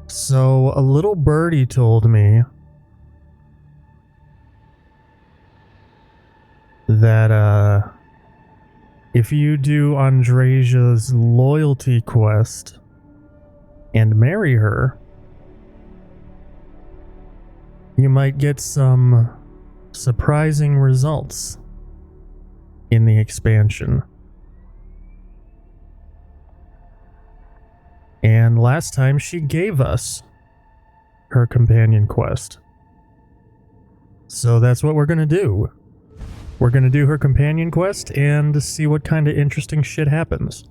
So, a little birdie told me that, if you do Andresia's loyalty quest and marry her, you might get some surprising results in the expansion. And last time she gave us her companion quest. So that's what we're gonna do. We're gonna do her companion quest and see what kind of interesting shit happens.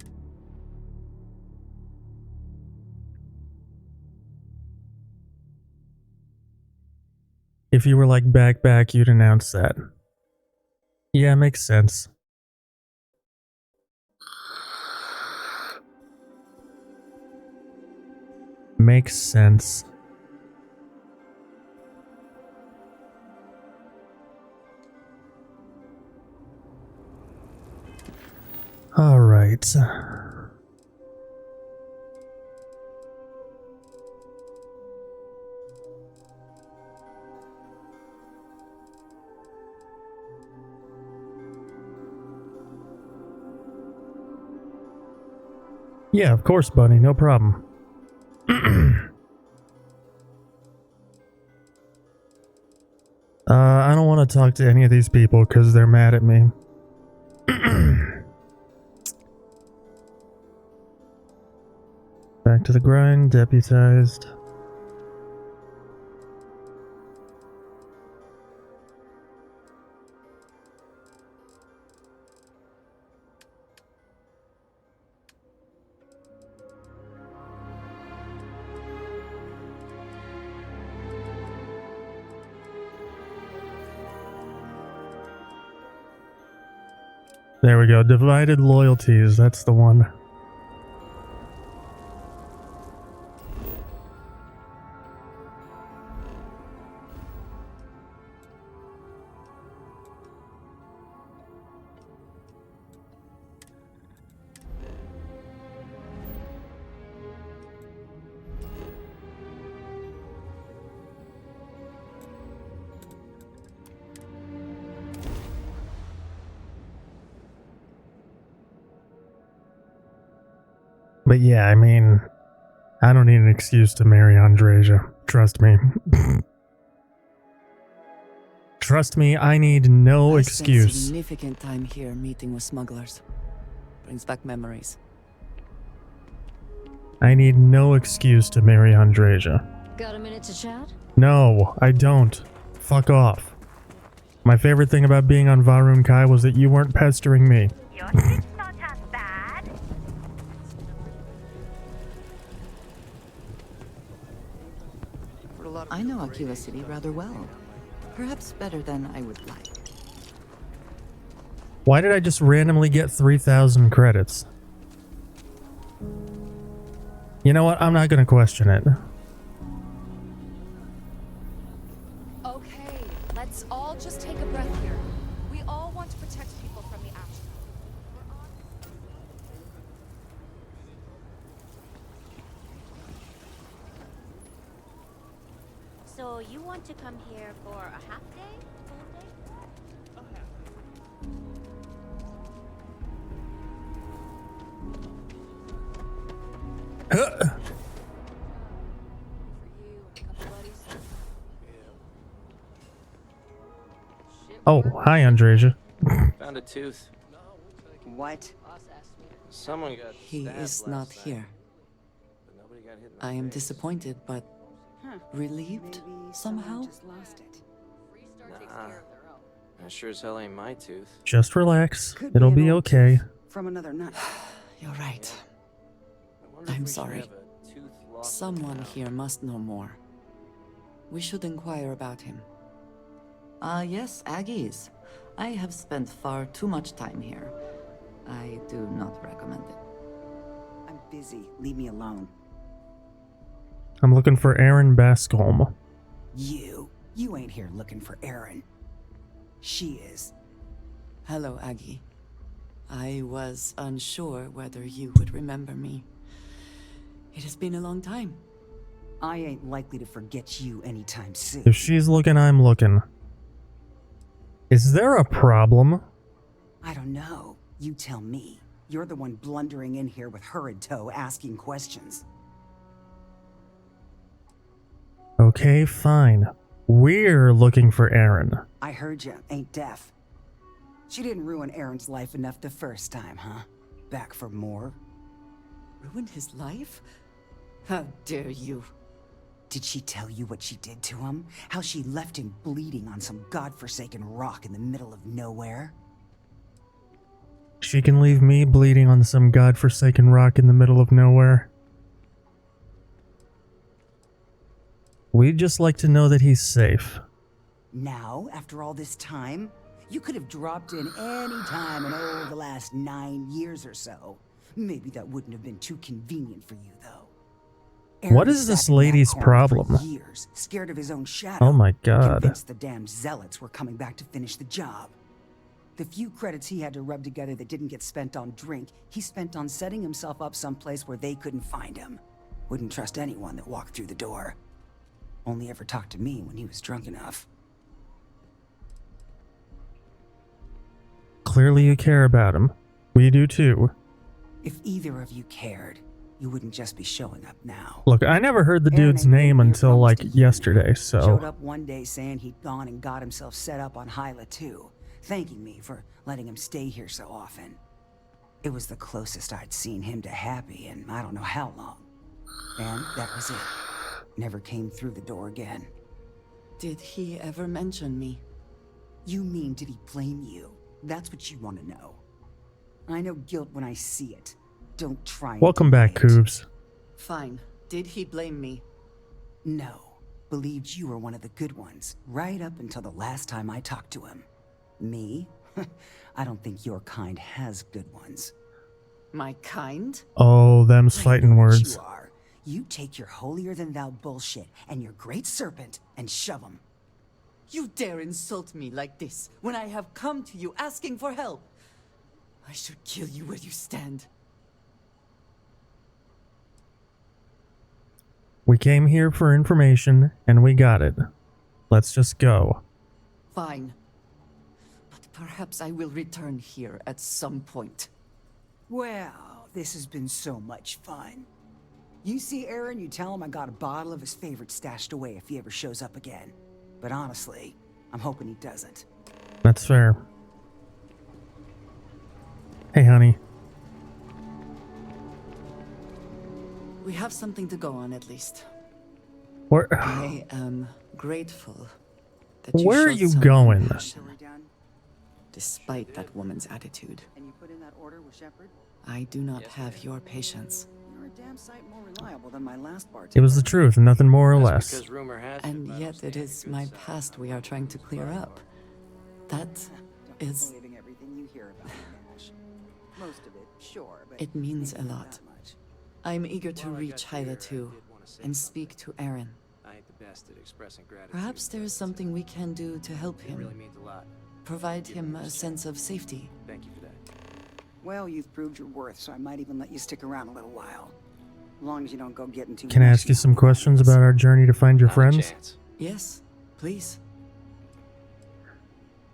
If you were like back, you'd announce that. Yeah, makes sense. Makes sense. All right. Yeah, of course, Bunny, no problem. I don't want to talk to any of these people because they're mad at me. Back to the grind, deputized. There we go, divided loyalties, that's the one. But yeah, I mean, I don't need an excuse to marry Andresia. Trust me. Trust me, I need no excuse. I spent significant time here meeting with smugglers. Brings back memories. I need no excuse to marry Andresia. Got a minute to chat? No, I don't. Fuck off. My favorite thing about being on Varun Kai was that you weren't pestering me. Your shit's not as bad. I know Akiva City rather well. Perhaps better than I would like. Why did I just randomly get 3,000 credits? You know what? I'm not gonna question it. Okay, let's all just take a breath here. We all want to protect people from the action. So you want to come here for a half day? Full day? Oh, hi, Andresia. Found a tooth. What? Someone got He stabbed is last not night, here. but nobody got hit in the I am face. disappointed, but relieved somehow. Nah, that sure as hell ain't my tooth. Just relax. Could It'll an be old okay. tooth from another night. You're right. I wonder if I'm we should sorry. have a tooth lost Someone account. here must know more. We should inquire about him. Yes, Aggies. I have spent far too much time here. I do not recommend it. I'm busy. Leave me alone. I'm looking for Aaron Bascom. You ain't here looking for Erin. She is. Hello, Aggie. I was unsure whether you would remember me. It has been a long time. I ain't likely to forget you anytime soon. If she's looking, I'm looking. Is there a problem? I don't know. You tell me. You're the one blundering in here with her in tow, asking questions. Okay, fine. We're looking for Aaron. I heard you, ain't deaf. She didn't ruin Aaron's life enough the first time, huh? Back for more? Ruined his life? How dare you? Did she tell you what she did to him? How she left him bleeding on some godforsaken rock in the middle of nowhere? She can leave me bleeding on some godforsaken rock in the middle of nowhere. We'd just like to know that he's safe. Now, after all this time, you could have dropped in any time in the last 9 years or so. Maybe that wouldn't have been too convenient for you, though. What Aaron is this sat in that lady's corner problem? for years, scared of his own shadow. Oh my god. Convinced the damn zealots were coming back to finish the job. The few credits he had to rub together that didn't get spent on drink, he spent on setting himself up someplace where they couldn't find him. Wouldn't trust anyone that walked through the door. Only ever talked to me when he was drunk enough. Clearly you care about him. We do too. If either of you cared, you wouldn't just be showing up now. Look, I never heard the Aaron dude's ain't been name here until for like almost a year yesterday, now. so... Showed up one day saying he'd gone and got himself set up on Hyla too, thanking me for letting him stay here so often. It was the closest I'd seen him to happy in I don't know how long. And that was it. Never came through the door again. Did he ever mention me? You mean did he blame you? That's what you want to know. I know guilt when I see it. Don't try and Welcome back, deny it. Coobs. Fine. Did he blame me? No. Believed you were one of the good ones, right up until the last time I talked to him. Me? I don't think your kind has good ones. My kind? Oh, them's I fighting know what words. You are. You take your holier-than-thou bullshit and your great serpent and shove them. You dare insult me like this when I have come to you asking for help. I should kill you where you stand. We came here for information, and we got it. Let's just go. Fine. But perhaps I will return here at some point. Well, this has been so much fun. You see Aaron, you tell him I got a bottle of his favorite stashed away if he ever shows up again. But honestly, I'm hoping he doesn't. That's fair. Hey, honey. We have something to go on at least. Where, I am grateful that you where are showed you some going? compassion, despite that woman's attitude. And you put in that order with Shepard? I do not have your patience. You're a damn sight more reliable than my last It bartender. was the truth, nothing more or That's less. because rumor has it, And but I yet don't it stand is a good my side. past we are trying to clear up. That Don't is... be believing everything you hear about me, Nash. Most of it, sure, but It means maybe a not lot. that much. I'm eager to While I reach got here, Hyla I too, did wanna say and something. speak to Aaron. I ain't the best at expressing gratitude. Perhaps there is something we can do to help It really him. means a lot. Provide him a sense of safety. Thank you for that. Well, you've proved your worth, so I might even let you stick around a little while. As long as you don't go getting too Can I ask you some questions about our journey to find your Not a friends? chance. Yes, please.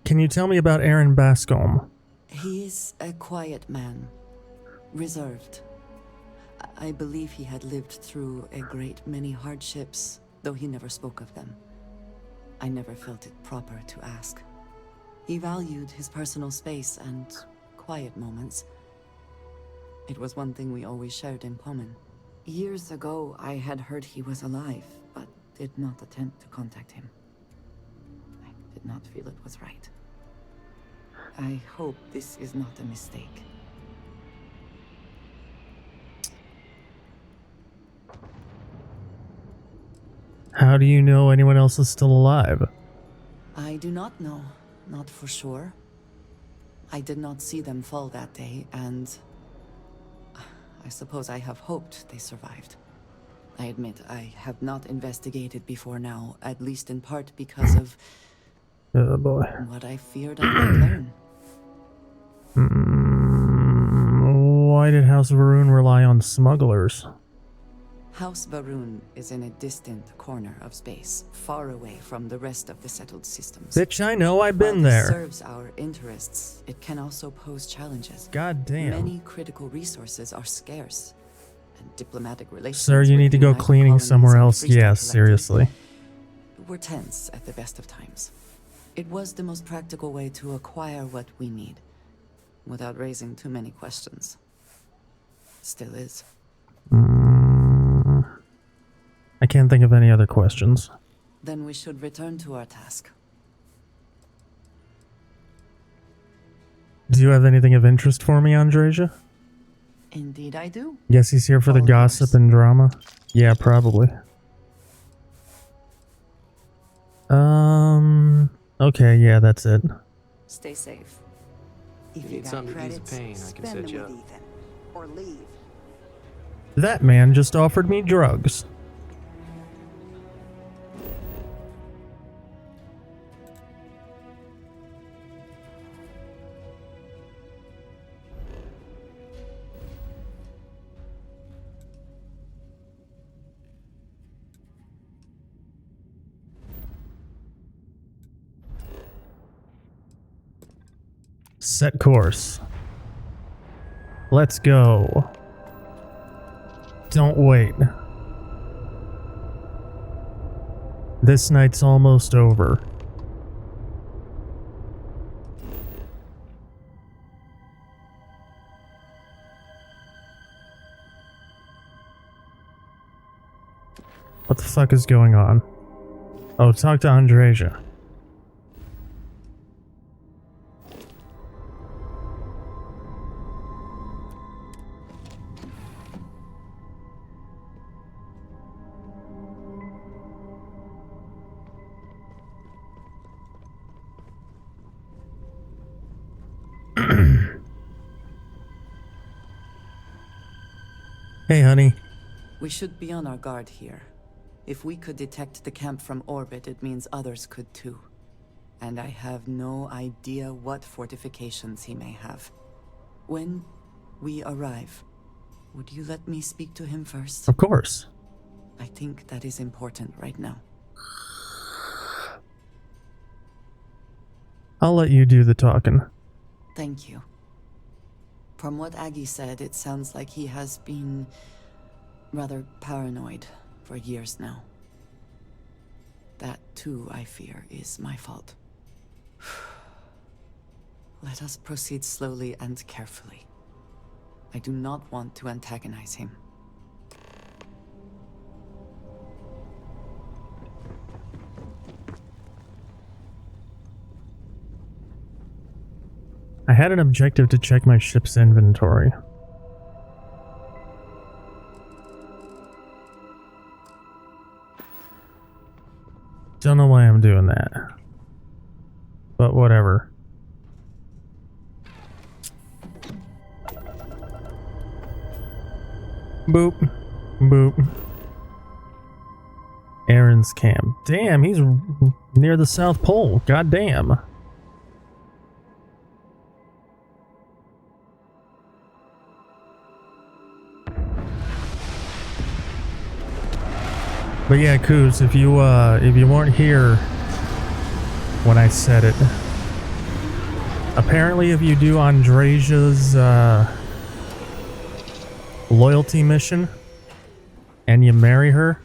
Can you tell me about Aaron Bascom? He is a quiet man, reserved. I believe he had lived through a great many hardships, though he never spoke of them. I never felt it proper to ask. He valued his personal space and quiet moments. It was one thing we always shared in common. Years ago, I had heard he was alive, but did not attempt to contact him. I did not feel it was right. I hope this is not a mistake. How do you know anyone else is still alive? I do not know, not for sure. I did not see them fall that day, and I suppose I have hoped they survived. I admit I have not investigated before now, at least in part because of Oh boy. what I feared I might learn. Why did House of Varun rely on smugglers? House Varun is in a distant corner of space, far away from the rest of the settled systems. Bitch, I know, I've While been this there. serves our interests, it can also pose challenges. God damn. Many critical resources are scarce, and diplomatic relations. Sir, you with need to the go United cleaning Colonies somewhere and else. Free State Yeah, Collective seriously. were tense at the best of times. It was the most practical way to acquire what we need, without raising too many questions. Still is. I can't think of any other questions. Then we should return to our task. Do you have anything of interest for me, Andreja? Indeed I do. Guess he's here for the All gossip yours. and drama. Yeah, probably. Okay, yeah, that's it. Stay safe. If If you you need got something to ease the credits, pain, I can spend set them you with up. Ethan. Or leave. That man just offered me drugs. Set course. Let's go. Don't wait. This night's almost over. What the fuck is going on? Oh, talk to Andreja. Hey, honey. We should be on our guard here. If we could detect the camp from orbit, it means others could too. And I have no idea what fortifications he may have. When we arrive, would you let me speak to him first? Of course. I think that is important right now. I'll let you do the talking. Thank you. From what Aggie said, it sounds like he has been rather paranoid for years now. That, too, I fear, is my fault. Let us proceed slowly and carefully. I do not want to antagonize him. I had an objective to check my ship's inventory. Don't know why I'm doing that. But whatever. Boop. Boop. Aaron's camp. Damn, he's near the South Pole. God damn. But yeah, Coos, if you weren't here when I said it, apparently if you do Andreja's loyalty mission and you marry her,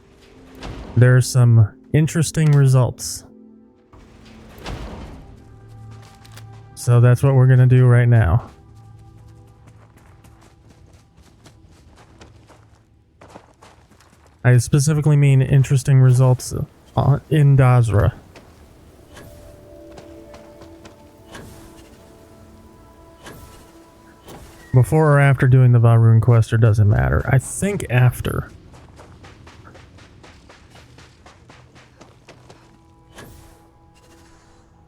there's some interesting results. So that's what we're gonna do right now. I specifically mean interesting results in Dazra. Before or after doing the Varun quest, or doesn't matter. I think after.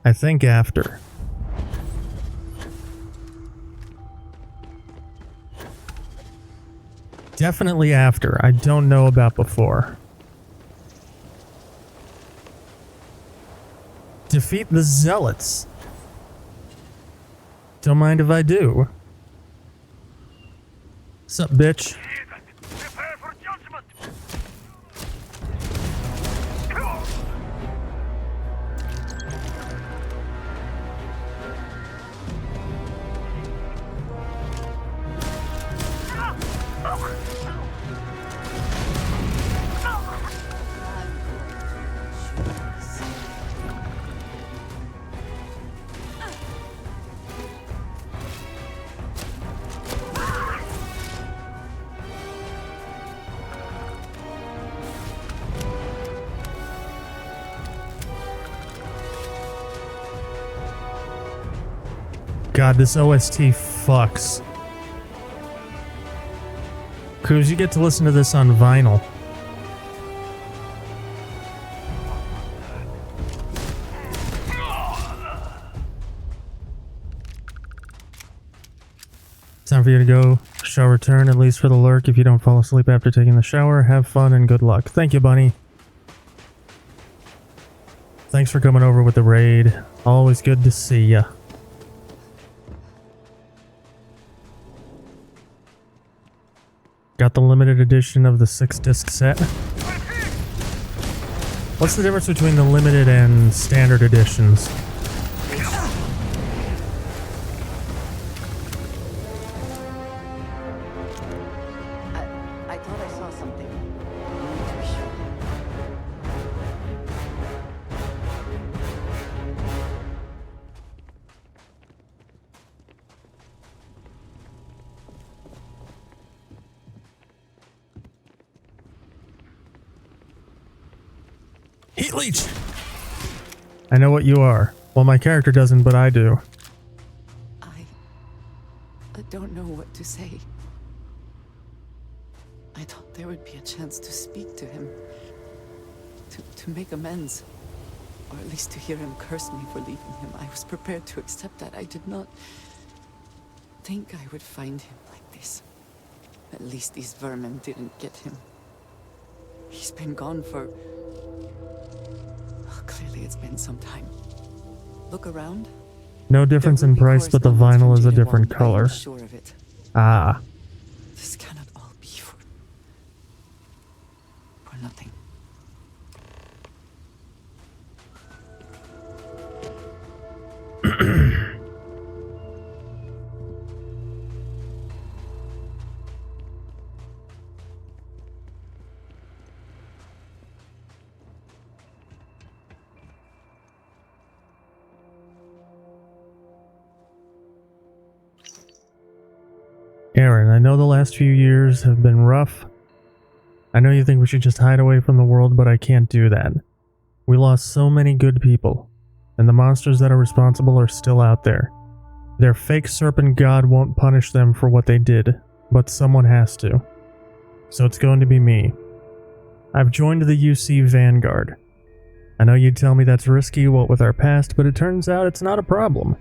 I think after. Definitely after. I don't know about before. Defeat the Zealots. Don't mind if I do. Sup, bitch? Prepare for judgment! god, this OST fucks. Cruz, you get to listen to this on vinyl. Time for you to go. Shall return, at least for the lurk. If you don't fall asleep after taking the shower, have fun and good luck. Thank you, Bunny. Thanks for coming over with the raid. Always good to see ya. Got the limited edition of the 6-disc set. What's the difference between the limited and standard editions? I thought I saw something. I'm not too sure. Heat leech! I know what you are. Well, my character doesn't, but I do. I don't know what to say. I thought there would be a chance to speak to him. To make amends. Or at least to hear him curse me for leaving him. I was prepared to accept that. I did not think I would find him like this. At least these vermin didn't get him. He's been gone for... Oh, clearly it's been some time. Look around. No difference in price, but the vinyl is a different color. I'm sure of it. Ah. This cannot all be for nothing. Aaron, I know the last few years have been rough. I know you think we should just hide away from the world, but I can't do that. We lost so many good people, and the monsters that are responsible are still out there. Their fake serpent god won't punish them for what they did, but someone has to. So it's going to be me. I've joined the UC Vanguard. I know you'd tell me that's risky, what with our past, but it turns out it's not a problem.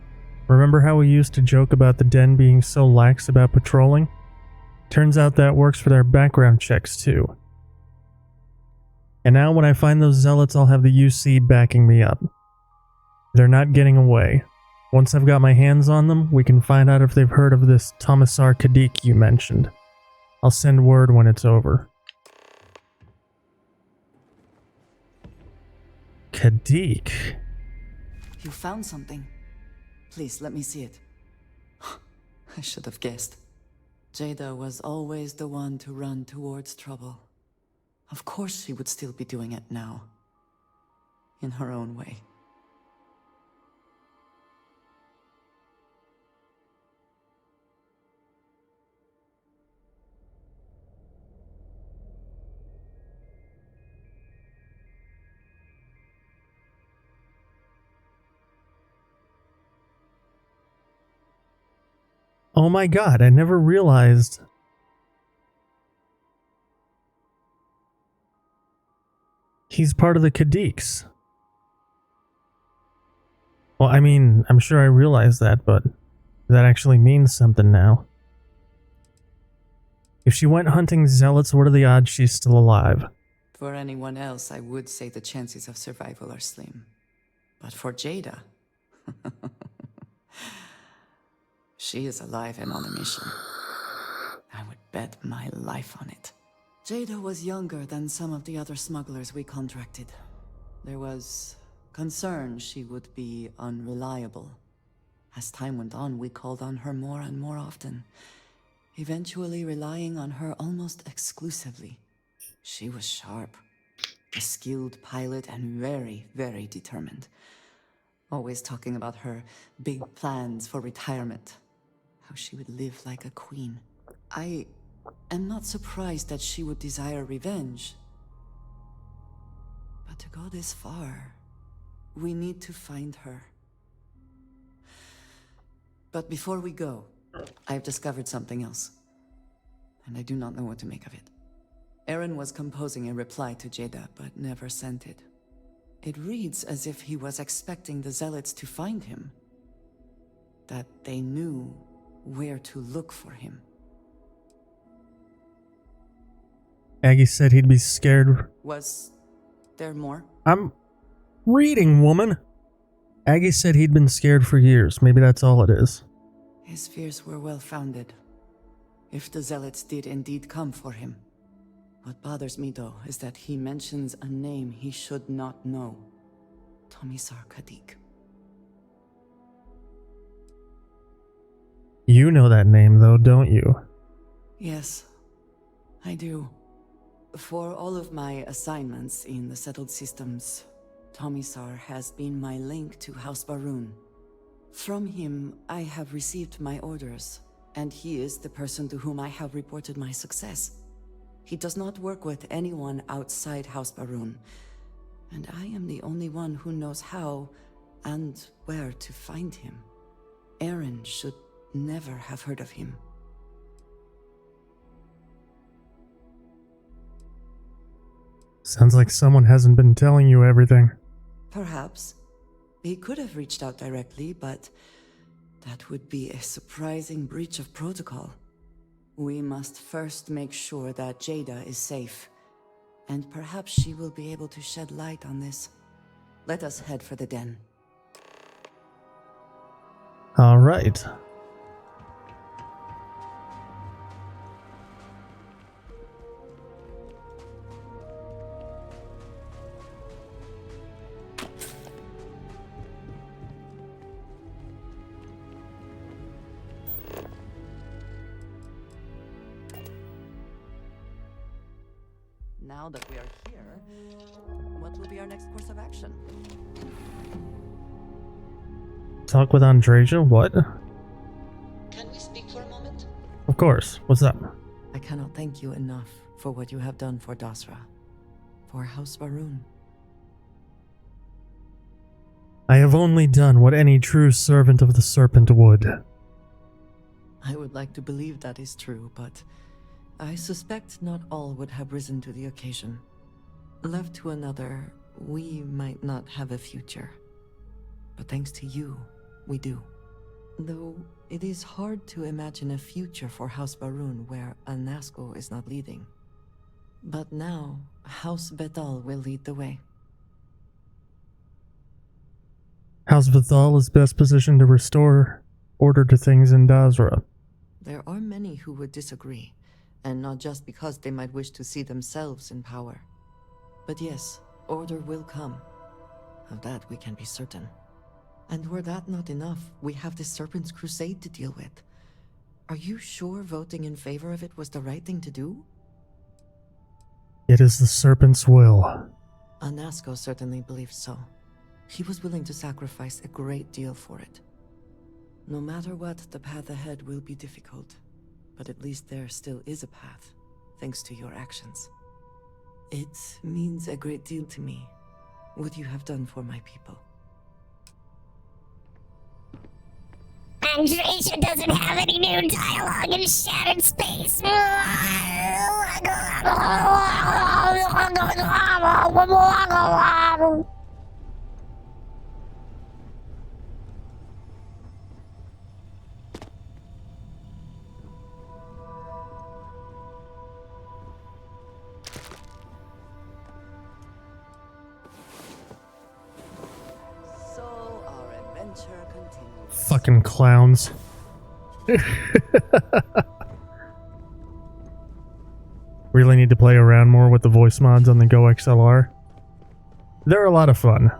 Remember how we used to joke about the Den being so lax about patrolling? Turns out that works for their background checks too. And now when I find those zealots, I'll have the UC backing me up. They're not getting away. Once I've got my hands on them, we can find out if they've heard of this Commissar Kadik you mentioned. I'll send word when it's over. Kadik? You found something. Please, let me see it. I should have guessed. Jada was always the one to run towards trouble. Of course she would still be doing it now. In her own way. Oh my god, I never realized. He's part of the Kadiks. Well, I mean, I'm sure I realized that, but that actually means something now. If she went hunting zealots, what are the odds she's still alive? For anyone else, I would say the chances of survival are slim. But for Jada... she is alive and on a mission. I would bet my life on it. Jada was younger than some of the other smugglers we contracted. There was concern she would be unreliable. As time went on, we called on her more and more often, eventually relying on her almost exclusively. She was sharp, a skilled pilot, and very, very determined. Always talking about her big plans for retirement. How she would live like a queen. I am not surprised that she would desire revenge. But to go this far, we need to find her. But before we go, I've discovered something else. And I do not know what to make of it. Aaron was composing a reply to Jada, but never sent it. It reads as if he was expecting the Zealots to find him. That they knew where to look for him. Aggie said he'd be scared. Was there more? I'm reading, woman. Aggie said he'd been scared for years. Maybe that's all it is. His fears were well-founded. If the Zealots did indeed come for him. What bothers me, though, is that he mentions a name he should not know. Tomisar Kadik. You know that name, though, don't you? Yes, I do. For all of my assignments in the settled systems, Tomisar has been my link to House Barun. From him, I have received my orders, and he is the person to whom I have reported my success. He does not work with anyone outside House Barun, and I am the only one who knows how and where to find him. Aaron should never have heard of him. Sounds like someone hasn't been telling you everything. Perhaps. He could have reached out directly, but that would be a surprising breach of protocol. We must first make sure that Jada is safe, and perhaps she will be able to shed light on this. Let us head for the den. All right. Now that we are here, what will be our next course of action? Talk with Andreja? What? Can we speak for a moment? Of course. What's up? I cannot thank you enough for what you have done for Dasra, for House Barun. I have only done what any true servant of the Serpent would. I would like to believe that is true, but I suspect not all would have risen to the occasion. Left to another, we might not have a future. But thanks to you, we do. Though it is hard to imagine a future for House Barun where Anasco is not leading. But now, House Betal will lead the way. House Vithal is best positioned to restore order to things in Dasra. There are many who would disagree, and not just because they might wish to see themselves in power. But yes, order will come. Of that we can be certain. And were that not enough, we have the Serpent's crusade to deal with. Are you sure voting in favor of it was the right thing to do? It is the Serpent's will. Anasco certainly believed so. He was willing to sacrifice a great deal for it. No matter what, the path ahead will be difficult. But at least there still is a path, thanks to your actions. It means a great deal to me, what you have done for my people. Andreja doesn't have any new dialogue in Shattered Space. So our adventure continues. Fucking clowns. Really need to play around more with the voice mods on the Go XLR. They're a lot of fun.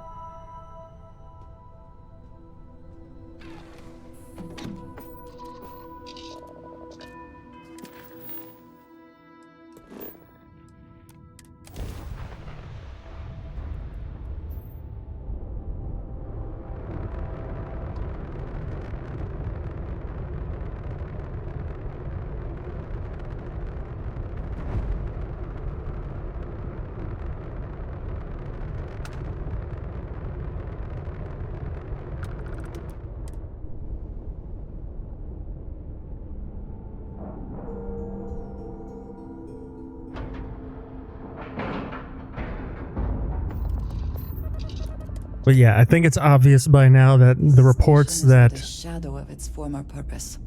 But yeah, I think it's obvious by now that the reports Station is but that a shadow of its former purpose.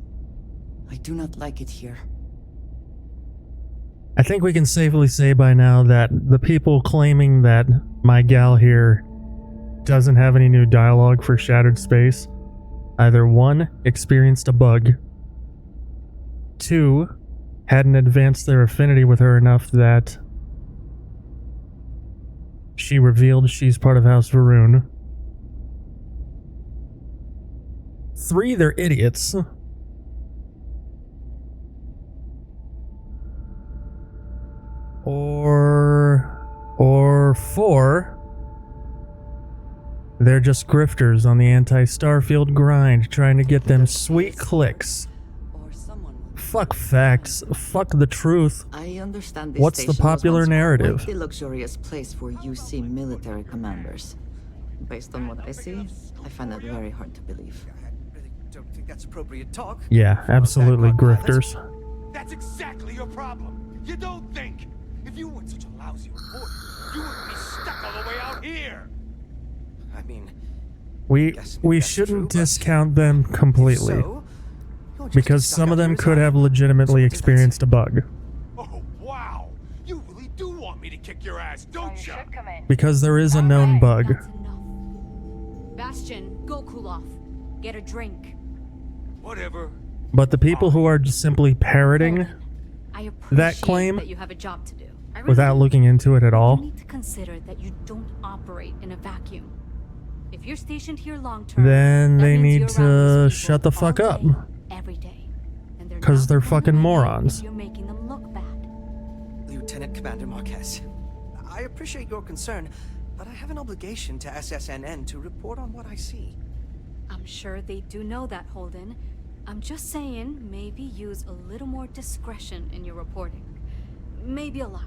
I do not like it here. I think we can safely say by now that the people claiming that my gal here doesn't have any new dialogue for Shattered Space either 1, experienced a bug, 2, hadn't advanced their affinity with her enough that she revealed she's part of House Varun, 3, they're idiots. Or 4, they're just grifters on the anti-Starfield grind trying to get them sweet clicks. Or someone will. Fuck facts, fuck the truth. I understand this What's the station was popular once narrative? quite the luxurious place for UC military commanders. Based on what I see, I find that very hard to believe. I really don't think that's appropriate talk. Yeah, absolutely grifters. That's exactly your problem. You don't think. If you weren't such a lousy reporter, you wouldn't be stuck all the way out here. I mean, We Yes, we that's shouldn't true, but discount them completely, so, you're just because stuck some out of them there could as have I- legitimately So that's- experienced a bug. Oh, wow. You really do want me to kick your ass, don't you? Because there is a known bug. That's enough. Bastion, go cool off. Get a drink. Whatever. But the people who are just simply parroting I appreciate that claim that you have a job to do. I really without do. looking into it at You all, need to consider that you don't operate in a vacuum. If you're stationed here long term, then that they means need you're around to these shut the people all fuck up. day, every day. And 'Cause not they're gonna fucking like it morons. if You're making them look bad. Lieutenant Commander Marquez, I appreciate your concern, but I have an obligation to SSNN to report on what I see. I'm sure they do know that, Holden. I'm just saying, maybe use a little more discretion in your reporting. Maybe a lot.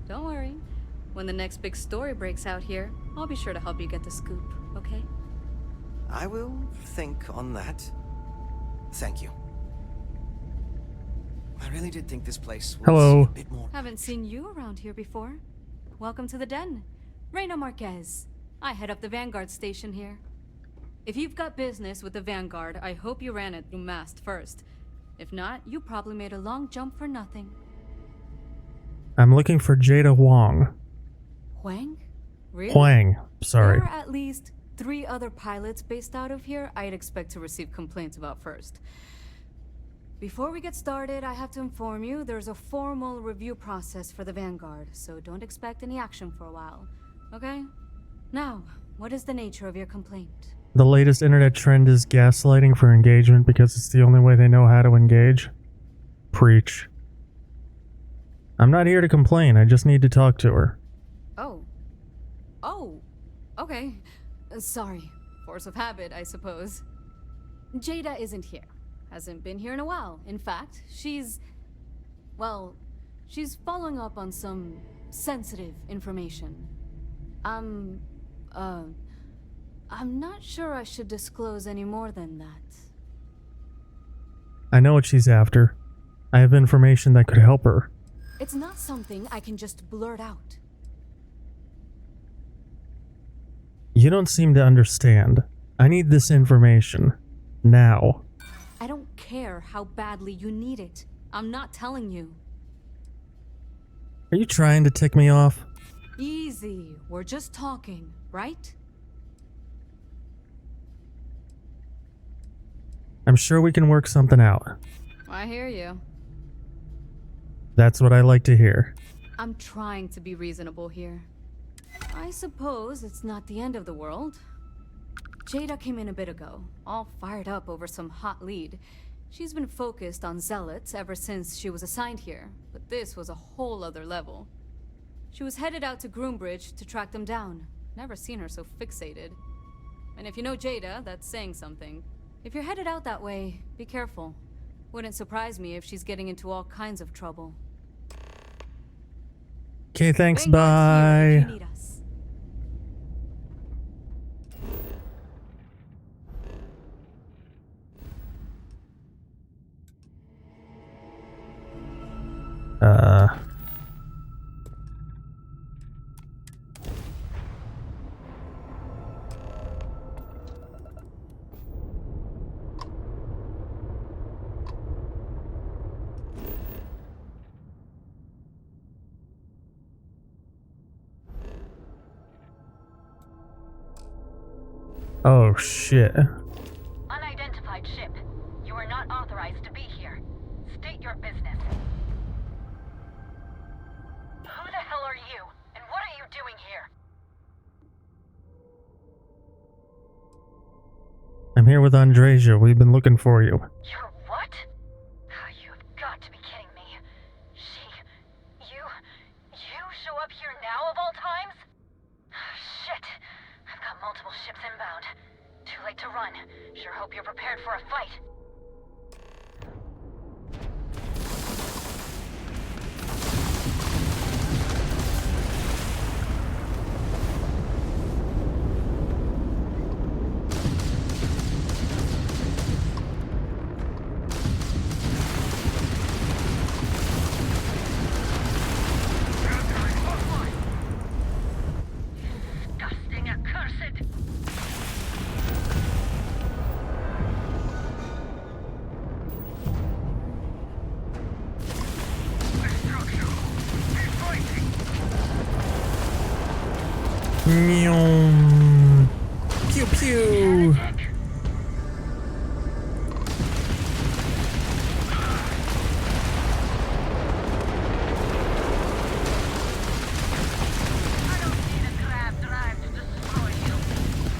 Don't worry. When the next big story breaks out here, I'll be sure to help you get the scoop, okay? I will think on that. Thank you. I really did think this place was Hello. a bit more. Haven't seen you around here before. Welcome to the den. Reina Marquez. I head up the Vanguard station here. If you've got business with the Vanguard, I hope you ran it through Mast first. If not, you probably made a long jump for nothing. I'm looking for Jada Wong. Huang? Really? Huang, sorry. There are at least 3 other pilots based out of here I'd expect to receive complaints about first. Before we get started, I have to inform you there's a formal review process for the Vanguard, so don't expect any action for a while, okay? Now, what is the nature of your complaint? The latest internet trend is gaslighting for engagement because it's the only way they know how to engage. Preach. I'm not here to complain, I just need to talk to her. Oh, okay. Sorry. Force of habit, I suppose. Jada isn't here. Hasn't been here in a while. In fact, she's following up on some sensitive information. I'm not sure I should disclose any more than that. I know what she's after. I have information that could help her. It's not something I can just blurt out. You don't seem to understand. I need this information. Now. I don't care how badly you need it. I'm not telling you. Are you trying to tick me off? Easy. We're just talking, right? I'm sure we can work something out. I hear you. That's what I like to hear. I'm trying to be reasonable here. I suppose it's not the end of the world. Jada came in a bit ago, all fired up over some hot lead. She's been focused on zealots ever since she was assigned here, but this was a whole other level. She was headed out to Groombridge to track them down. Never seen her so fixated. And if you know Jada, that's saying something. If you're headed out that way, be careful. Wouldn't surprise me if she's getting into all kinds of trouble. Okay, thanks, Vanguard's here if bye. you need us. Oh shit. Unidentified ship. You are not authorized to be here. State your business. Who the hell are you? And what are you doing here? I'm here with Andreja. We've been looking for you. You're what? You've got to be kidding me. You show up here now of all times? Shit. I've got multiple ships inbound. Too late to run. Sure hope you're prepared for a fight. Disgusting, accursed. Meow. Pew pew. I don't need a grab drive to destroy you.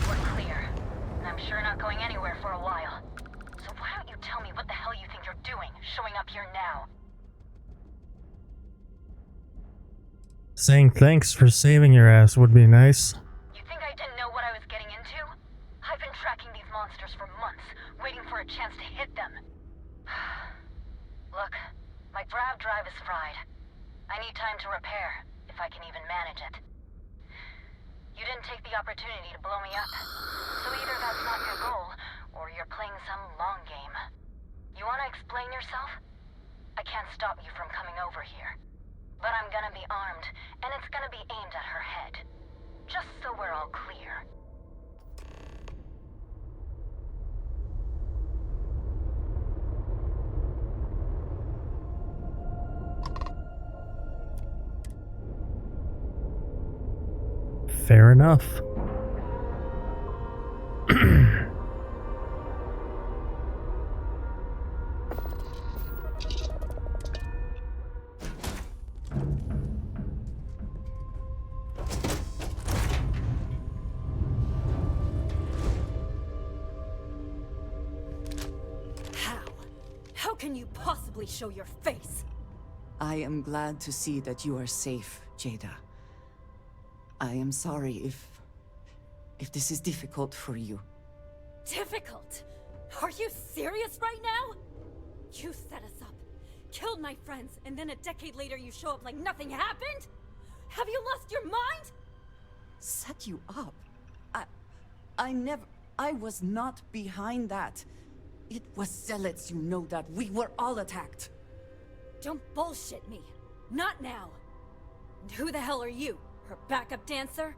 We're clear. And I'm sure not going anywhere for a while. So why don't you tell me what the hell you think you're doing, showing up here now? Saying thanks for saving your ass would be nice. You think I didn't know what I was getting into? I've been tracking these monsters for months, waiting for a chance to hit them. Look, my grav drive is fried. I need time to repair, if I can even manage it. You didn't take the opportunity to blow me up, so either that's not your goal, or you're playing some long game. You want to explain yourself? I can't stop you from coming over here. But I'm gonna be armed, and it's gonna be aimed at her head. Just so we're all clear. Fair enough. How can you possibly show your face? I am glad to see that you are safe, Jada. I am sorry if this is difficult for you. Difficult? Are you serious right now? You set us up, killed my friends, and then a decade later you show up like nothing happened? Have you lost your mind? Set you up? I was not behind that. It was zealots, you know that. We were all attacked. Don't bullshit me. Not now. And who the hell are you? Her backup dancer?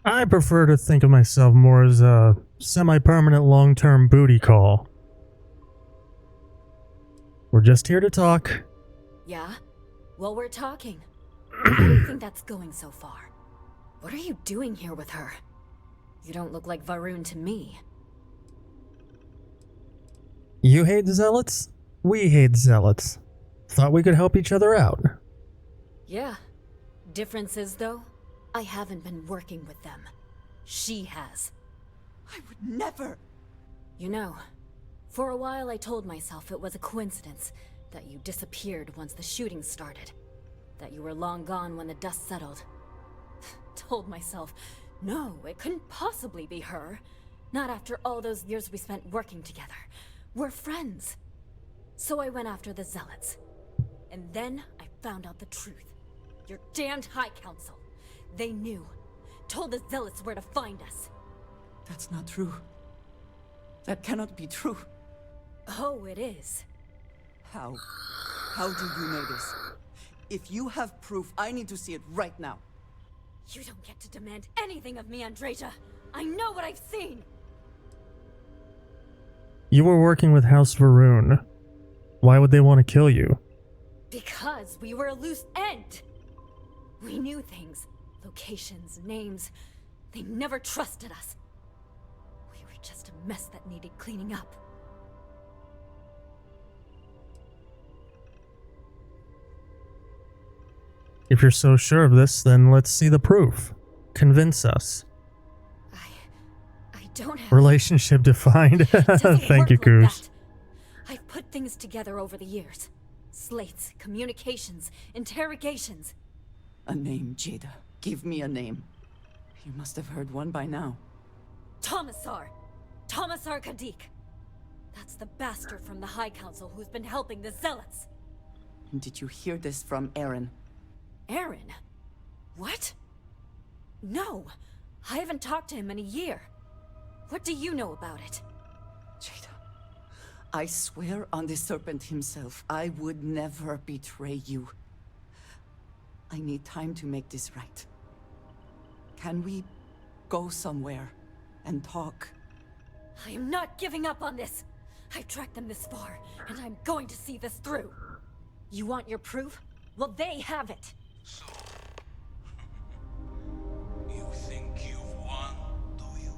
I prefer to think of myself more as a semi-permanent long-term booty call. We're just here to talk. Yeah? Well, we're talking. How do you think that's going so far? What are you doing here with her? You don't look like Varun to me. You hate zealots? We hate zealots. Thought we could help each other out. Yeah. Difference is, though, I haven't been working with them. She has. I would never. You know, for a while I told myself it was a coincidence that you disappeared once the shooting started. That you were long gone when the dust settled. Told myself, no, it couldn't possibly be her. Not after all those years we spent working together. We're friends. So I went after the zealots. And then I found out the truth. Your damned High Council. They knew. Told the zealots where to find us. That's not true. That cannot be true. Oh, it is. How? How do you know this? If you have proof, I need to see it right now. You don't get to demand anything of me, Andreja. I know what I've seen. You were working with House Varun. Why would they want to kill you? Because we were a loose end. We knew things. Locations, names. They never trusted us. We were just a mess that needed cleaning up. If you're so sure of this, then let's see the proof. Convince us. I don't have... Relationship defined. Thank you, Coos. I've put things together over the years. Slates, communications, interrogations. A name, Jada. Give me a name. You must have heard one by now. Tomasar Kadik. That's the bastard from the High Council who's been helping the Zealots. Did you hear this from Aaron? Aaron? What? No, I haven't talked to him in a year. What do you know about it? Jada, I swear on the Serpent himself, I would never betray you. I need time to make this right. Can we go somewhere and talk? I am not giving up on this. I've tracked them this far, and I'm going to see this through. You want your proof? Well, they have it. So, you think you've won, do you?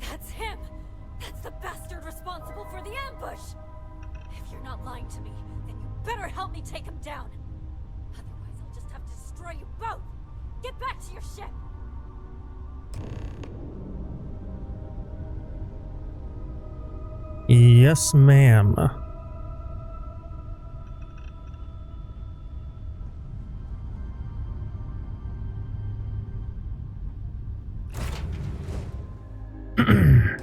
That's him! That's the bastard responsible for the ambush! If you're not lying to me, then you better help me take him down. Otherwise, I'll just have to destroy you both! Get back to your ship! Yes, ma'am.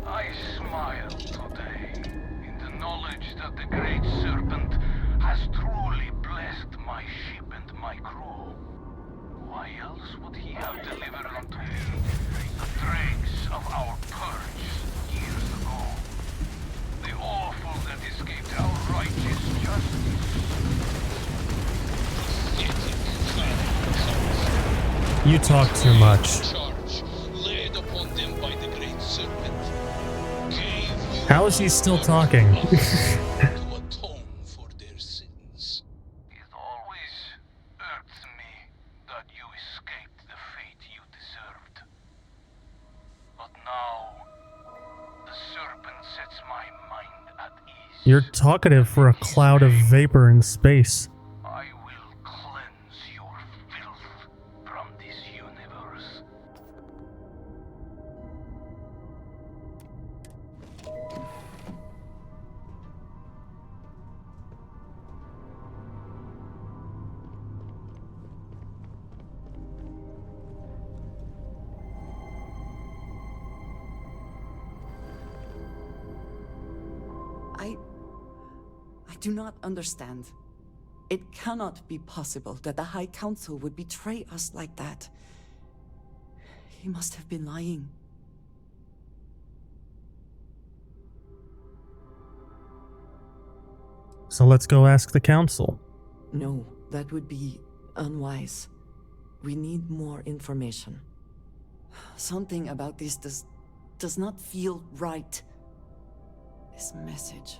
I smile today in the knowledge that the great Serpent has truly blessed my ship and my crew. Why else would he have delivered unto me the dregs of our purge years ago? The awful that escaped our righteous justice. You talk too much. How is he still talking? To atone for their sins. It always irks me that you escaped the fate you deserved. But now, the Serpent sets my mind at ease. You're talkative for a cloud of vapor in space. I will cleanse your filth from this universe. I do not understand. It cannot be possible that the High Council would betray us like that. He must have been lying. So let's go ask the council. No, that would be unwise. We need more information. Something about this does not feel right. This message.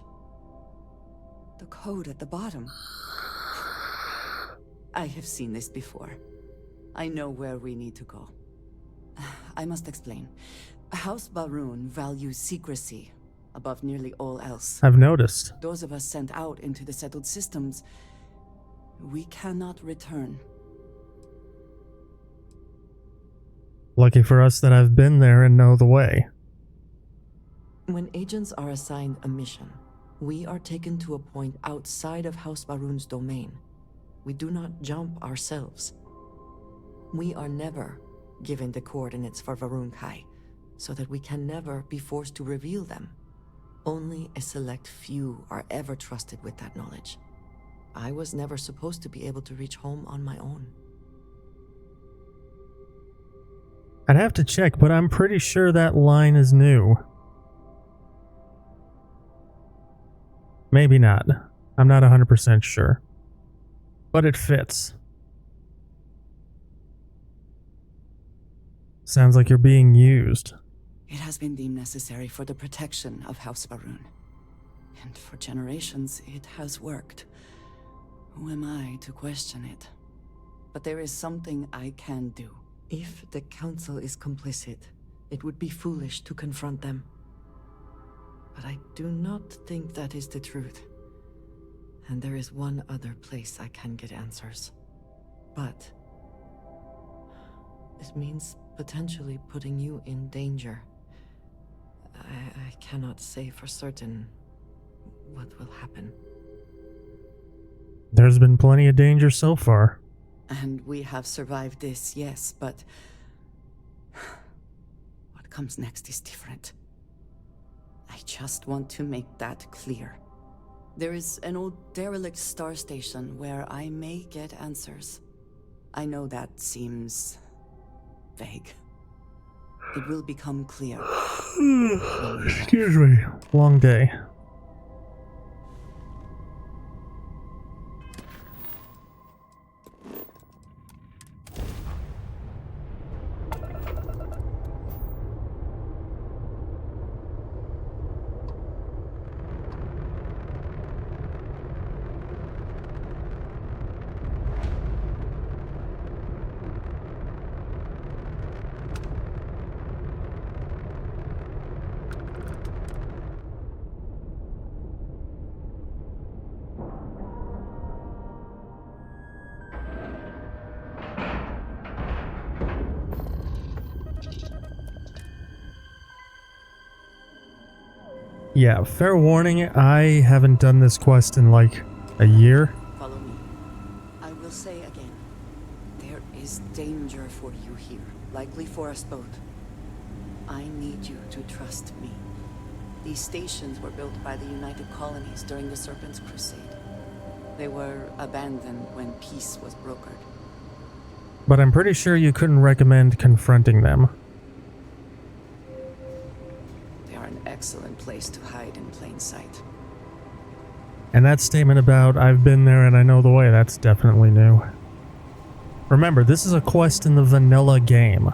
The code at the bottom. I have seen this before. I know where we need to go. I must explain. House Baroon values secrecy above nearly all else. I've noticed. Those of us sent out into the settled systems, we cannot return. Lucky for us that I've been there and know the way. When agents are assigned a mission, we are taken to a point outside of House Baroon's domain. We do not jump ourselves. We are never given the coordinates for Varun Kai, so that we can never be forced to reveal them. Only a select few are ever trusted with that knowledge. I was never supposed to be able to reach home on my own. I'd have to check, but I'm pretty sure that line is new. Maybe not. I'm not 100% sure. But it fits. Sounds like you're being used. It has been deemed necessary for the protection of House Baroon. And for generations, it has worked. Who am I to question it? But there is something I can do. If the Council is complicit, it would be foolish to confront them. But I do not think that is the truth. And there is one other place I can get answers. But it means potentially putting you in danger. I cannot say for certain what will happen. There's been plenty of danger so far. And we have survived this, yes, but what comes next is different. I just want to make that clear. There is an old derelict star station where I may get answers. I know that seems vague. It will become clear. Excuse me. Long day. Yeah, fair warning, I haven't done this quest in like a year. Follow me. I will say again, there is danger for you here, likely for us both. I need you to trust me. These stations were built by the United Colonies during the Serpent's crusade. They were abandoned when peace was brokered. But I'm pretty sure you couldn't recommend confronting them. Excellent place to hide in plain sight. And that statement about I've been there and I know the way, that's definitely new. Remember, this is a quest in the vanilla game.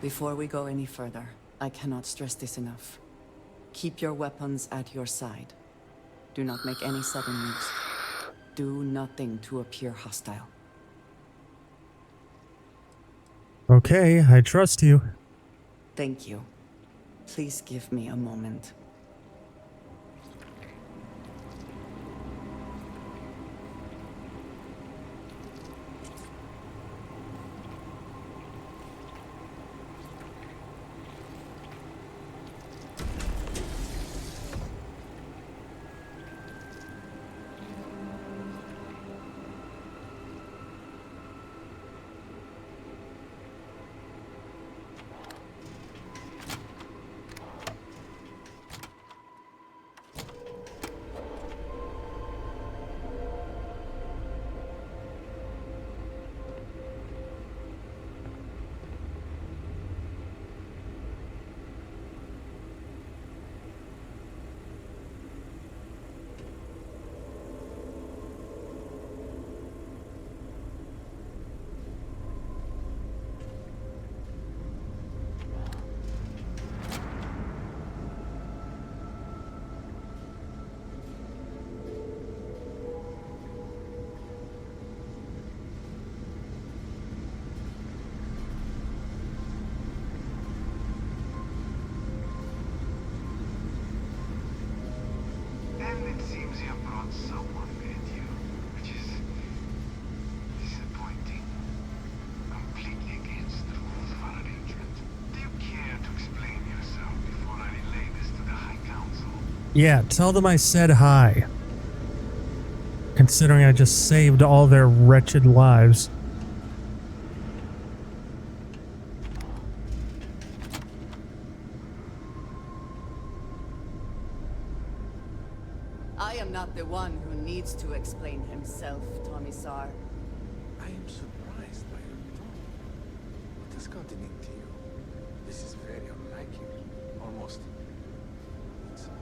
Before we go any further, I cannot stress this enough. Keep your weapons at your side. Do not make any sudden moves. Do nothing to appear hostile. Okay, I trust you. Thank you. Please give me a moment. Yeah, tell them I said hi. Considering I just saved all their wretched lives. I am not the one who needs to explain himself, Commissar. I am surprised by your tone. What has gotten into you? This is very unlike you. Almost insubordinate.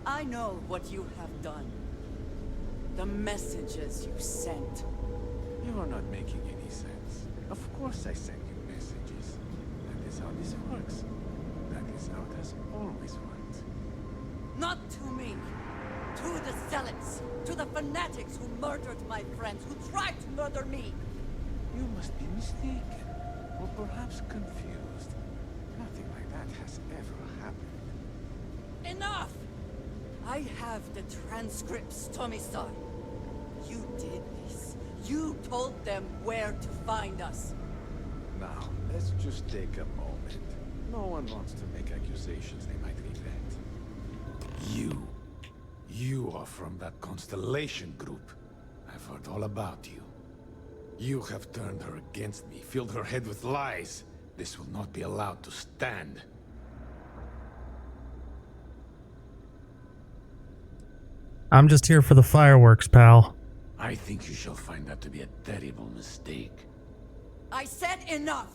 I know what you have done. The messages you sent. You are not making any sense. Of course I send you messages. That is how this works. That is how it has Not to me. To the zealots. To the fanatics who murdered my friends, who tried to murder me. You must be mistaken, or perhaps confused. Nothing like that has ever happened. Enough! I have the transcripts, Tommy-san. You did this. You told them where to find us. Now, let's just take a moment. No one wants to make accusations they might regret. You are from that Constellation group. I've heard all about you. You have turned her against me, filled her head with lies. This will not be allowed to stand. I'm just here for the fireworks, pal. I think you shall find that to be a terrible mistake. I said enough!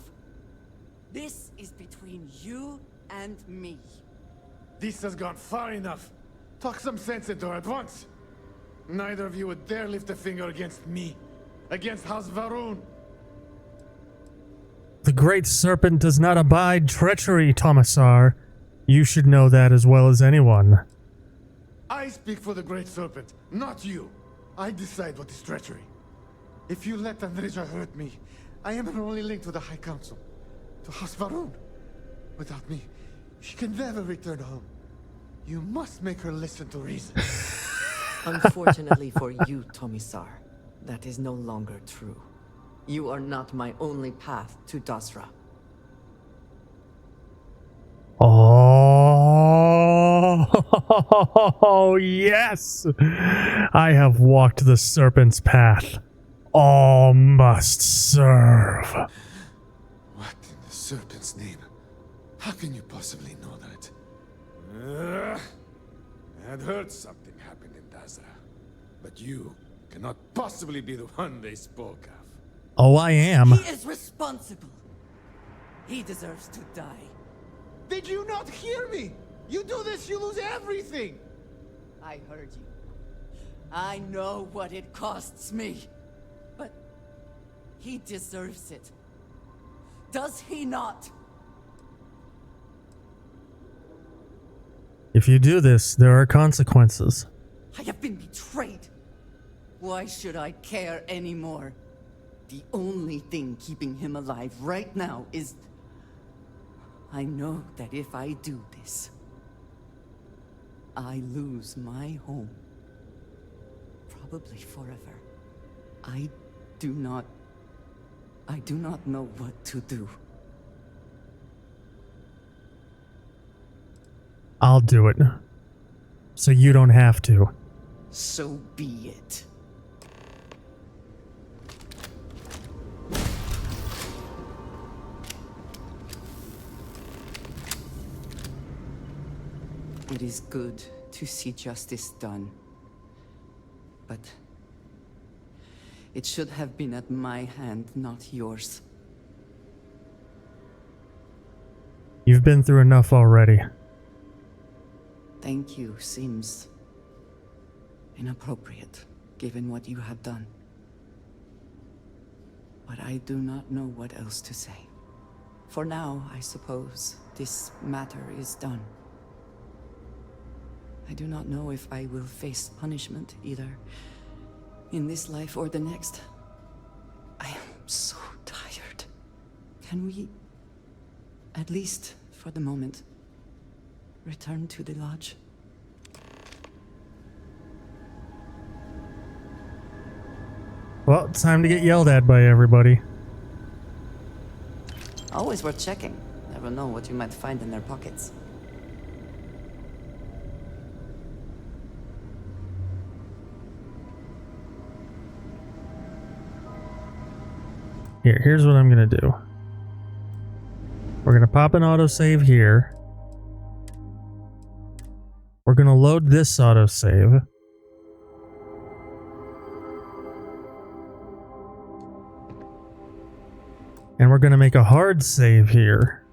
This is between you and me. This has gone far enough. Talk some sense into her at once. Neither of you would dare lift a finger against me. Against House Varun. The Great Serpent does not abide treachery, Tomasar. You should know that as well as anyone. I speak for the Great Serpent, not you. I decide what is treachery. If you let Andreja hurt me, I am her only link to the High Council. To House Varun. Without me, she can never return home. You must make her listen to reason. Unfortunately for you, Tomisar, that is no longer true. You are not my only path to Dasra. Oh, yes! I have walked the Serpent's path. All must serve. What in the Serpent's name? How can you possibly know that? I had heard something happened in Dasra. But you cannot possibly be the one they spoke of. Oh, I am. He is responsible. He deserves to die. Did you not hear me? You do this, you lose everything! I heard you. I know what it costs me. But he deserves it. Does he not? If you do this, there are consequences. I have been betrayed. Why should I care anymore? The only thing keeping him alive right now is... I know that if I do this, I lose my home. Probably forever. I do not know what to do. I'll do it. So you don't have to. So be it. It is good to see justice done. But it should have been at my hand, not yours. You've been through enough already. Thank you seems inappropriate, given what you have done. But I do not know what else to say. For now, I suppose this matter is done. I do not know if I will face punishment either in this life or the next. I am so tired. Can we, at least for the moment, return to the lodge? Well, time to get yelled at by everybody. Always worth checking. Never know what you might find in their pockets. Here's what I'm gonna do. We're gonna pop an autosave here. We're gonna load this autosave. And we're gonna make a hard save here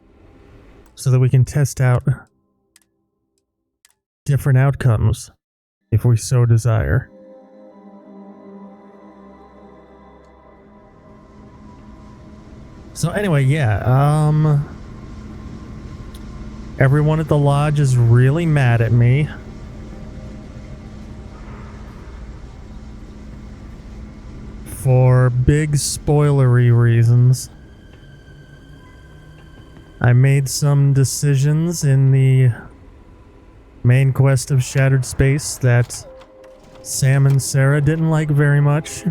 so that we can test out different outcomes if we so desire. So anyway, yeah, everyone at the lodge is really mad at me. for big spoilery reasons, I made some decisions in the main quest of Shattered Space that Sam and Sarah didn't like very much.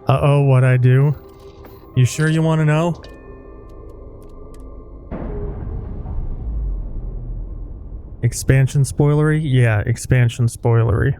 Uh-oh, what'd I do? You sure you want to know? Expansion spoilery? Yeah, expansion spoilery.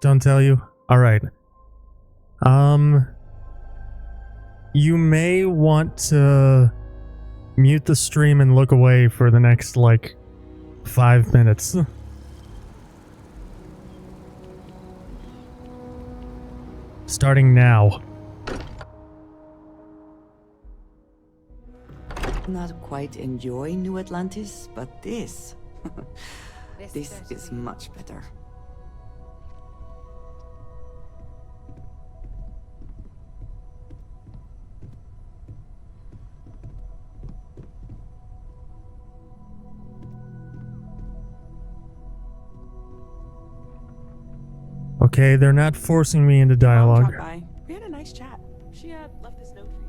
Don't tell you? Alright. You may want to mute the stream and look away for the next, like, 5 minutes. Starting now. Not quite enjoy New Atlantis, but this... this is much better. Okay, they're not forcing me into dialogue. We had a nice chat. She left this note for you.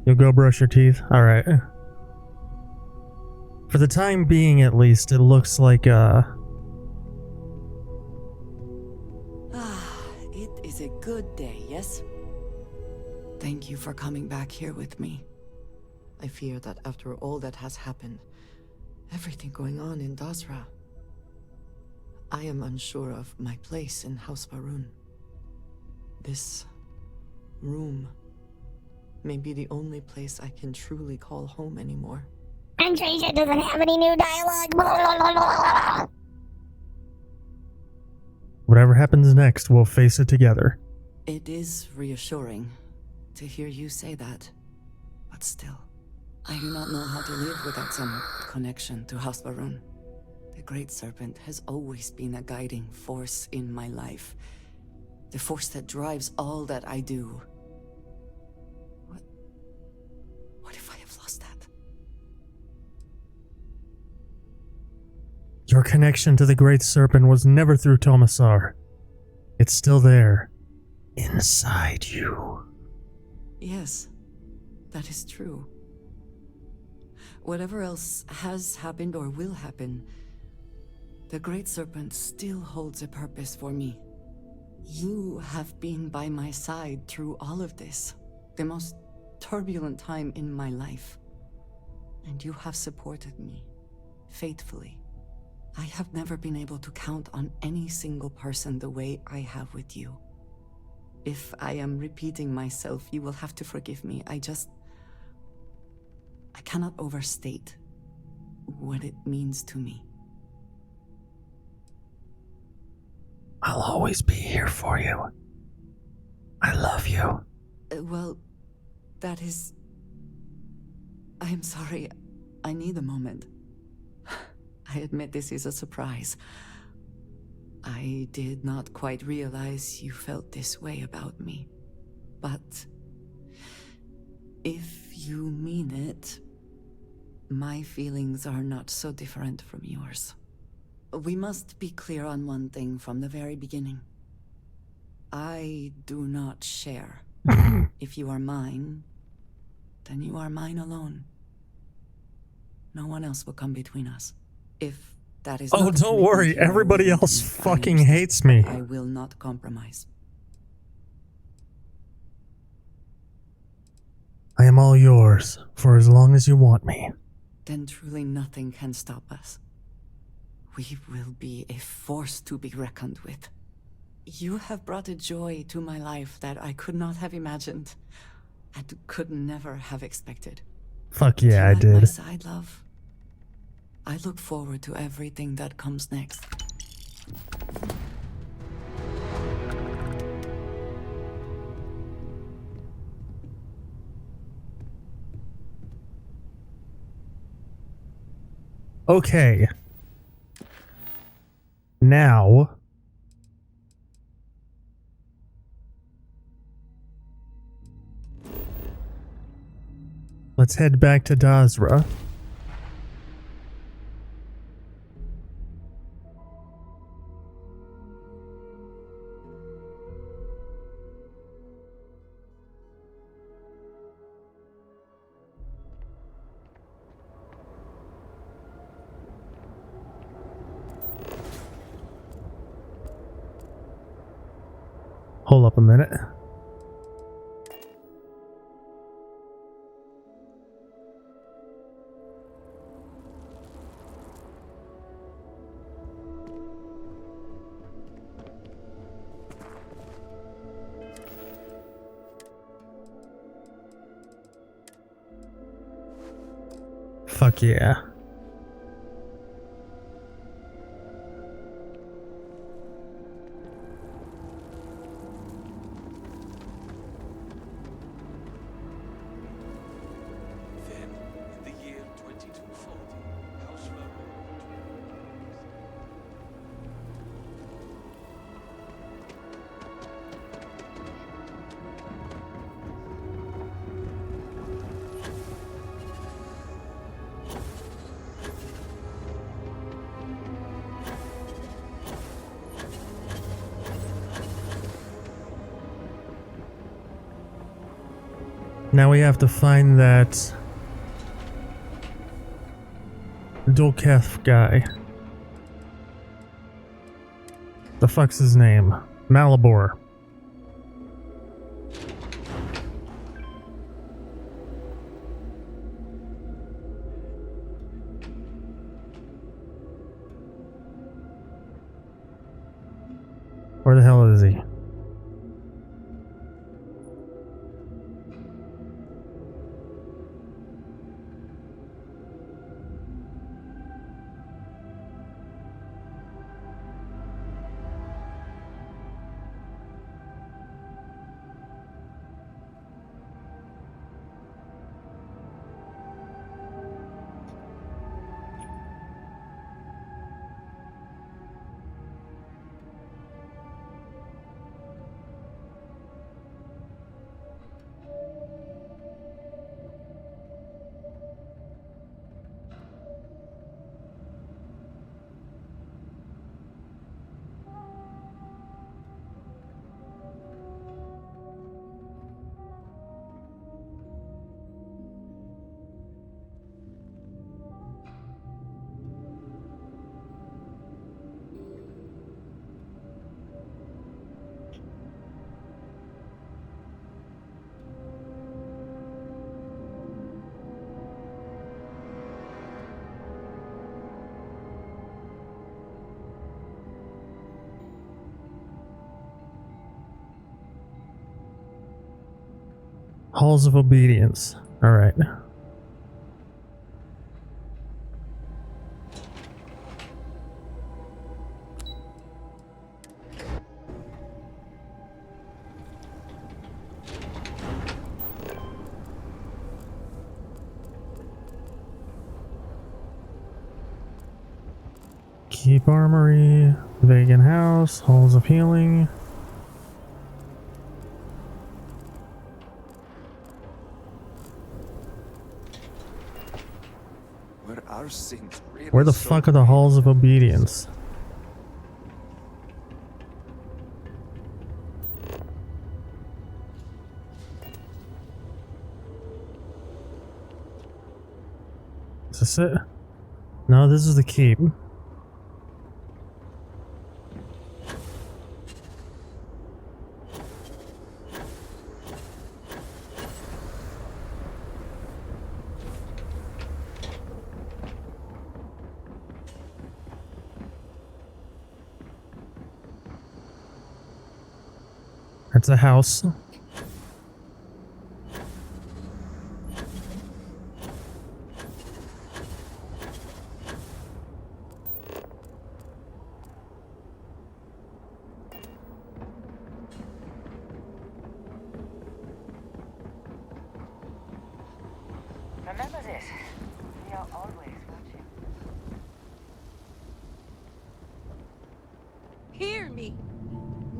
You'll go brush your teeth? Alright. For the time being, at least, it looks like, It is a good day, yes? Thank you for coming back here with me. I fear that after all that has happened, everything going on in Dazra, I am unsure of my place in House Varun. This room may be the only place I can truly call home anymore. Andresia doesn't have any new dialogue. whatever happens next, we'll face it together. It is reassuring to hear you say that, but still, I do not know how to live without some connection to House Varun. The Great Serpent has always been a guiding force in my life, the force that drives all that I do. What if I have lost that? Your connection to the Great Serpent was never through Tomasar. It's still there, inside you. Yes, that is true. Whatever else has happened or will happen, the Great Serpent still holds a purpose for me. You have been by my side through all of this, the most turbulent time in my life. And you have supported me, faithfully. I have never been able to count on any single person the way I have with you. If I am repeating myself, you will have to forgive me. I cannot overstate what it means to me. I'll always be here for you. I love you. Well, that is... I am sorry. I need a moment. I admit this is a surprise. I did not quite realize you felt this way about me. But if you mean it, my feelings are not so different from yours. We must be clear on one thing from the very beginning. I do not share. If you are mine, then you are mine alone. No one else will come between us. If that is Oh, don't worry. Everybody else fucking hates me. I will not compromise. I am all yours for as long as you want me. Then truly nothing can stop us. We will be a force to be reckoned with. You have brought a joy to my life that I could not have imagined, and could never have expected. Fuck Do yeah, you I like my did. side, love? I look forward to everything that comes next. Okay. Now. Let's head back to Dazra. Hold up a minute. Fuck yeah. Then, in the year 2240, House Now we have to find that Dolketh guy. The fuck's his name? Malibor. Where the hell is he? Halls of Obedience. Alright. Keep Armory, Vegan House, Halls of Healing. Where the fuck are the Halls of Obedience? Is this it? No, this is the keep. It's a house. Remember this. We are always watching. Hear me.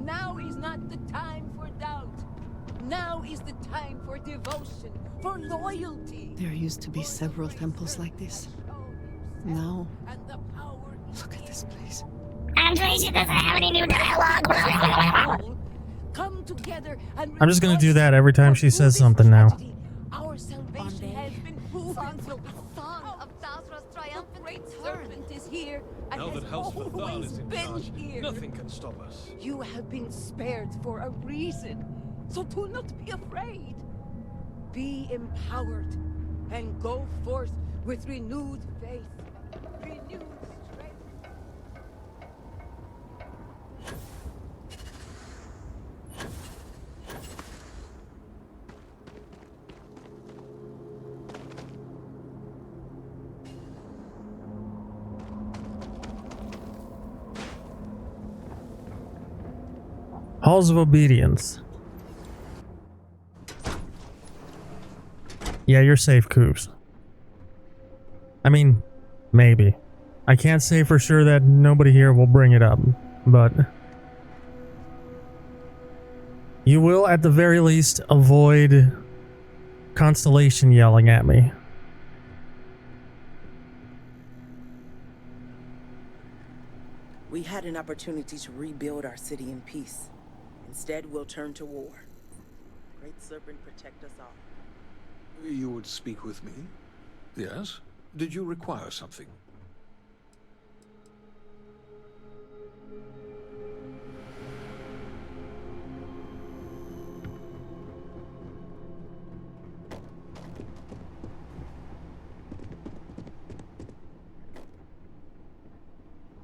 Now is not the time for doubt. Now is the time for devotion, for loyalty. There used to be several temples like this. Now, look at this place. Andreja doesn't have any new dialogue. Come together and I'm just gonna do that every time she says something now. our salvation has been proven. Song of Basra's triumphant Great return. Serpent is here and Now has that House Vathal always is in been charge, here. nothing can stop us. You have been spared for a reason, so do not be afraid. Be empowered and go forth with renewed faith, renewed strength. Halls of Obedience. Yeah, you're safe, Coops. I mean, maybe. I can't say for sure that nobody here will bring it up, but you will at the very least avoid Constellation yelling at me. We had an opportunity to rebuild our city in peace. Instead, we'll turn to war. Great Serpent, protect us all. You would speak with me? Yes? Did you require something?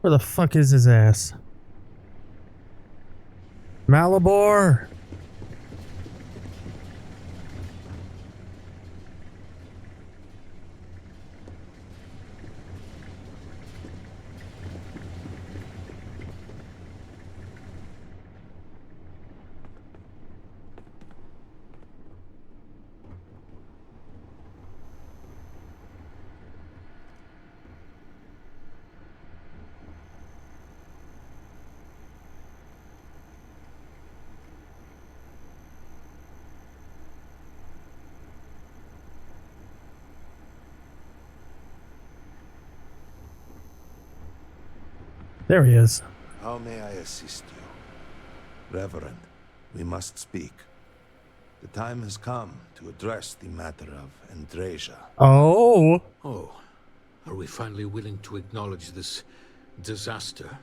Where the fuck is his ass? Malibor! There he is. How may I assist you? Reverend, we must speak. The time has come to address the matter of Andreja. Oh. Oh, are we finally willing to acknowledge this disaster?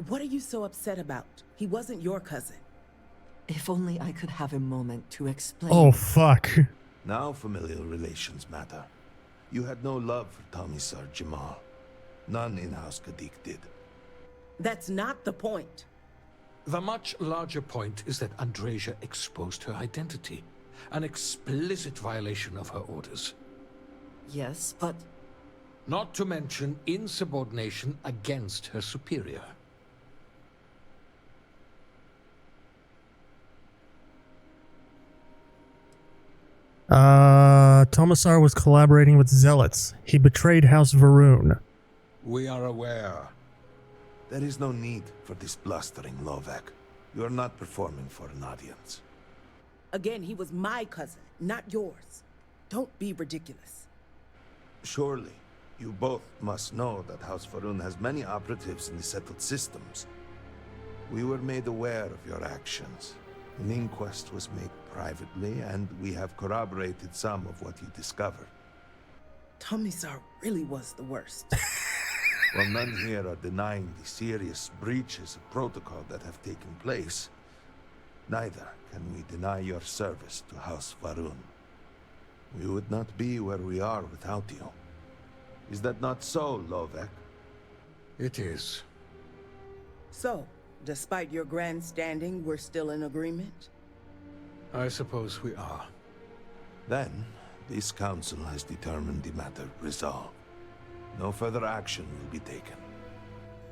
What are you so upset about? He wasn't your cousin. If only I could have a moment to explain. Oh, fuck. Now familial relations matter. You had no love for Tomisar Jamal. None in House Kadik did. That's not the point. The much larger point is that Andreja exposed her identity. An explicit violation of her orders. Yes, but... Not to mention insubordination against her superior. Tomisar was collaborating with Zealots. He betrayed House Varun. We are aware. There is no need for this blustering, Lovek. You are not performing for an audience. Again, he was my cousin, not yours. Don't be ridiculous. Surely, you both must know that House Varun has many operatives in the settled systems. We were made aware of your actions. An inquest was made privately, and we have corroborated some of what you discovered. Tomisar really was the worst. While none here are denying the serious breaches of protocol that have taken place, neither can we deny your service to House Varun. We would not be where we are without you. Is that not so, Lovek? It is. So, Despite your grandstanding, we're still in agreement? I suppose we are. Then, this council has determined the matter resolved. No further action will be taken.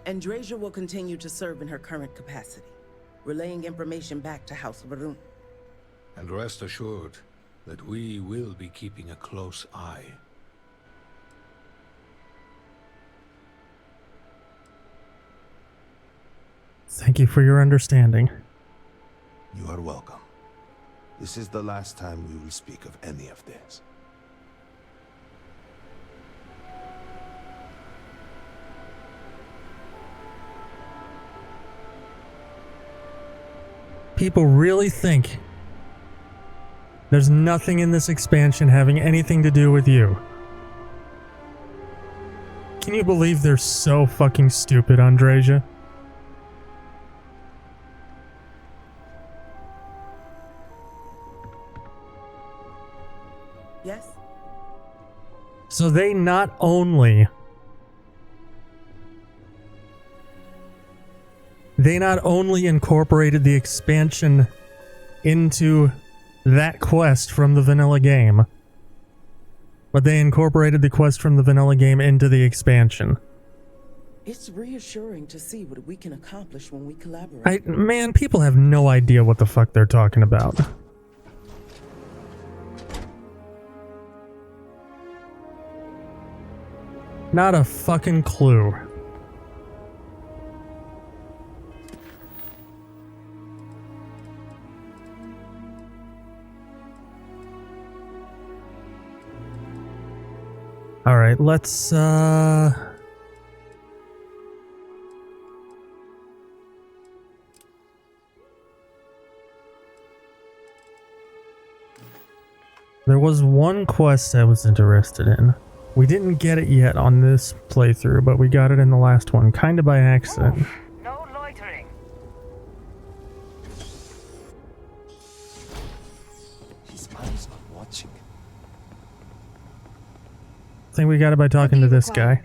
Andreja will continue to serve in her current capacity, relaying information back to House Varun. And rest assured that we will be keeping a close eye. Thank you for your understanding. You are welcome. This is the last time we will speak of any of this. People really think there's nothing in this expansion having anything to do with you. Can you believe they're so fucking stupid, Andreja? Yes? So they not only incorporated the expansion into that quest from the vanilla game, but they incorporated the quest from the vanilla game into the expansion. It's reassuring to see what we can accomplish when we collaborate. Man, people have no idea what the fuck they're talking about. Not a fucking clue. All right, let's there was one quest I was interested in. We didn't get it yet on this playthrough, but we got it in the last one, kind of by accident. No loitering. His eyes are watching. I think we got it by talking to this guy.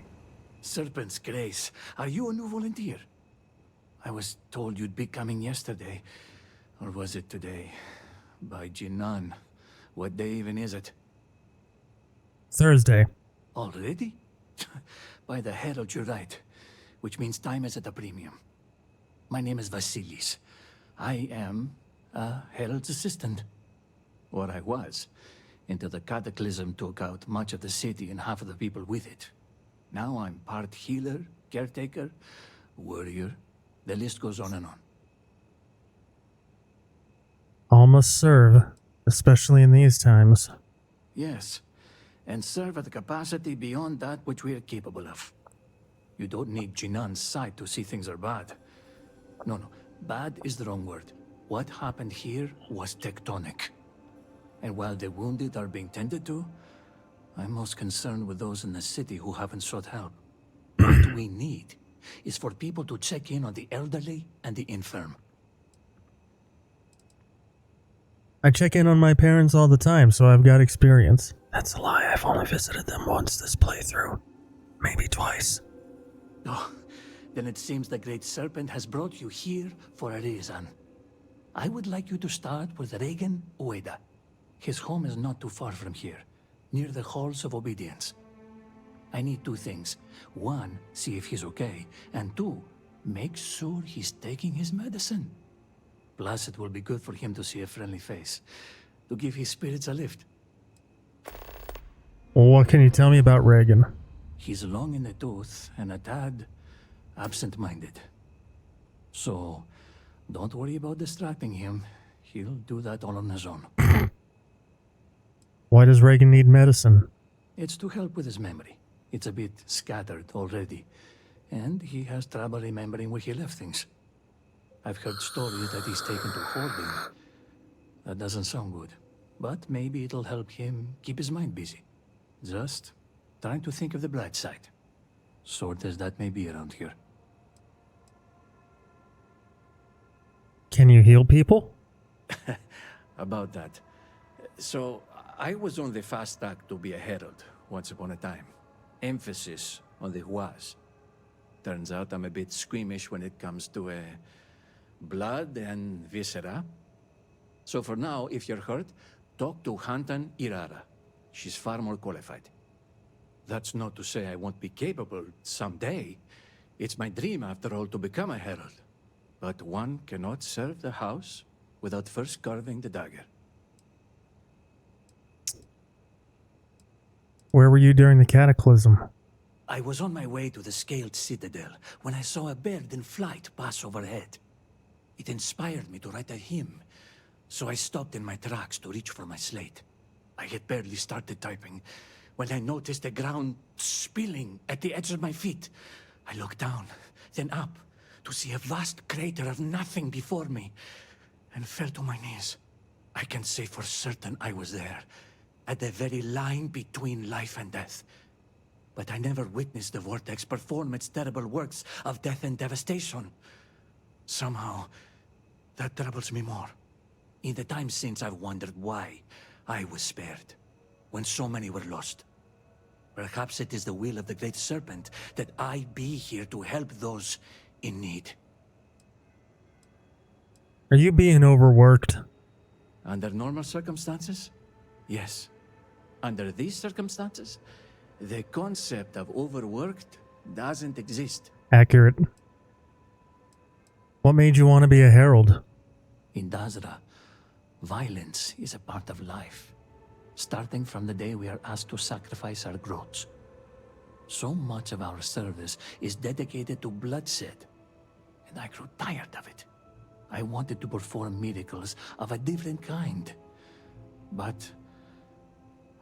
Serpent's Grace, are you a new volunteer? I was told you'd be coming yesterday. Or was it today? By Jinan. What day even is it? Thursday. Already? By the Herald, you're right. Which means time is at a premium. My name is Vasilis. I am a Herald's assistant. Or I was, until the cataclysm took out much of the city and half of the people with it. Now I'm part healer, caretaker, warrior. The list goes on and on. All must serve, especially in these times. Yes, and serve at a capacity beyond that which we are capable of. You don't need Jinan's sight to see things are bad. No, bad is the wrong word. What happened here was tectonic. And while the wounded are being tended to, I'm most concerned with those in the city who haven't sought help. What we need is for people to check in on the elderly and the infirm. I check in on my parents all the time, so I've got experience. That's a lie. I've only visited them once this playthrough. Maybe twice. Oh, then it seems the Great Serpent has brought you here for a reason. I would like you to start with Regan Ueda. His home is not too far from here, near the Halls of Obedience. I need two things. One, see if he's okay, and two, make sure he's taking his medicine. Plus, it will be good for him to see a friendly face, to give his spirits a lift. Well, what can you tell me about Reagan? He's long in the tooth and a tad absent-minded. So, don't worry about distracting him. He'll do that all on his own. Why does Reagan need medicine? It's to help with his memory. It's a bit scattered already, and he has trouble remembering where he left things. I've heard stories that he's taken to hoarding. That doesn't sound good, but maybe it'll help him keep his mind busy. Just trying to think of the bright side, sort as that may be around here. Can you heal people? About that. So, I was on the fast track to be a herald once upon a time. Emphasis on the was. Turns out I'm a bit squeamish when it comes to blood and viscera. So for now, if you're hurt, talk to Hantan Irara. She's far more qualified. That's not to say I won't be capable someday. It's my dream, after all, to become a herald. But one cannot serve the house without first carving the dagger. Where were you during the cataclysm? I was on my way to the Scaled Citadel when I saw a bird in flight pass overhead. It inspired me to write a hymn, so I stopped in my tracks to reach for my slate. I had barely started typing when I noticed the ground spilling at the edge of my feet. I looked down, then up, to see a vast crater of nothing before me, and fell to my knees. I can say for certain I was there, at the very line between life and death. But I never witnessed the Vortex perform its terrible works of death and devastation. Somehow, that troubles me more. In the time since, I've wondered why I was spared, when so many were lost. Perhaps it is the will of the Great Serpent that I be here to help those in need. Are you being overworked? Under normal circumstances? Yes. Under these circumstances, the concept of overworked doesn't exist. Accurate. What made you want to be a herald? In Dazra, violence is a part of life, starting from the day we are asked to sacrifice our growths. So much of our service is dedicated to bloodshed, and I grew tired of it. I wanted to perform miracles of a different kind, but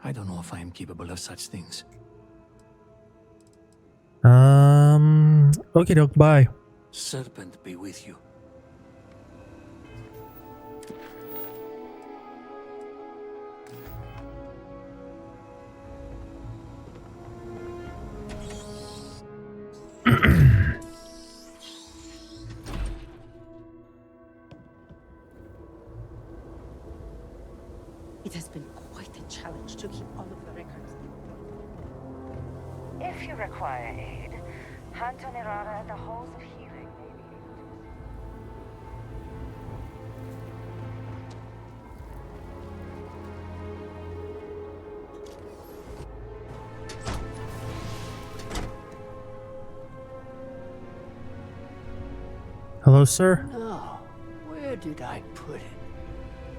I don't know if I am capable of such things. Okay, doke, bye. Serpent be with you. It has been quite a challenge to keep all of the records. If you require aid, Hantan Irara at the Halls of Healing may be able to. Hello, sir? Now, where did I put it?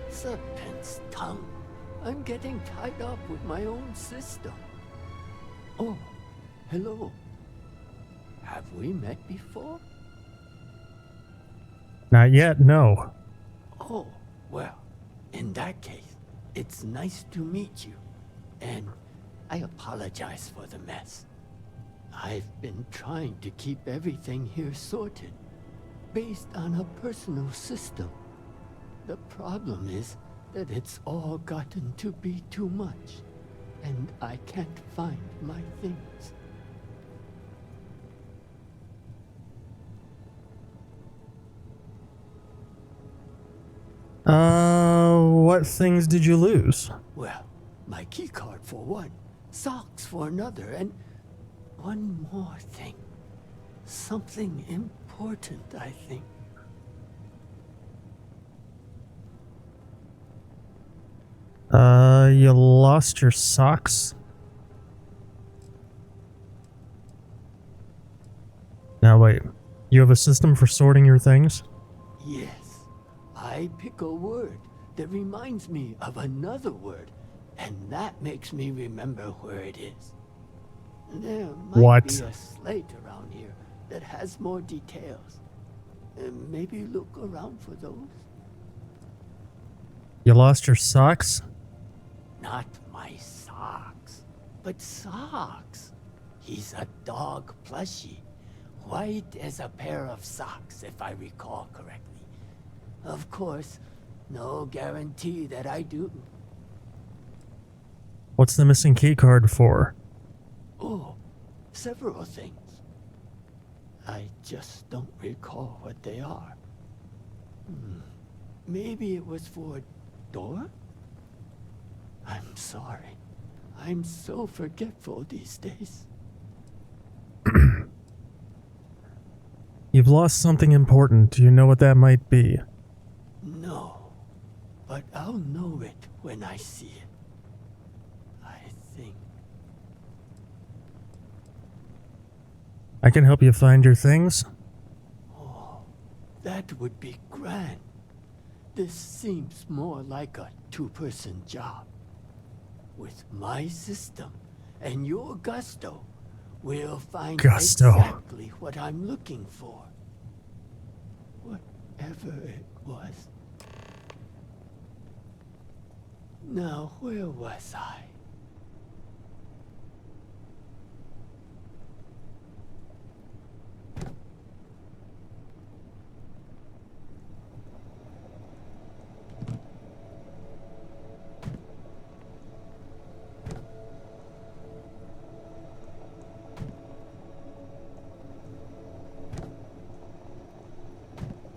Serpent's tongue. I'm getting tied up with my own system. Oh, hello. Have we met before? Not yet, no. Oh, well, in that case, it's nice to meet you. And I apologize for the mess. I've been trying to keep everything here sorted, based on a personal system. The problem is that it's all gotten to be too much, and I can't find my things. What things did you lose? Well, my keycard for one, socks for another, and one more thing. Something important, I think. You lost your socks? Now wait, you have a system for sorting your things? Yes, I pick a word that reminds me of another word, and that makes me remember where it is. There might be a slate around here that has more details. Maybe look around for those. You lost your socks? Not my socks, but socks. He's a dog plushie. White as a pair of socks, if I recall correctly. Of course, no guarantee that I do. What's the missing key card for? Oh, several things. I just don't recall what they are. Maybe it was for a door? I'm sorry. I'm so forgetful these days. You've We've lost something important. Do you know what that might be? No, but I'll know it when I see it. I think. I can help you find your things. Oh, that would be grand. This seems more like a two-person job. With my system and your gusto, we'll find exactly what I'm looking for. Whatever it was. Now, where was I?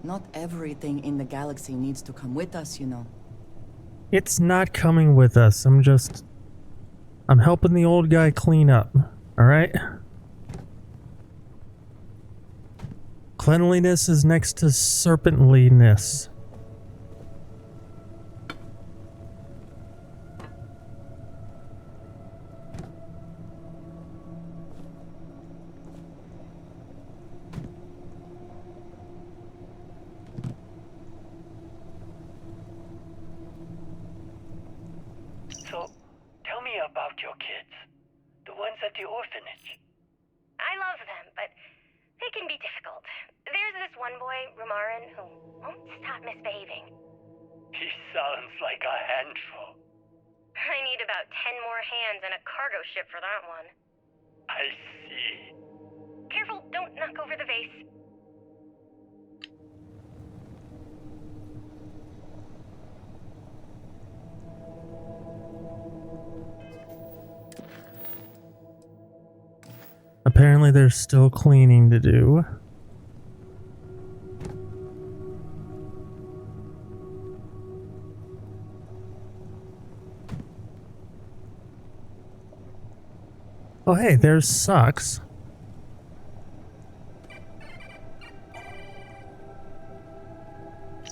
Not everything in the galaxy needs to come with us, you know. It's not coming with us. I'm helping the old guy clean up. Alright? Cleanliness is next to serpentliness. So, tell me about your kids. The ones at the orphanage. I love them, but they can be difficult. There's this one boy, Rumarin, who won't stop misbehaving. He sounds like a handful. I need about 10 more hands and a cargo ship for that one. I see. Careful, don't knock over the vase. Apparently there's still cleaning to do. Oh hey, there's Sucks.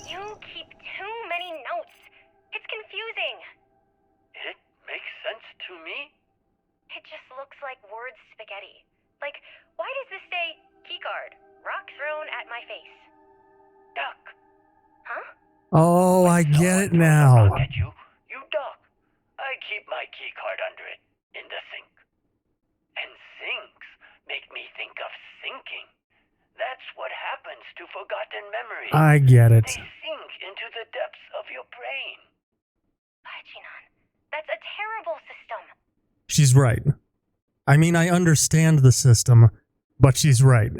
You keep too many notes. It's confusing. It makes sense to me. It just looks like word spaghetti. Like, why does this say keycard, rock thrown at my face? Duck. Huh? Oh, I get it now. Rock at you, you duck. I keep my keycard under it, in the sink. And sinks make me think of sinking. That's what happens to forgotten memories. I get it. They sink into the depths of your brain. Bachinan, that's a terrible system. She's right. I mean, I understand the system, but she's right.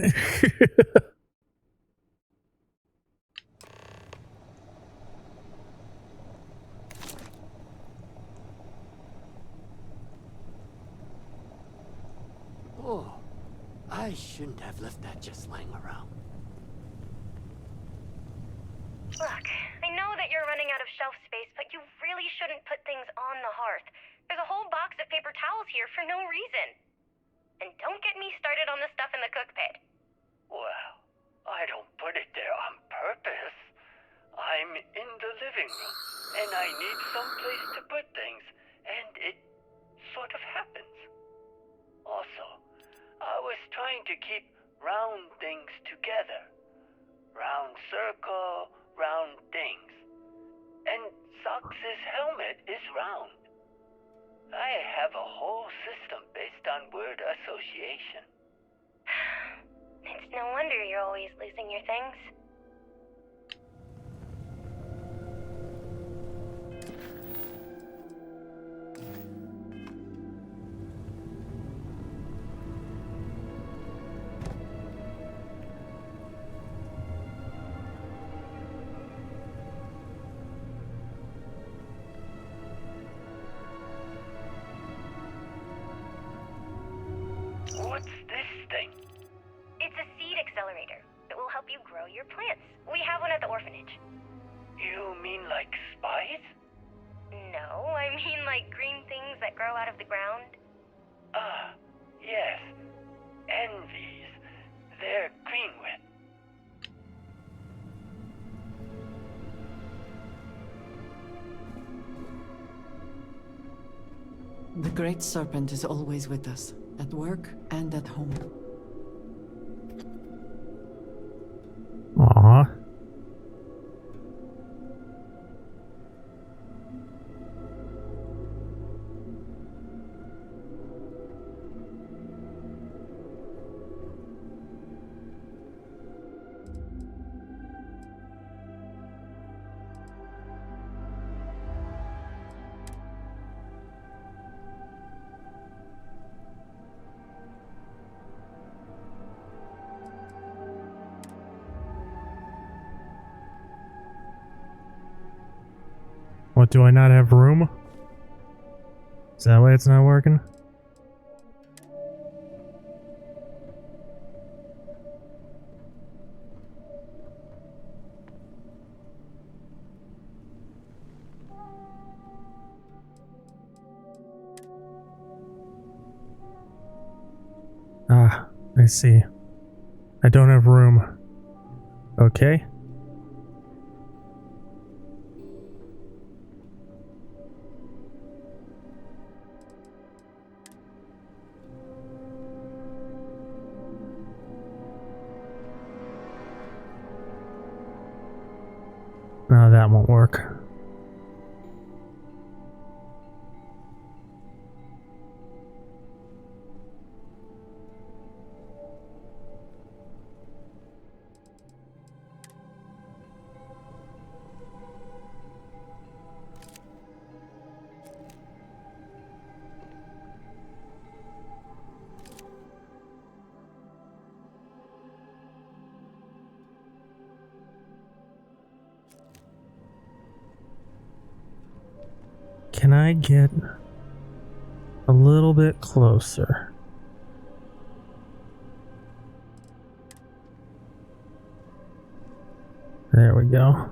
Oh, I shouldn't have left that just lying around. Look, I know that you're running out of shelf space, but you really shouldn't put things on the hearth. There's a whole box of paper towels here for no reason. And don't get me started on the stuff in the cook pit. Well, I don't put it there on purpose. I'm in the living room, and I need some place to put things, and it sort of happens. Also, I was trying to keep round things together. Round circle, round things. And Sox's helmet is round. I have a whole system based on word association. It's no wonder you're always losing your things. What's this thing? It's a seed accelerator. It will help you grow your plants. We have one at the orphanage. You mean like spies? No, I mean like green things that grow out of the ground. Ah, yes. Envies. They're green with. The Great Serpent is always with us, at work and at home. Aw. What, do I not have room? Is that why it's not working? Ah, I see. I don't have room. Okay. No, that won't work. Can I get a little bit closer? There we go.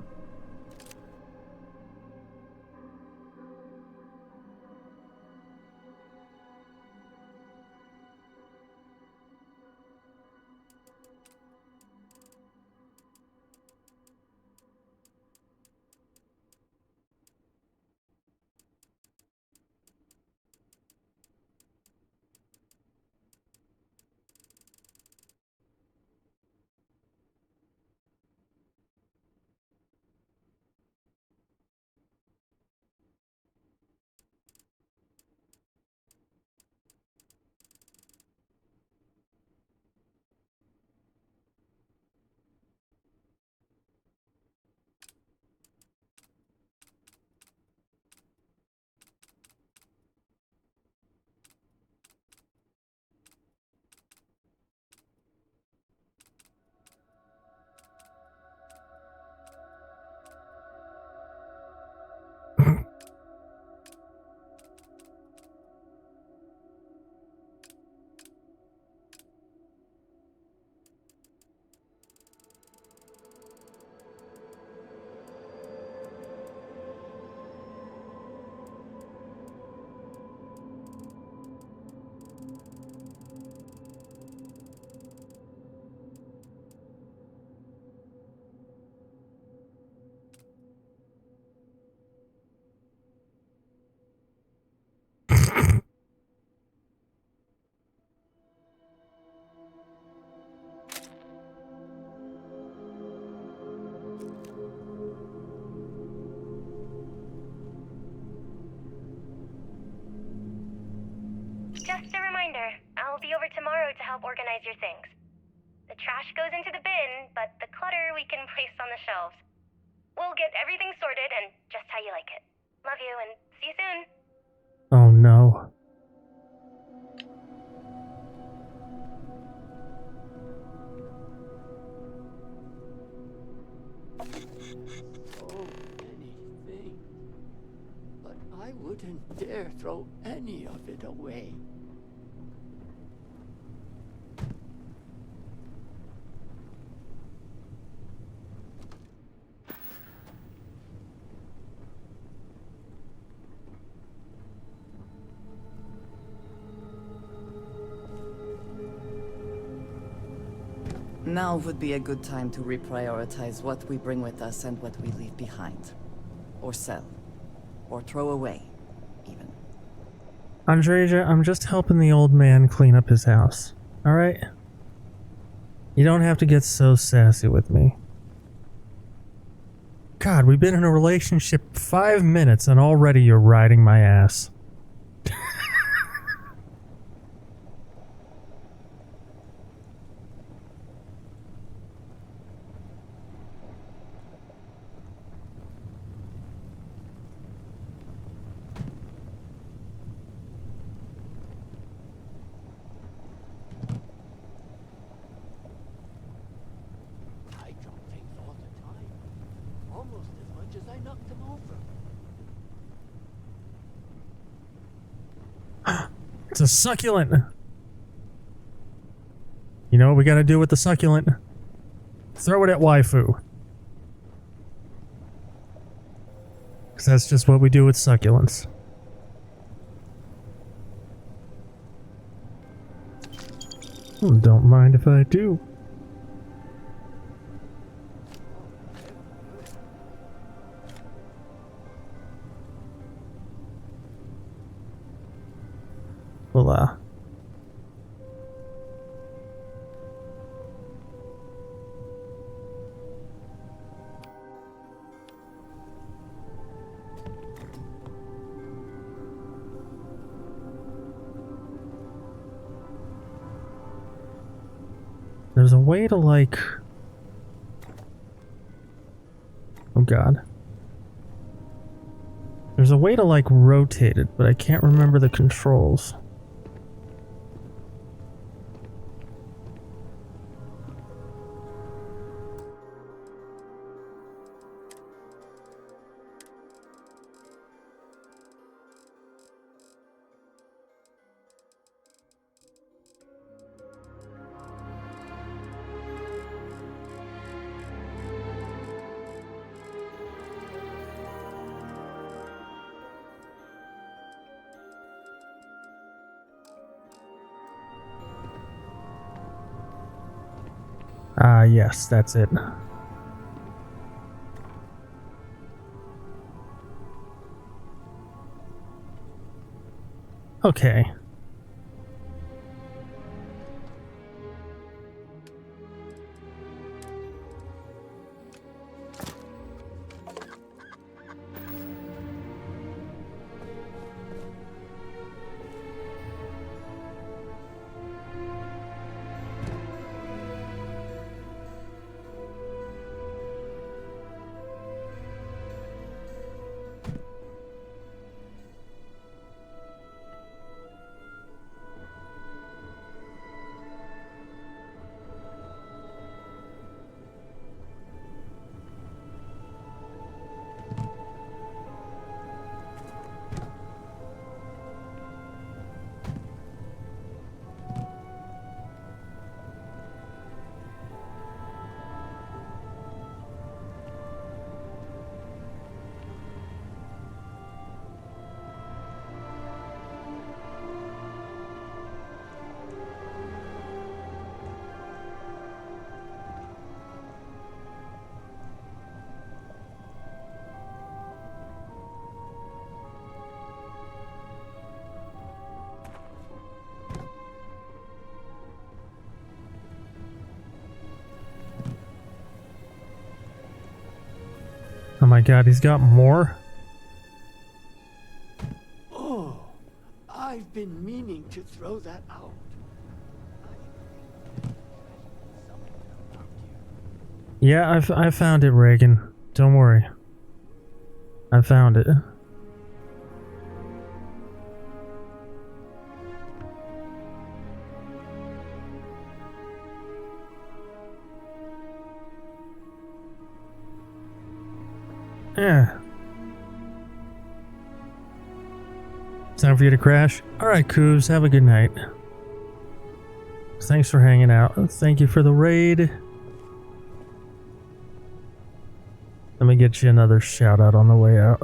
Just a reminder, I'll be over tomorrow to help organize your things. The trash goes into the bin, but the clutter we can place on the shelves. We'll get everything sorted and just how you like it. Love you and see you soon. Oh no. So many things. But I wouldn't dare throw any of it away. Now would be a good time to reprioritize what we bring with us and what we leave behind. Or sell. Or throw away, even. Andreja, I'm just helping the old man clean up his house. Alright? You don't have to get so sassy with me. God, we've been in a relationship 5 minutes and already you're riding my ass. I drop things all the time. Almost as much as I knock them over. It's a succulent. You know what we gotta do with the succulent? Throw it at waifu. Because that's just what we do with succulents. Don't mind if I do. Voila. There's a way to like... Oh god. There's a way to like rotate it, but I can't remember the controls. Ah, yes, that's it. Okay. Oh my god, he's got more? Oh, I've been meaning to throw that out. Yeah, I found it, Reagan. Don't worry. I found it. Yeah. Time for you to crash? Alright, Coos, have a good night. Thanks for hanging out. Thank you for the raid. Let me get you another shout out on the way out.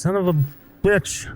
son of a bitch.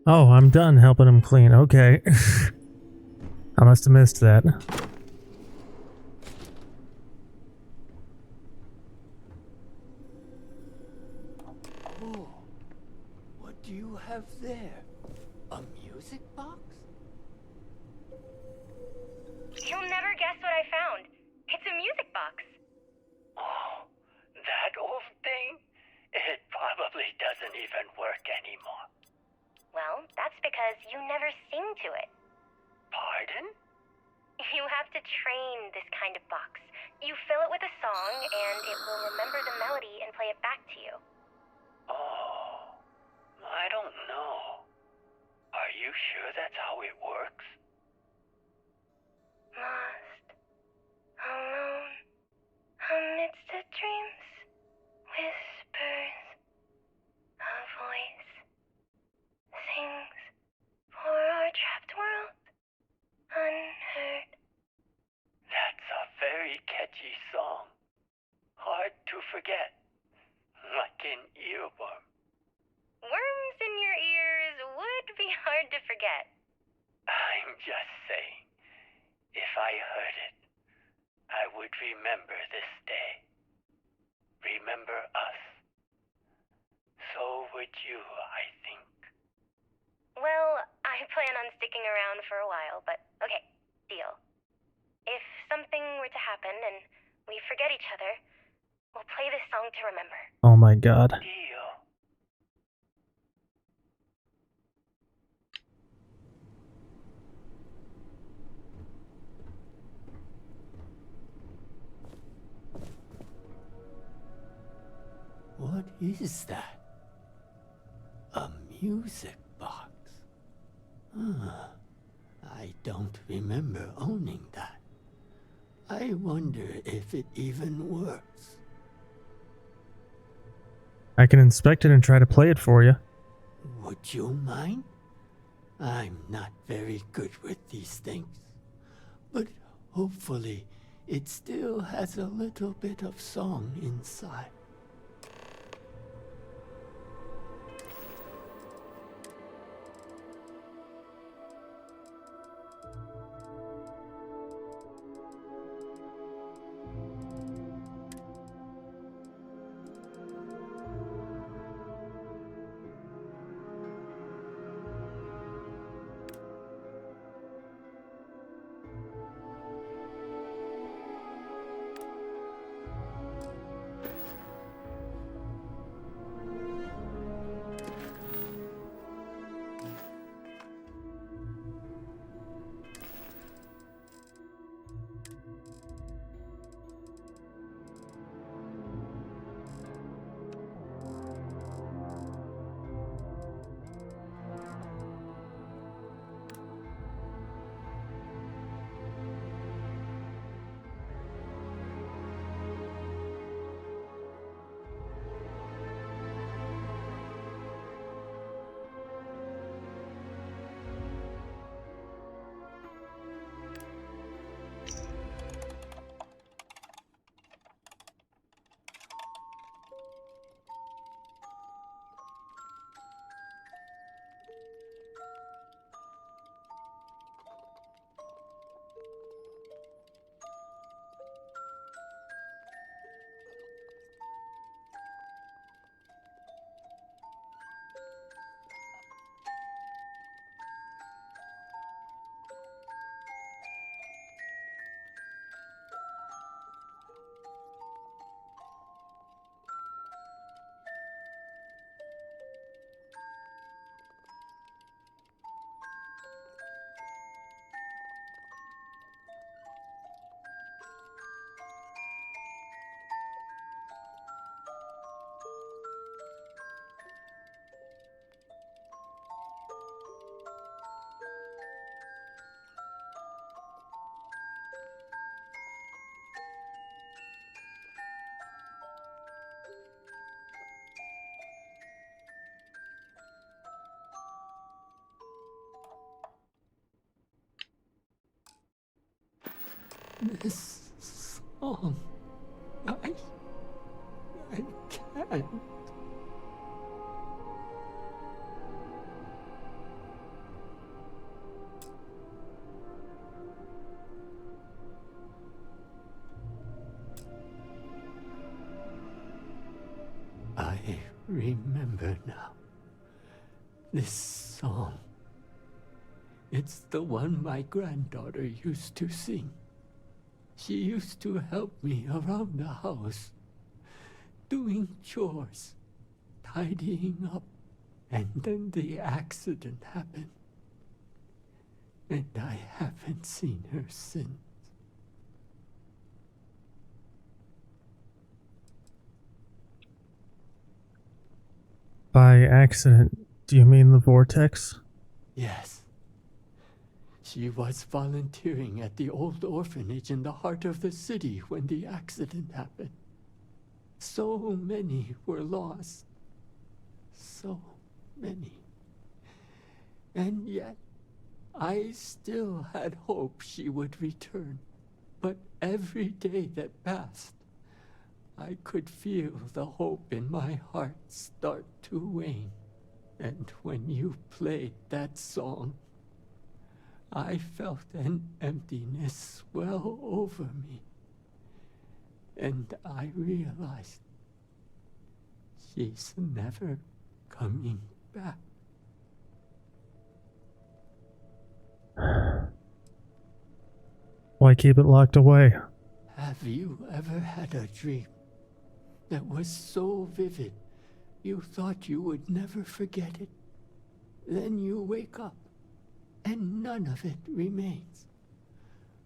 Oh, I'm done helping him clean. Okay. I must have missed that. Oh, what do you have there? A music box? You'll never guess what I found. It's a music box. Oh, that old thing? It probably doesn't even work anymore. Well, that's because you never sing to it. Pardon? You have to train this kind of box. You fill it with a song, and it will remember the melody and play it back to you. Oh, I don't know. Are you sure that's how it works? Lost, alone, amidst the dreams, whispers, a voice sings for our trapped world, unheard. That's a very catchy song. Hard to forget. Like an earworm. Worms in your ears would be hard to forget. I'm just saying, if I heard it, I would remember this day. Remember us. So would you, I think. Well, I plan on sticking around for a while, but okay, deal. If something were to happen and we forget each other, we'll play this song to remember. Oh my god. Deal. What is that? A music box? I don't remember owning that. I wonder if it even works. I can inspect it and try to play it for you. Would you mind? I'm not very good with these things. But hopefully it still has a little bit of song inside. This song. I can't. I remember now. This song. It's the one my granddaughter used to sing. She used to help me around the house, doing chores, tidying up, and then the accident happened. And I haven't seen her since. By accident, do you mean the vortex? Yes. She was volunteering at the old orphanage in the heart of the city when the accident happened. So many were lost. So many. And yet, I still had hope she would return. But every day that passed, I could feel the hope in my heart start to wane. And when you played that song, I felt an emptiness swell over me. And I realized she's never coming back. Why keep it locked away? Have you ever had a dream that was so vivid you thought you would never forget it? Then you wake up and none of it remains.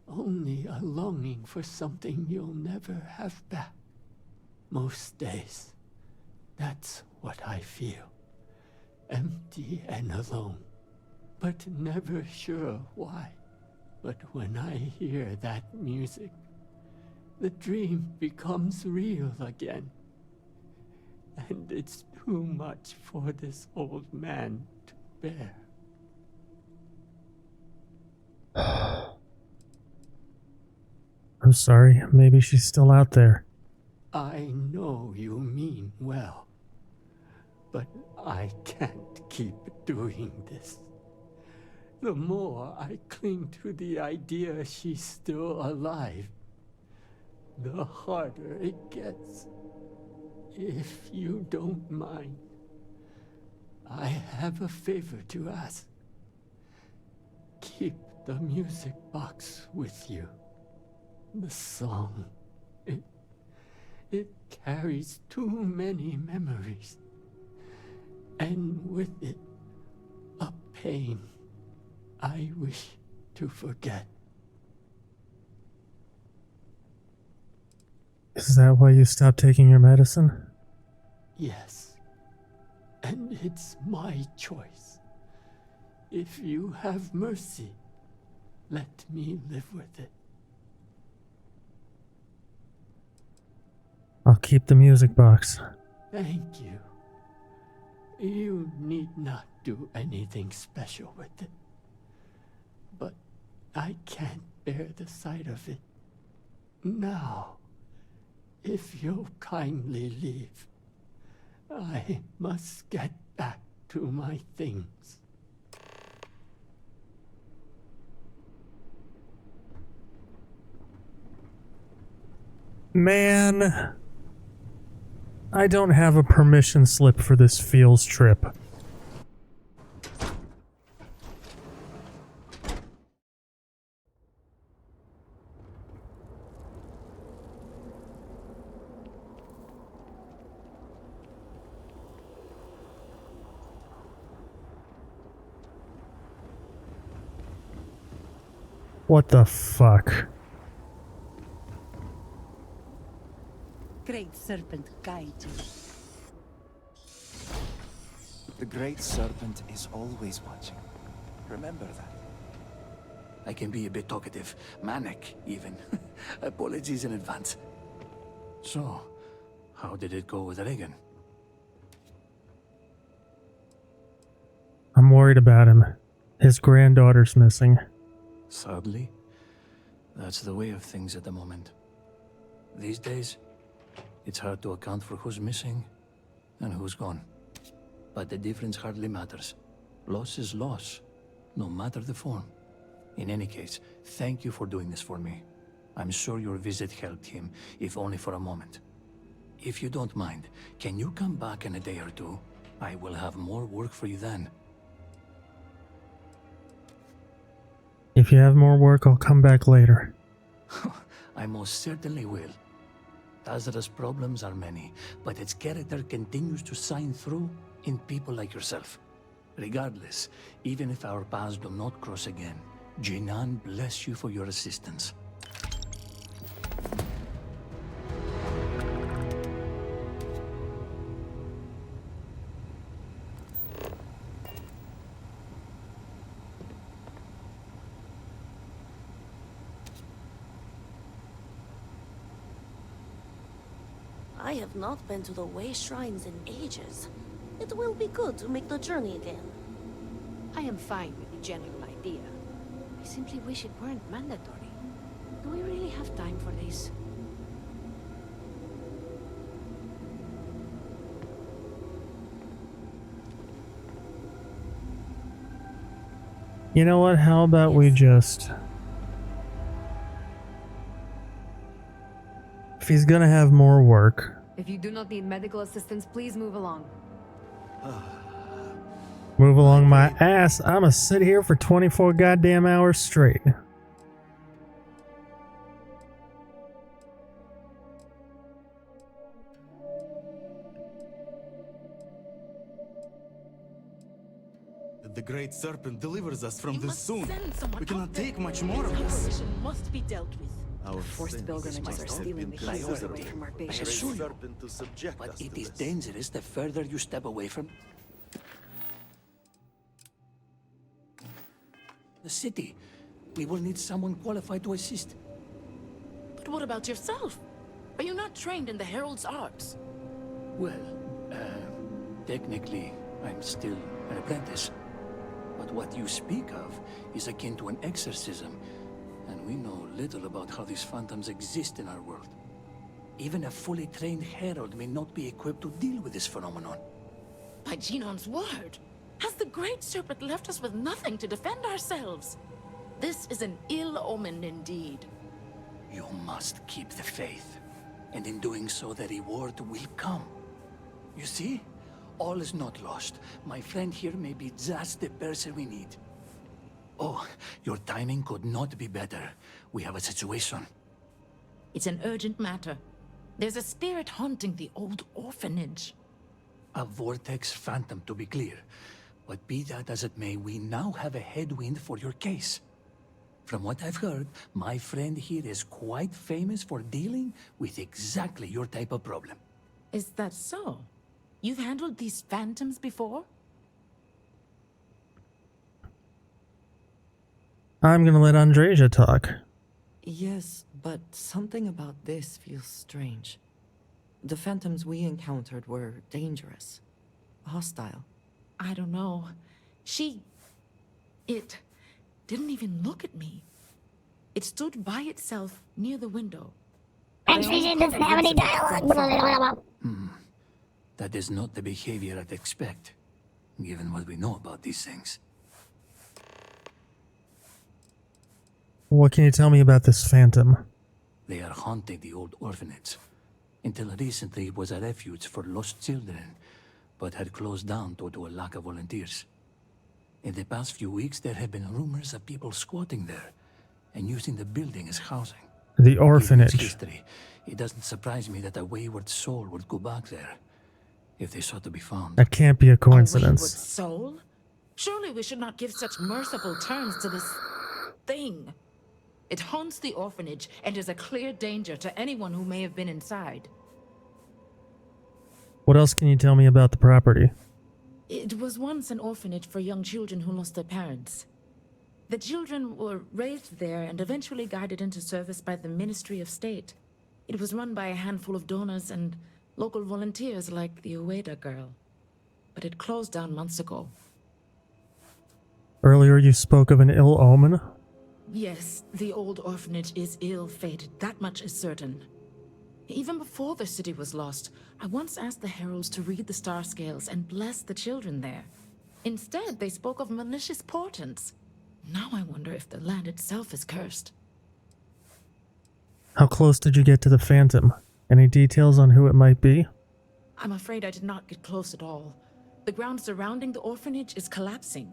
Only a longing for something you'll never have back. Most days, that's what I feel. Empty and alone, but never sure why. But when I hear that music, the dream becomes real again. And it's too much for this old man to bear. I'm sorry, maybe she's still out there. I know you mean well, but I can't keep doing this. The more I cling to the idea she's still alive, the harder it gets. If you don't mind, I have a favor to ask. Keep the music box with you. The song, it carries too many memories. And with it, a pain I wish to forget. Is that why you stopped taking your medicine? Yes, and it's my choice. If you have mercy, let me live with it. I'll keep the music box. Thank you. You need not do anything special with it. But I can't bear the sight of it. Now, if you'll kindly leave, I must get back to my things. Man, I don't have a permission slip for this Fields trip. What the fuck? Great Serpent guide you. The Great Serpent is always watching. Remember that. I can be a bit talkative, manic even. Apologies in advance. So, how did it go with Reagan? I'm worried about him. His granddaughter's missing. Sadly, That's the way of things at the moment. These days, it's hard to account for who's missing and who's gone. But the difference hardly matters. Loss is loss, no matter the form. In any case, thank you for doing this for me. I'm sure your visit helped him, if only for a moment. If you don't mind, can you come back in a day or two? I will have more work for you then. If you have more work, I'll come back later. I most certainly will. Tazra's problems are many, but its character continues to shine through in people like yourself. Regardless, even if our paths do not cross again, Jinan bless you for your assistance. I have not been to the Way Shrines in ages. It will be good to make the journey again. I am fine with the general idea. I simply wish it weren't mandatory. Do we really have time for this? You know what? How about we just... If he's gonna have more work... If you do not need medical assistance, please move along. Move along my ass. I'ma sit here for 24 goddamn hours straight. The Great Serpent delivers us from You this must soon. send someone We cannot out there. take much more of This this. apparition must be dealt with. Our Forced sins pilgrimages must are have stealing been the heroes considered. away from our I patients. assure you, Serpent to subject but us it to is this. dangerous the further you step away from the city. We will need someone qualified to assist. But what about yourself? Are you not trained in the Herald's arts? Well, technically, I'm still an apprentice. But what you speak of is akin to an exorcism, and we know little about how these phantoms exist in our world. Even a fully trained herald may not be equipped to deal with this phenomenon. By Genon's word, has the Great Serpent left us with nothing to defend ourselves? This is an ill omen indeed. You must keep the faith, and in doing so the reward will come. You see? All is not lost. My friend here may be just the person we need. Oh, your timing could not be better. We have a situation. It's an urgent matter. There's a spirit haunting the old orphanage. A vortex phantom, to be clear. But be that as it may, we now have a headwind for your case. From what I've heard, my friend here is quite famous for dealing with exactly your type of problem. Is that so? You've handled these phantoms before? I'm gonna let Andreja talk. Yes, but something about this feels strange. The phantoms we encountered were dangerous, hostile. I don't know. It didn't even look at me. It stood by itself near the window. Andreja doesn't have any dialogue. That is not the behavior I'd expect, given what we know about these things. What can you tell me about this phantom? They are haunting the old orphanage. Until recently, it was a refuge for lost children, but had closed down due to a lack of volunteers. In the past few weeks, there have been rumors of people squatting there and using the building as housing. The Given orphanage. its history, it doesn't surprise me that a wayward soul would go back there, if they sought to be found. That can't be a A wayward coincidence. soul? Surely we should not give such merciful terms to this thing. It haunts the orphanage and is a clear danger to anyone who may have been inside. What else can you tell me about the property? It was once an orphanage for young children who lost their parents. The children were raised there and eventually guided into service by the Ministry of State. It was run by a handful of donors and local volunteers like the Ueda girl. But it closed down months ago. Earlier you spoke of an ill omen. Yes, the old orphanage is ill-fated, that much is certain. Even before the city was lost, I once asked the heralds to read the star scales and bless the children there. Instead, they spoke of malicious portents. Now I wonder if the land itself is cursed. How close did you get to the Phantom? Any details on who it might be? I'm afraid I did not get close at all. The ground surrounding the orphanage is collapsing.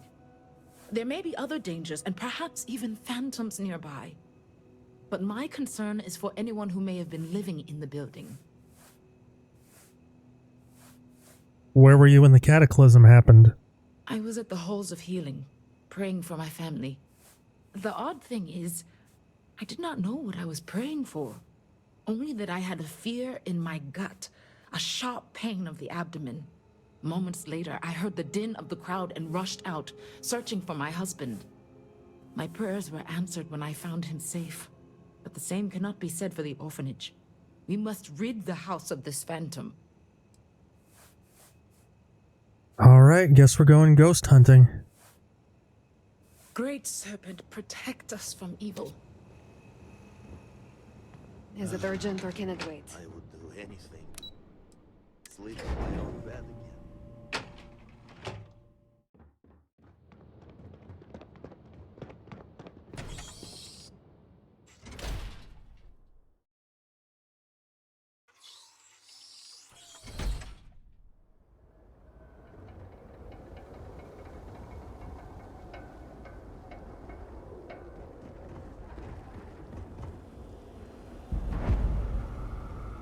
There may be other dangers and perhaps even phantoms nearby. But my concern is for anyone who may have been living in the building. Where were you when the cataclysm happened? I was at the Halls of Healing, praying for my family. The odd thing is, I did not know what I was praying for. Only that I had a fear in my gut, a sharp pain of the abdomen. Moments later, I heard the din of the crowd and rushed out, searching for my husband. My prayers were answered when I found him safe. But the same cannot be said for the orphanage. We must rid the house of this phantom. Alright, guess we're going ghost hunting. Great Serpent, protect us from evil. Is it urgent or can it wait? I would do anything. Sleep in my own bed again.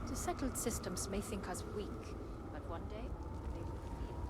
The settled systems may think us weak, but one day they will feel.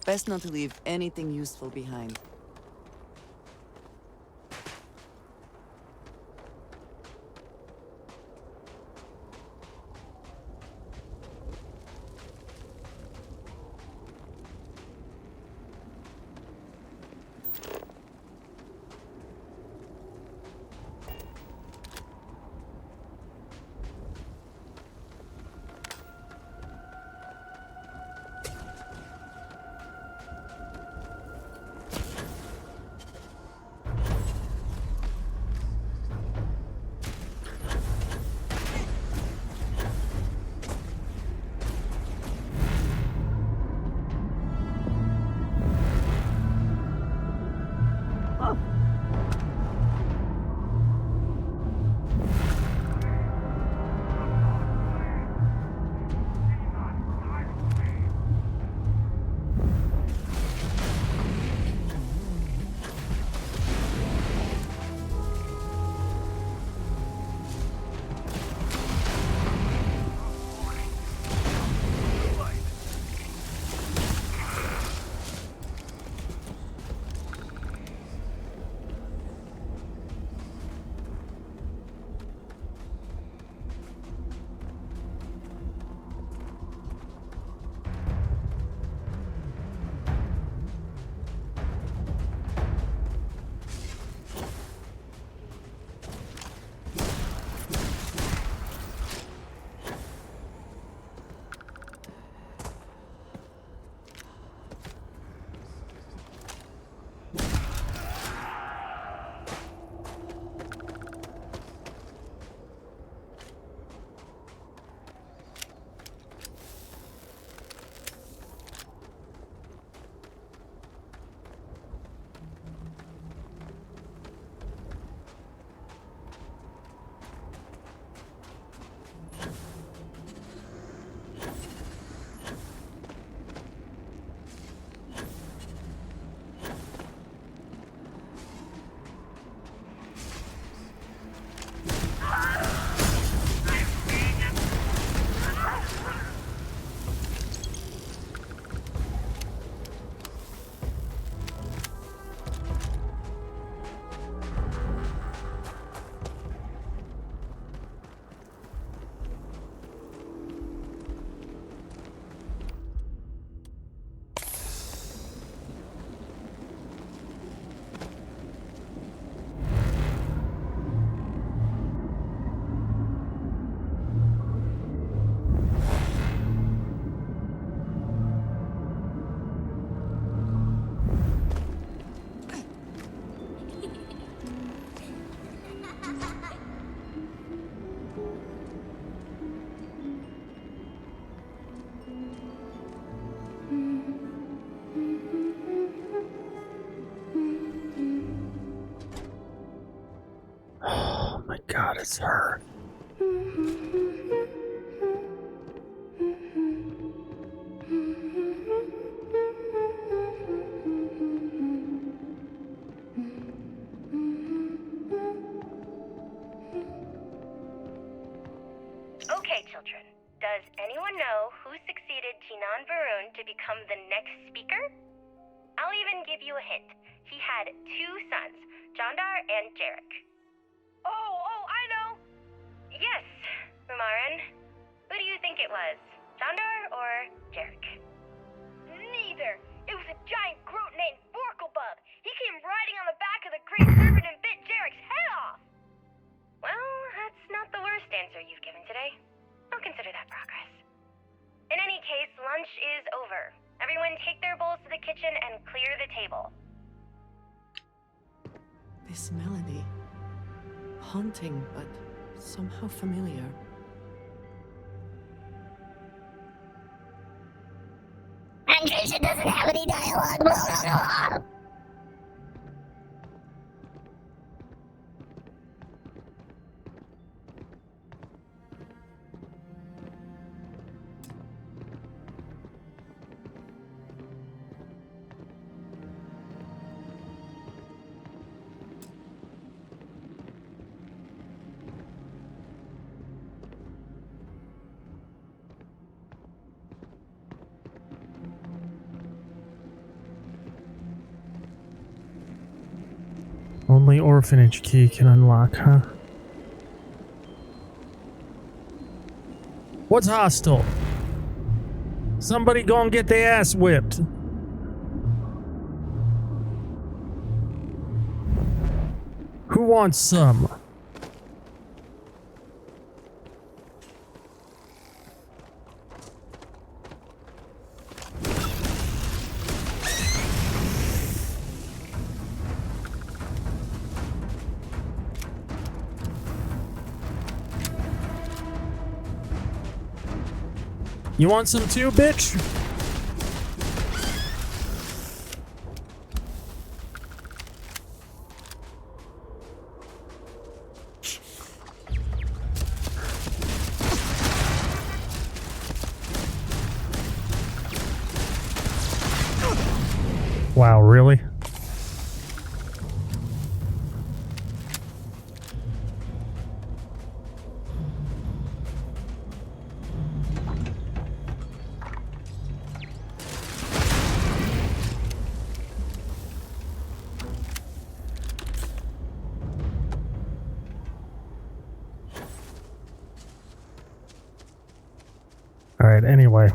Best not to leave anything useful behind. Oh my god, it's her. Okay, children. Does anyone know who succeeded Tinan Varun to become the next speaker? I'll even give you a hint. He had 2 sons, Jandar and Jarek. Oh, I know! Yes, Rumaran. Who do you think it was? Jandar or Jarek? Neither. It was a giant Groot named Vorkelbub. He came riding on the back of the Great Serpent and bit Jarek's head off. Well, that's not the worst answer you've given today. I'll consider that progress. In any case, lunch is over. Everyone take their bowls to the kitchen and clear the table. This melody. Haunting, but somehow familiar. Andration doesn't have any dialogue, blah, blah, blah. Only orphanage key can unlock, huh? What's hostile? Somebody gonna get their ass whipped. Who wants some? You want some too, bitch? Wow, really? All right, anyway.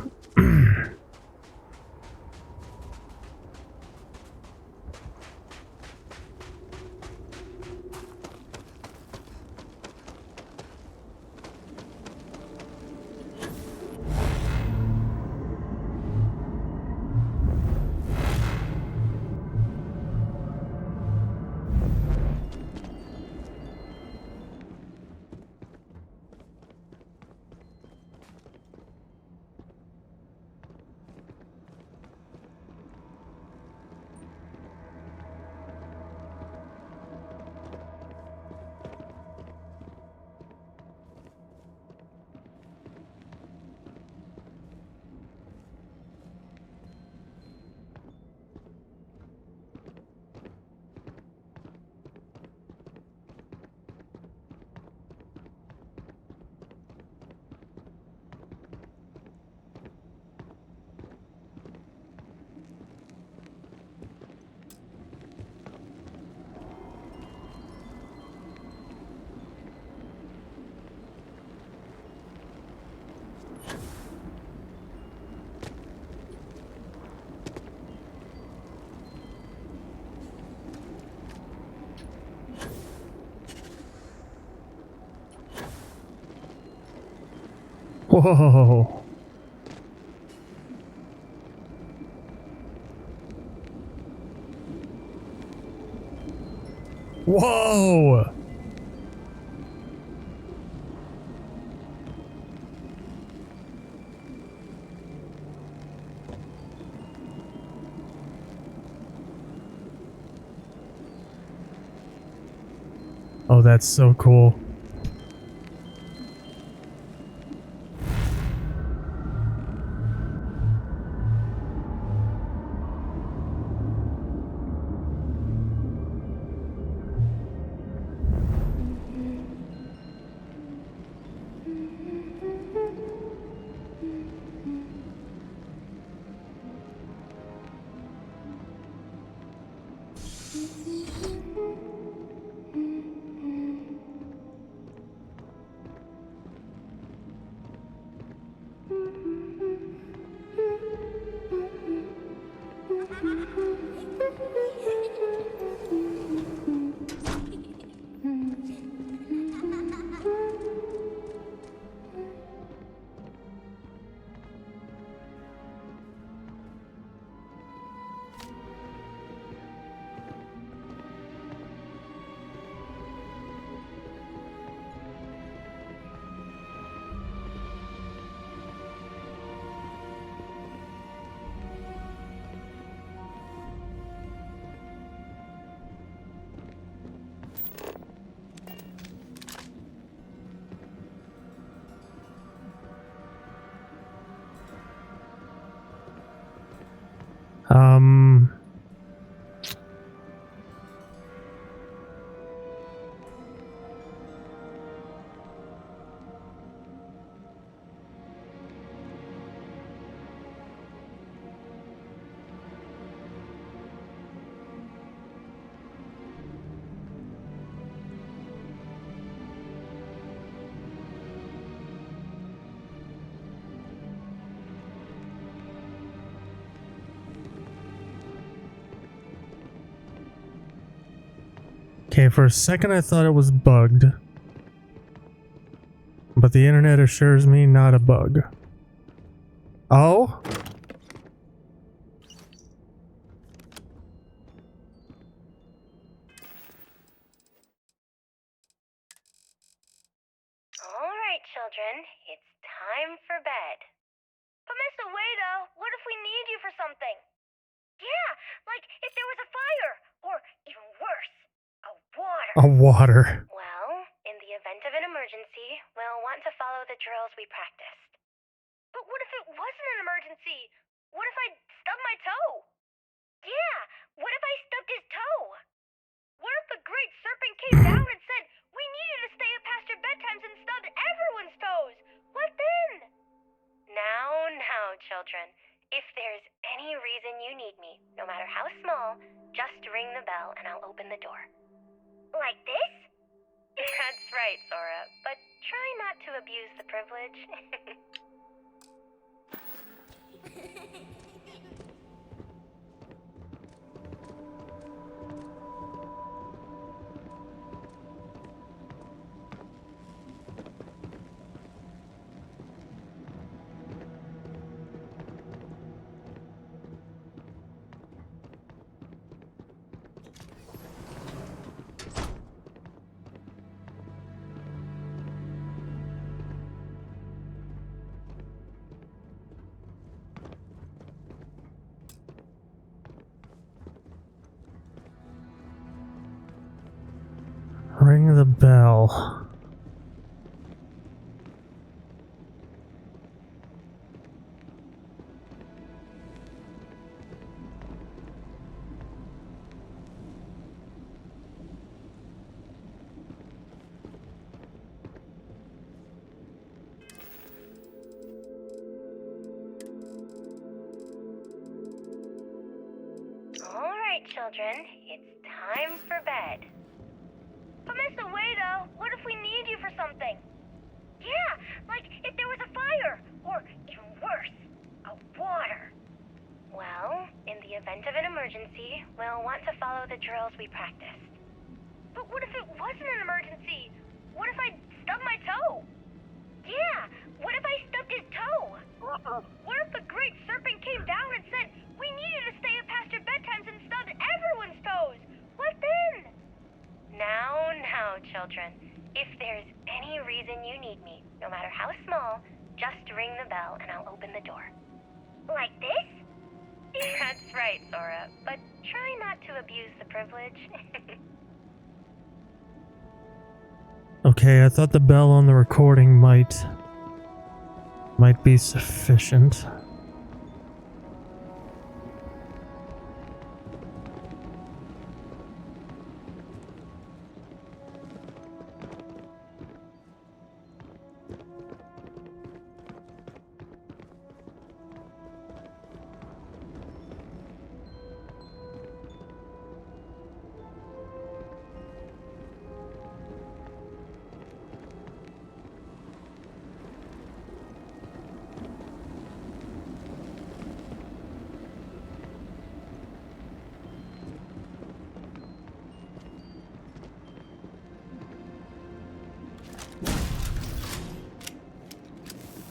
Whoa. Whoa. Oh, that's so cool. Um, Okay, for a second I thought it was bugged. But the internet assures me not a bug. Oh? Alright, children, it's time for bed. But Miss Ueda, what if we need you for something? Yeah, like if there was a fire, or even worse, a water. A water. Well, in the event of an emergency, we'll want to follow the drills we practiced. But what if it wasn't an emergency? What if I stubbed my toe? Yeah, what if I stubbed his toe? What if the Great Serpent came down and said, we need you to stay up past your bedtimes and stubbed everyone's toes? What then? Now, children. If there's any reason you need me, no matter how small, just ring the bell and I'll open the door. Like this? That's right, Sora, but try not to abuse the privilege. Ring the bell. Alright, children, it's time for bed. But Miss Ueda, what if we need you for something? Yeah, like if there was a fire, or even worse, a water. Well, in the event of an emergency, we'll want to follow the drills we practiced. But what if it wasn't an emergency? What if I stubbed my toe? Yeah, what if I stubbed his toe? What if the Great Serpent came down and said, we need you to stay up past your bedtimes and stubbed everyone's toes? What then? Now, children. If there's any reason you need me, no matter how small, just ring the bell and I'll open the door. Like this? That's right, Sora, but try not to abuse the privilege. Okay, I thought the bell on the recording might be sufficient.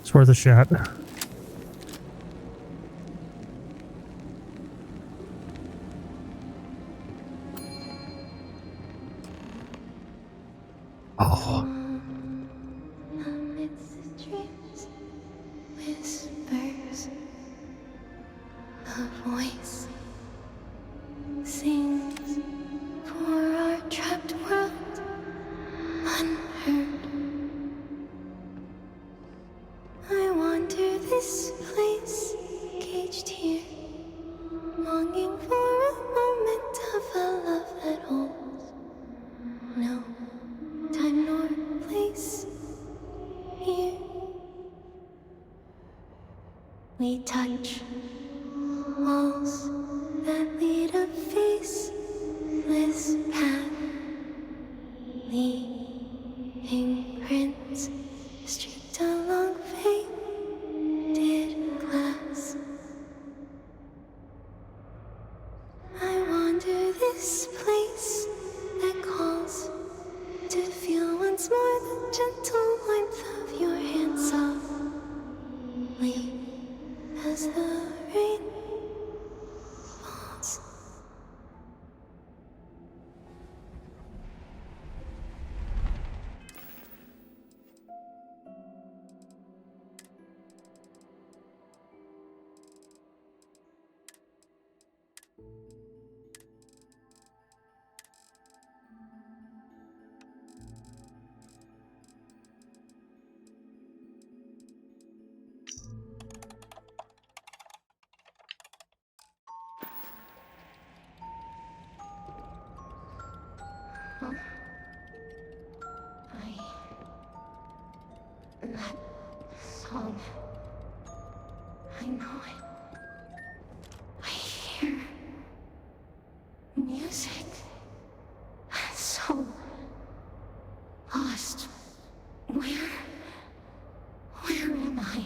It's worth a shot. Oh. Amidst dreams, whispers, a voice sings for our trapped world unheard. I wander this place, caged here, longing for a moment of a love that holds no time nor place. Here we touch walls that lead a faceless path, leaving prints streaked along faded glass. I wander this place that calls in that song. I know it. I hear music. So lost. Where am I?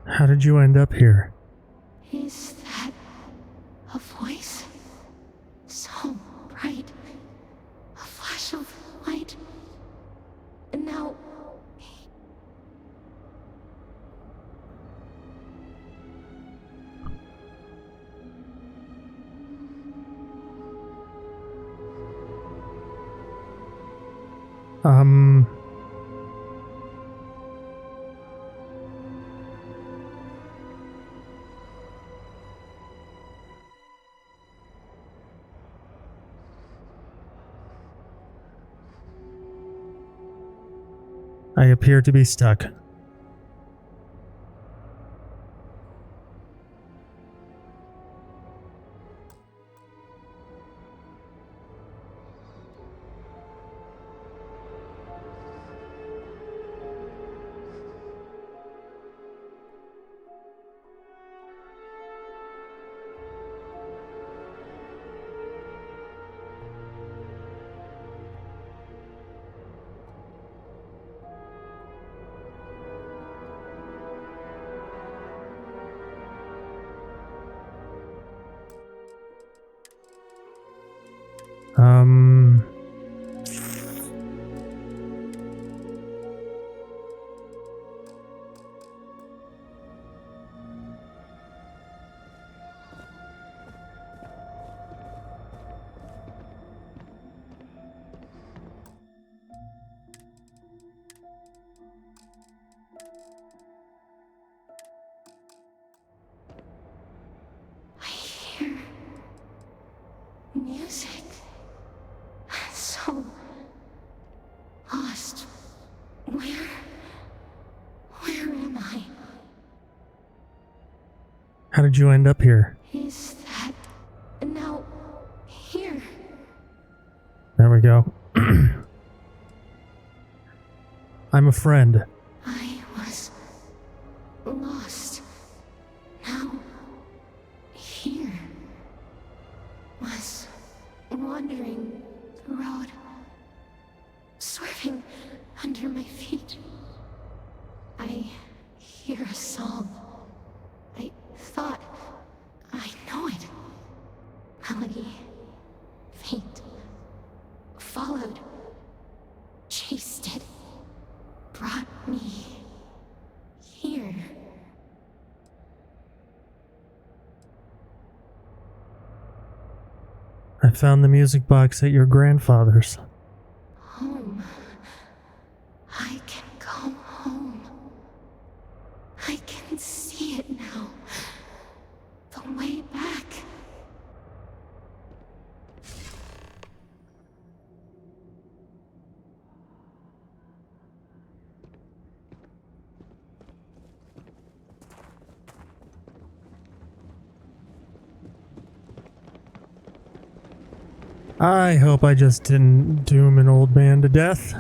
How did you end up here? Is that a voice? So bright. A flash of light. And now... I appear to be stuck. Music. So lost. Where am I? How did you end up here? Is that now here? There we go. I'm a friend. I was lost. Now here. Was wandering the road, swerving under my feet. I hear a song. I thought I know it. Melody, faint, followed, chased it, brought me here. I found the music box at your grandfather's. Home. I can go home. I can see it now. The way back. I hope I just didn't doom an old man to death.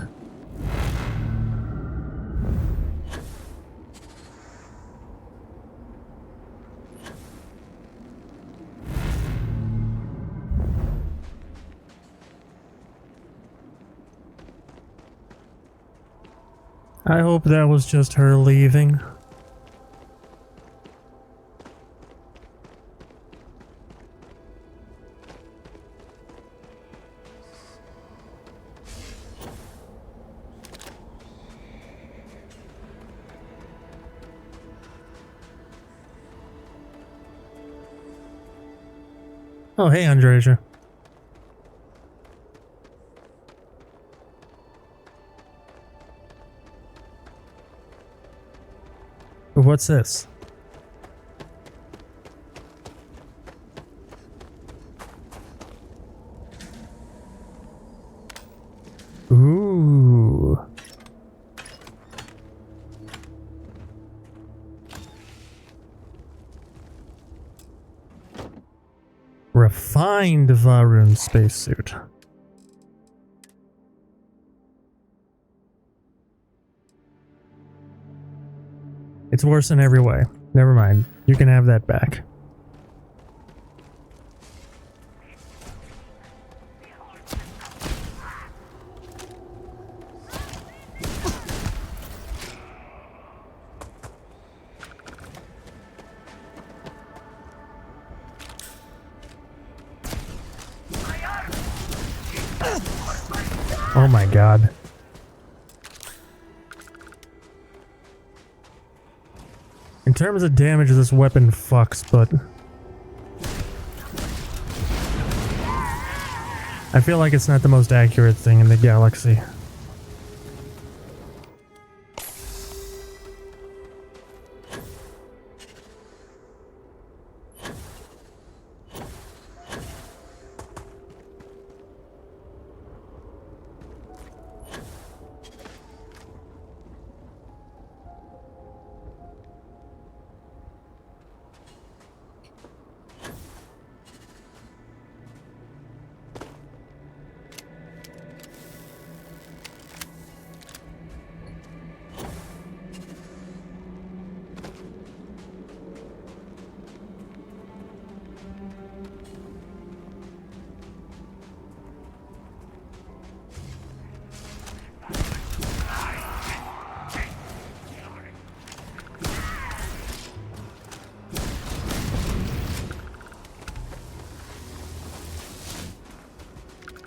I hope that was just her leaving. Oh, hey, Andreja. What's this? Ooh. find Varun's spacesuit. It's worse in every way. Never mind. You can have that back. Oh my god. In terms of damage, this weapon fucks, but I feel like it's not the most accurate thing in the galaxy.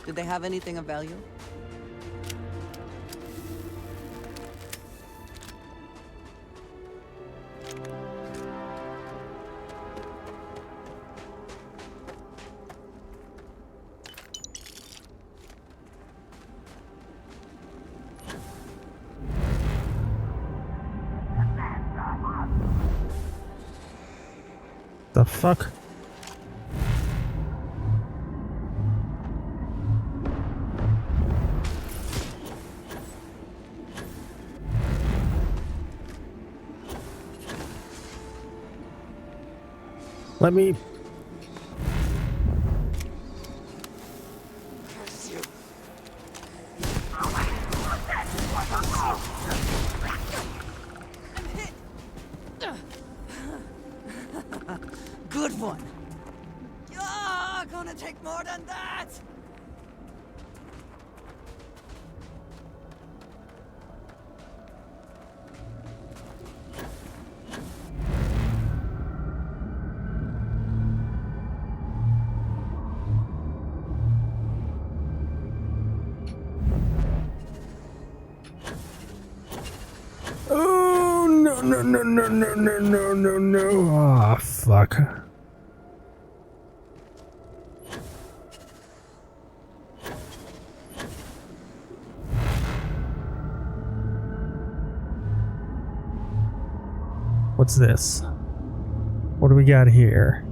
Did they have anything of value? The fuck? Let me... Good one. Yeah, gonna take more than that. Oh, no, no, no, no, no, no, no, no, no. Oh, fuck. What's this? What do we got here?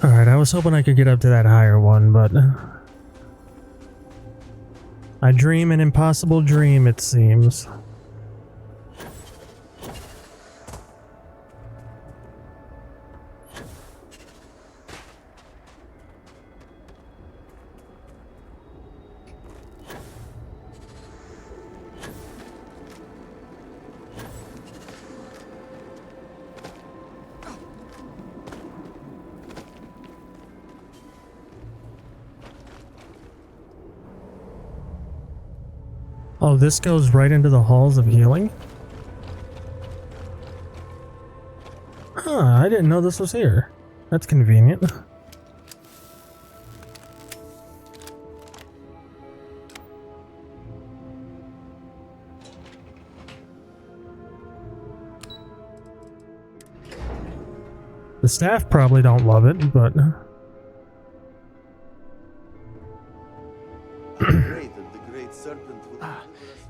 Alright, I was hoping I could get up to that higher one, but I dream an impossible dream, it seems. Oh, this goes right into the halls of healing? Huh, I didn't know this was here. That's convenient. The staff probably don't love it, but...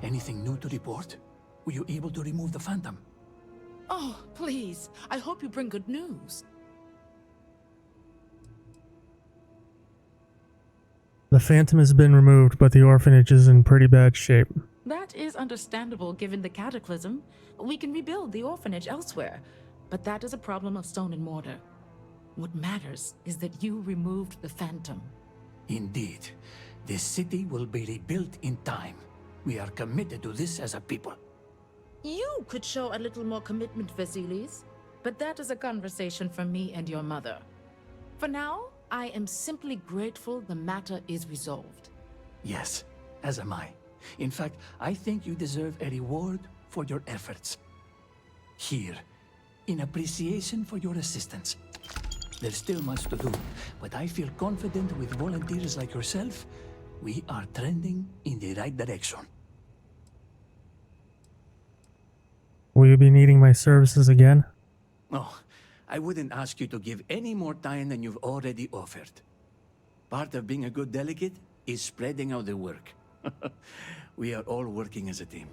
Anything new to report? Were you able to remove the Phantom? Oh, please. I hope you bring good news. The Phantom has been removed, but the orphanage is in pretty bad shape. That is understandable given the cataclysm. We can rebuild the orphanage elsewhere, but that is a problem of stone and mortar. What matters is that you removed the Phantom. Indeed. This city will be rebuilt in time. We are committed to this as a people. You could show a little more commitment, Vasilis, but that is a conversation for me and your mother. For now, I am simply grateful the matter is resolved. Yes, as am I. In fact, I think you deserve a reward for your efforts. Here, in appreciation for your assistance. There's still much to do, but I feel confident with volunteers like yourself, we are trending in the right direction. Will you be needing my services again? Oh, I wouldn't ask you to give any more time than you've already offered. Part of being a good delegate is spreading out the work. We are all working as a team.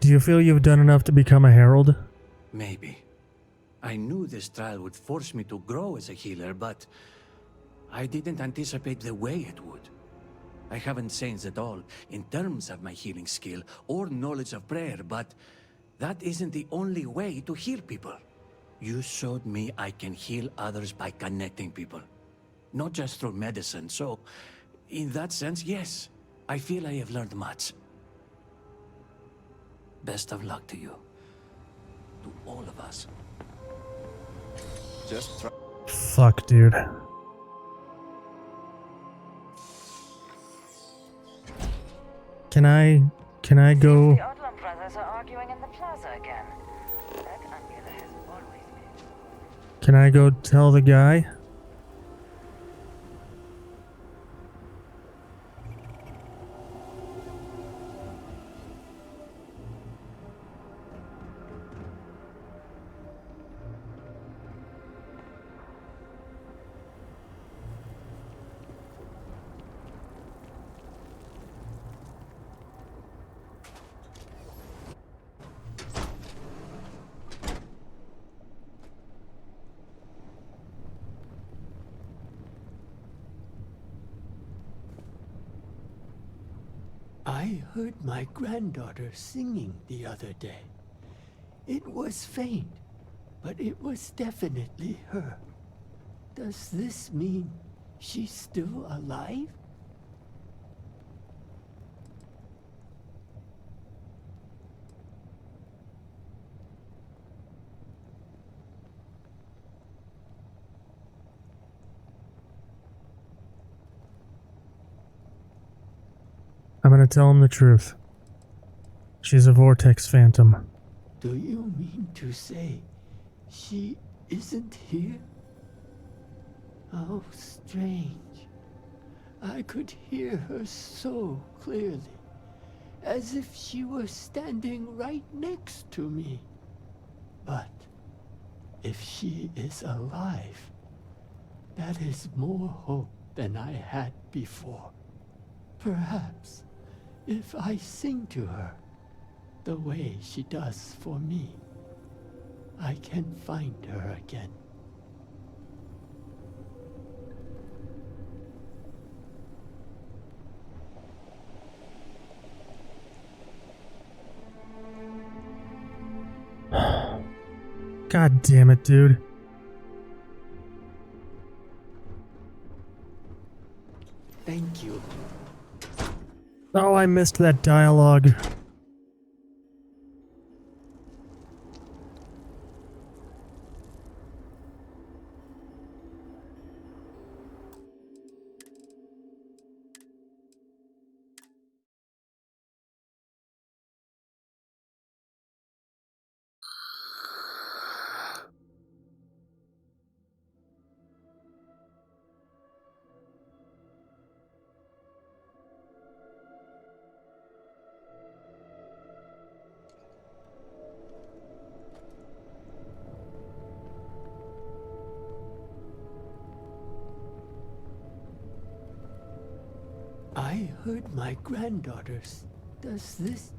Do you feel you've done enough to become a herald? Maybe. I knew this trial would force me to grow as a healer, but I didn't anticipate the way it would. I haven't changed at all in terms of my healing skill or knowledge of prayer, but that isn't the only way to heal people. You showed me I can heal others by connecting people, not just through medicine. So, in that sense, yes, I feel I have learned much. Best of luck to you. To all of us. Just try. Fuck, dude. Can I go? The Odlum brothers are arguing in the plaza again. That Angela has always been. Can I go tell the guy? I heard my granddaughter singing the other day. It was faint, but it was definitely her. Does this mean she's still alive? I'm gonna tell him the truth. She's a Vortex Phantom. Do you mean to say she isn't here? How strange. I could hear her so clearly, as if she were standing right next to me. But if she is alive, that is more hope than I had before. Perhaps if I sing to her the way she does for me, I can find her again. God damn it, dude. Thank you. Oh, I missed that dialogue. I heard my granddaughters. Does this...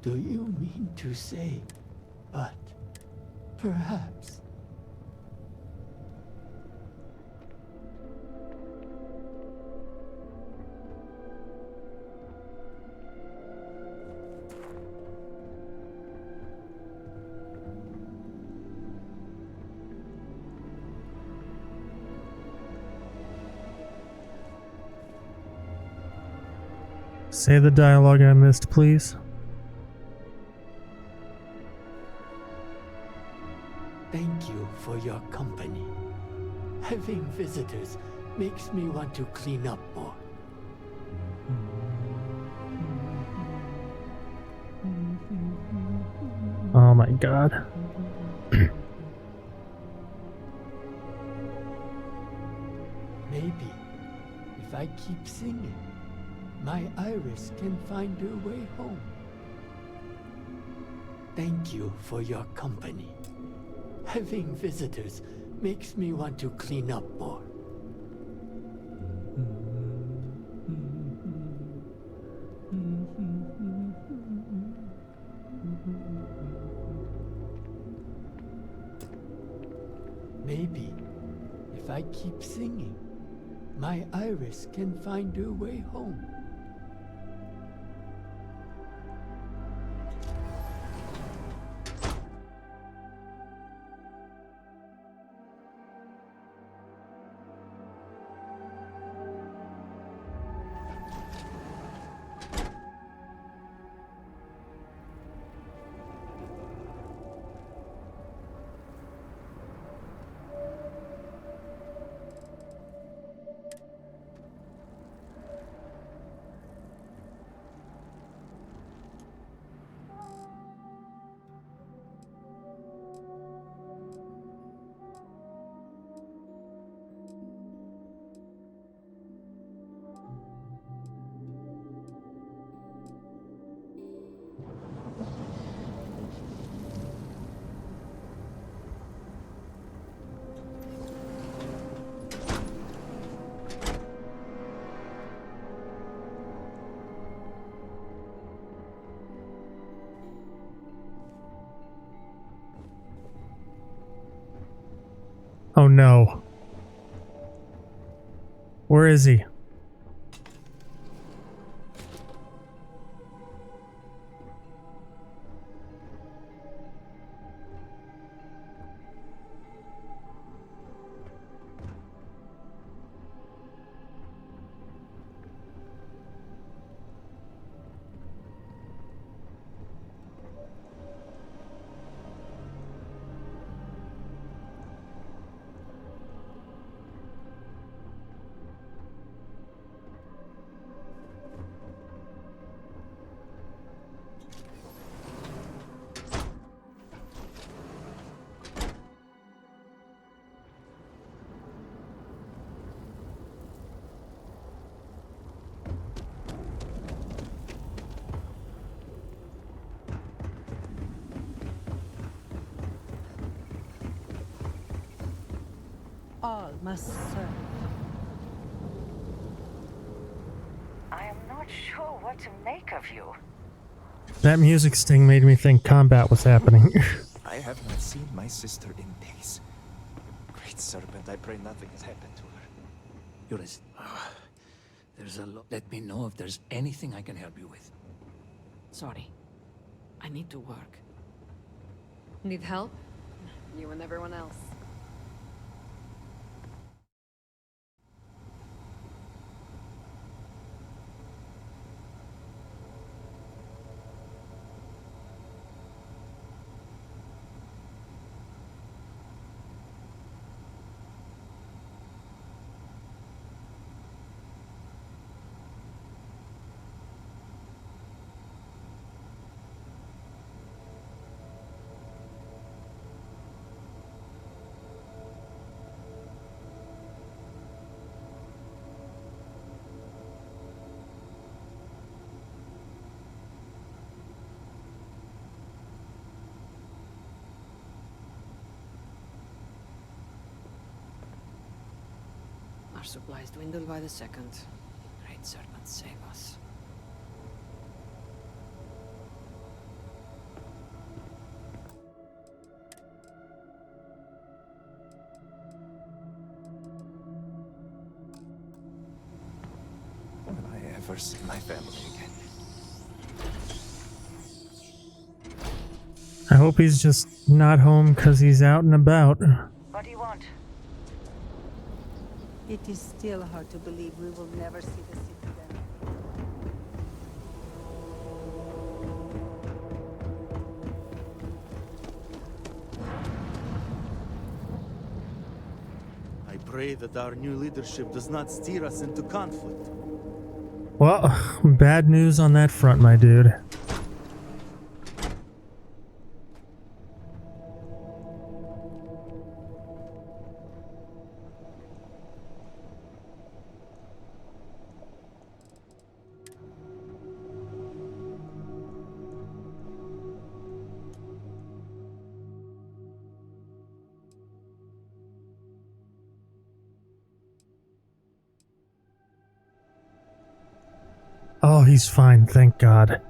Do you mean to say, but perhaps... Say the dialogue I missed, please. Thank you for your company. Having visitors makes me want to clean up more. Oh my god. Maybe, if I keep singing, my iris can find her way home. Thank you for your company. Having visitors makes me want to clean up more. Maybe, if I keep singing, my iris can find her way home. Oh no. Where is he? All must serve. I am not sure what to make of you. That music sting made me think combat was happening. I have not seen my sister in days. Great Serpent, I pray nothing has happened to her. Yuris, there's a lot. Let me know if there's anything I can help you with. Sorry. I need to work. Need help? You and everyone else. Our supplies dwindle by the second. Great Serpent, save us. Will I ever see my family again? I hope he's just not home because he's out and about. What do you want? It is still hard to believe we will never see the city again. pray that our new leadership does not steer us into conflict. Well, bad news on that front, my dude. Oh, he's fine, thank God.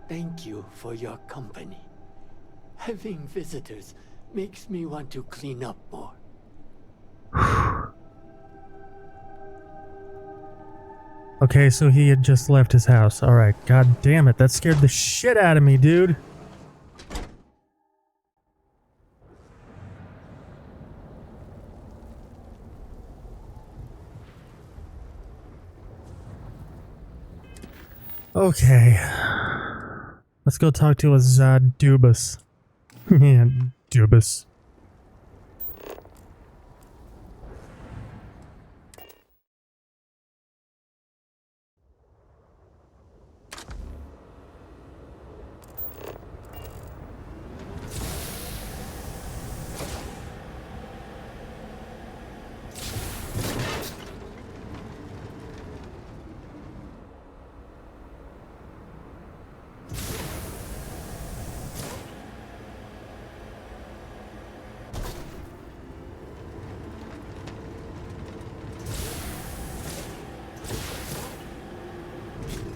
Thank you for your company. Having visitors makes me want to clean up more. Okay, so he had just left his house. Alright, god damn it, that scared the shit out of me, dude. Okay. Let's go talk to a Dubus. Yeah, Dubus.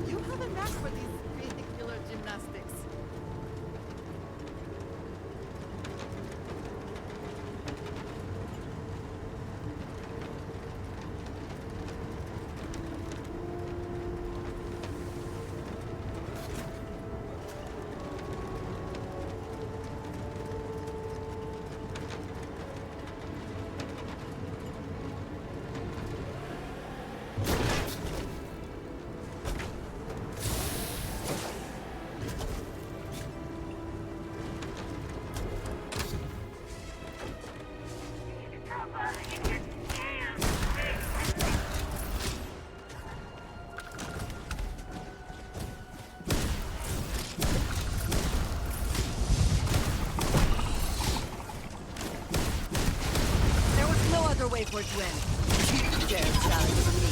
You have a knack for these ridiculous gymnastics. There was no other way for it to end. You dare challenge me.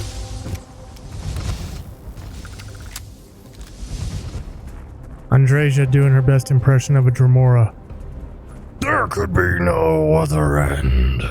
Andreja doing her best impression of a Dremora. There could be no other end.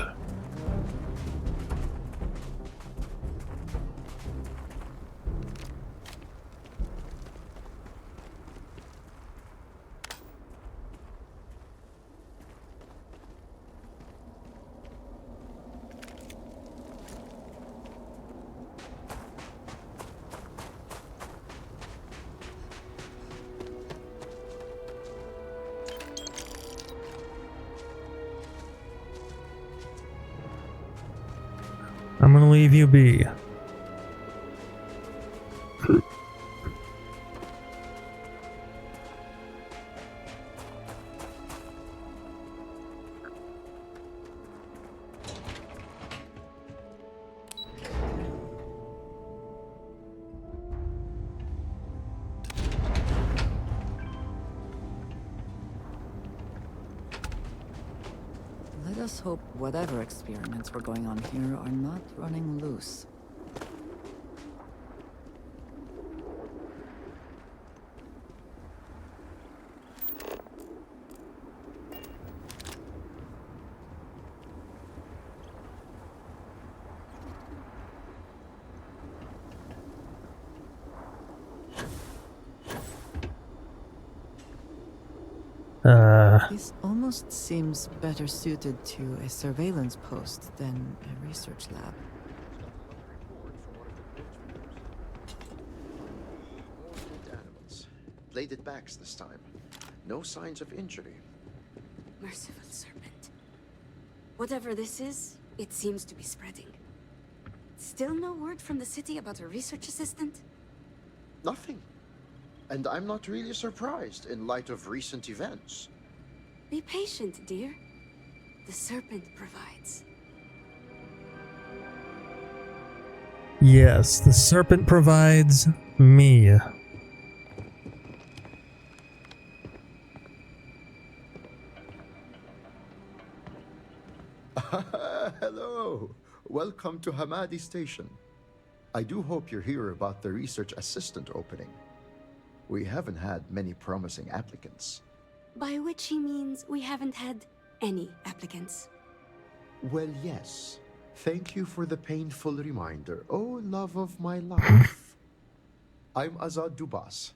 I'm gonna leave you be. Let us hope whatever experiments were going on here are not running loose. This almost seems better suited to a surveillance post than a research lab. Animals. Bladed backs this time. No signs of injury. Merciful Serpent. Whatever this is, it seems to be spreading. Still no word from the city about a research assistant? Nothing. And I'm not really surprised in light of recent events. Be patient, dear. the Serpent provides. Yes, the Serpent provides me. Hello. Welcome to Hamadi Station. I do hope you're here about the research assistant opening. We haven't had many promising applicants. By which he means we haven't had any applicants. Well, yes. Thank you for the painful reminder. Oh, love of my life. I'm Azad Dubas.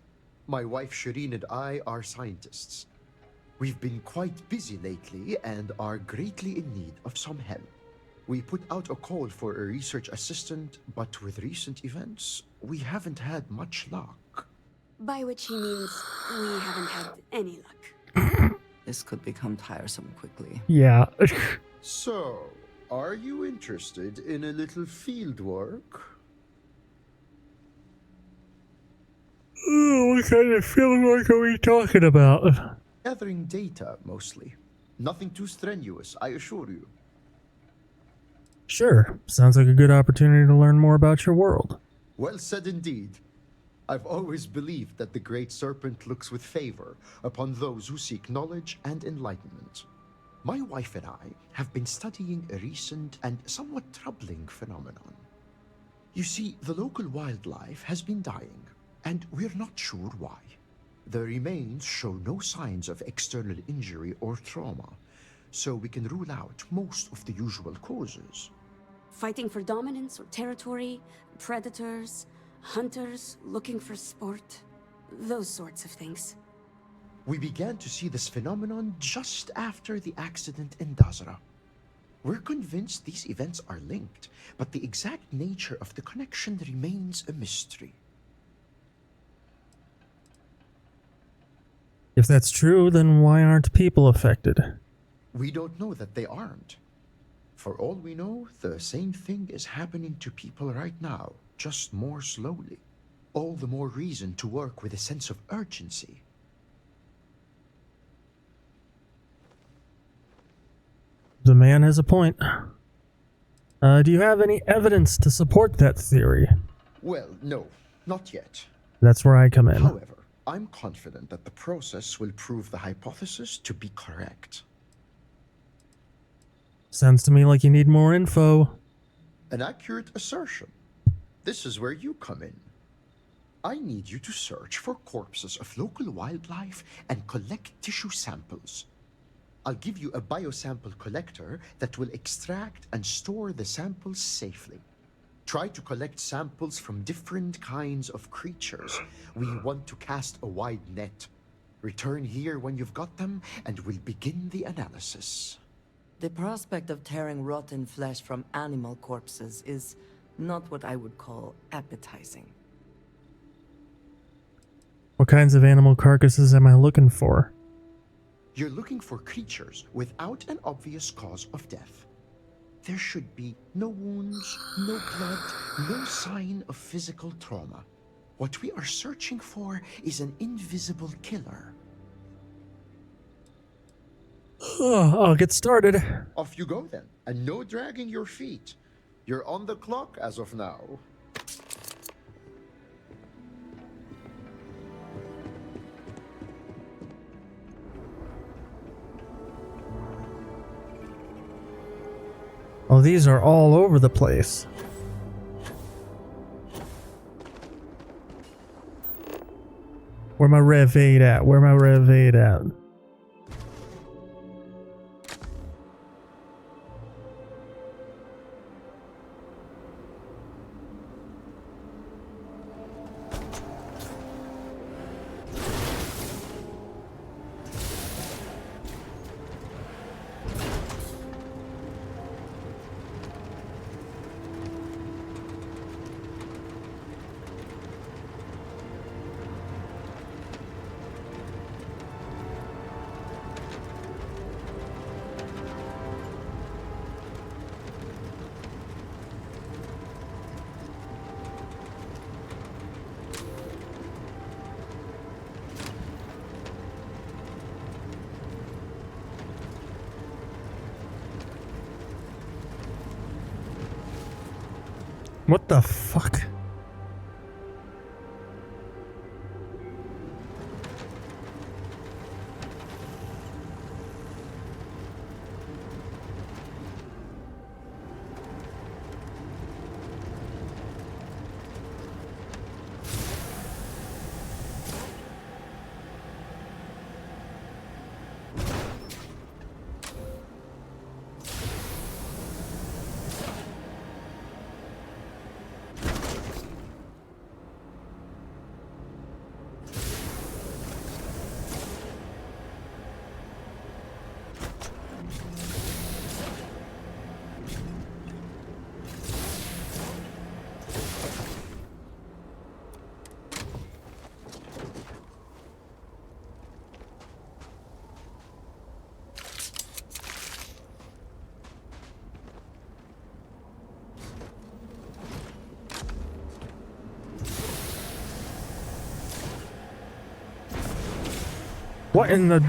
My wife Shireen and I are scientists. We've been quite busy lately and are greatly in need of some help. We put out a call for a research assistant, but with recent events, we haven't had much luck. By which he means we haven't had any luck. This could become tiresome quickly. Yeah. So, are you interested in a little field work? What kind of field work are we talking about? Gathering data, mostly. Nothing too strenuous, I assure you. Sure. Sounds like a good opportunity to learn more about your world. Well said indeed. I've always believed that the Great Serpent looks with favor upon those who seek knowledge and enlightenment. My wife and I have been studying a recent and somewhat troubling phenomenon. You see, the local wildlife has been dying, and we're not sure why. The remains show no signs of external injury or trauma, so we can rule out most of the usual causes. Fighting for dominance or territory, predators, hunters looking for sport, those sorts of things. We began to see this phenomenon just after the accident in Dazra. We're convinced these events are linked, but the exact nature of the connection remains a mystery. If that's true, then why aren't people affected? We don't know that they aren't. For all we know, the same thing is happening to people right now, just more slowly. All the more reason to work with a sense of urgency. The man has a point. Do you have any evidence to support that theory? Well, no, not yet. That's where I come in. However, I'm confident that the process will prove the hypothesis to be correct. Sounds to me like you need more info. An accurate assertion. This is where you come in. I need you to search for corpses of local wildlife and collect tissue samples. I'll give you a biosample collector that will extract and store the samples safely. Try to collect samples from different kinds of creatures. We want to cast a wide net. Return here when you've got them, and we'll begin the analysis. The prospect of tearing rotten flesh from animal corpses is not what I would call appetizing. What kinds of animal carcasses am I looking for? You're looking for creatures without an obvious cause of death. There should be no wounds, no blood, no sign of physical trauma. What we are searching for is an invisible killer. I'll get started. Off you go then, and no dragging your feet. You're on the clock as of now. Oh, these are all over the place. Where my Rev 8 at? Where my Rev 8 at? What the fuck? What in the...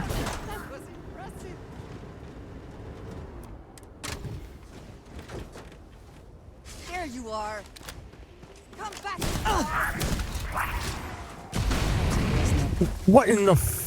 There you are. Come back. What in the...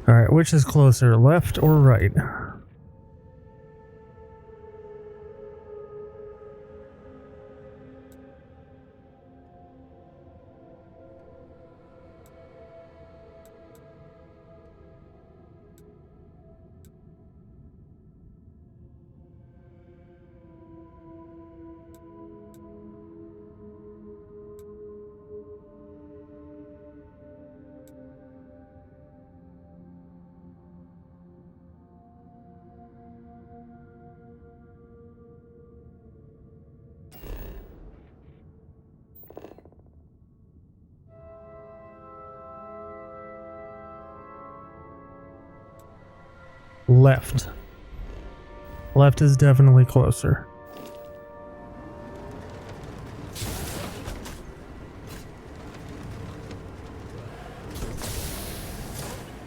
Alright, which is closer, left or right? Left. Left is definitely closer.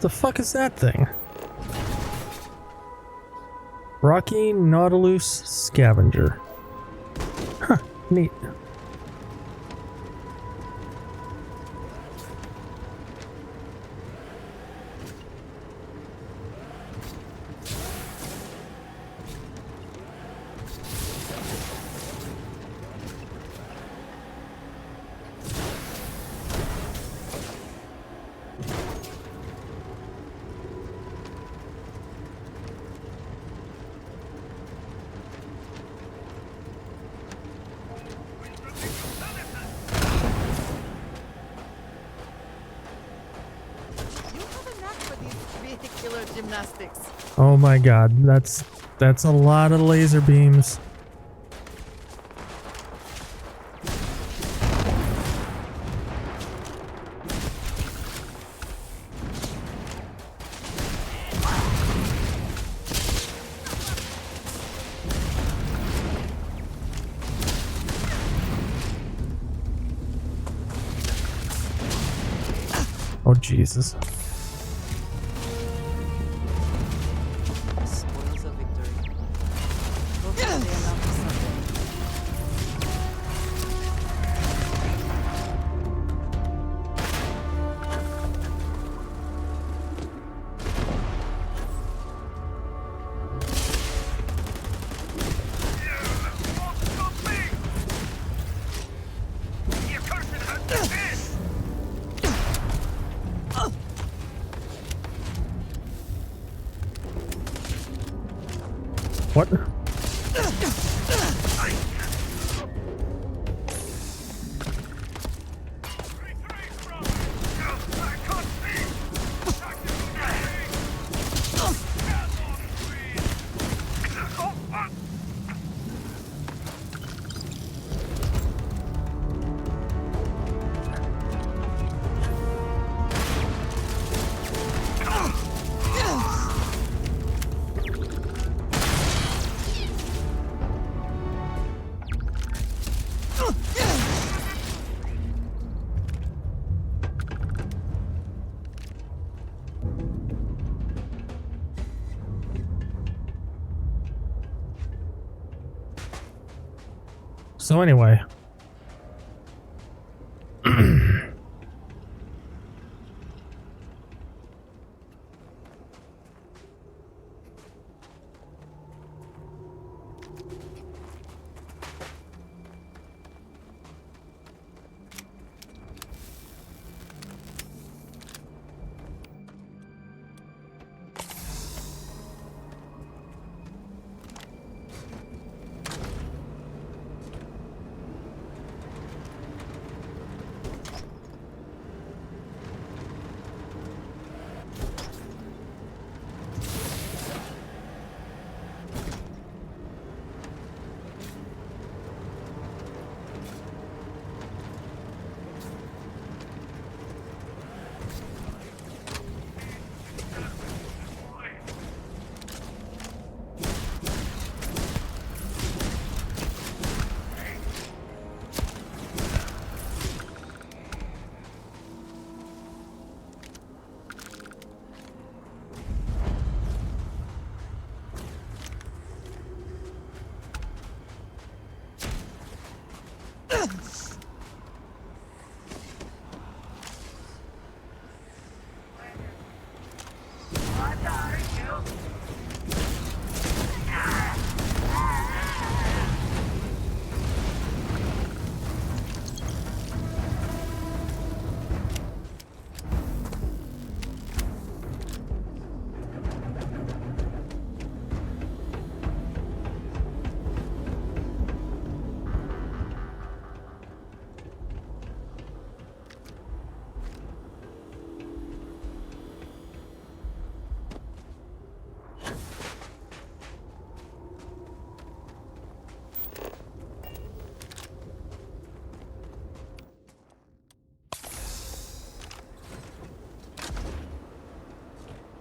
The fuck is that thing? Rocky Nautilus Scavenger. Huh, neat. Gymnastics. Oh my god, that's a lot of laser beams. Oh Jesus. What? So anyway.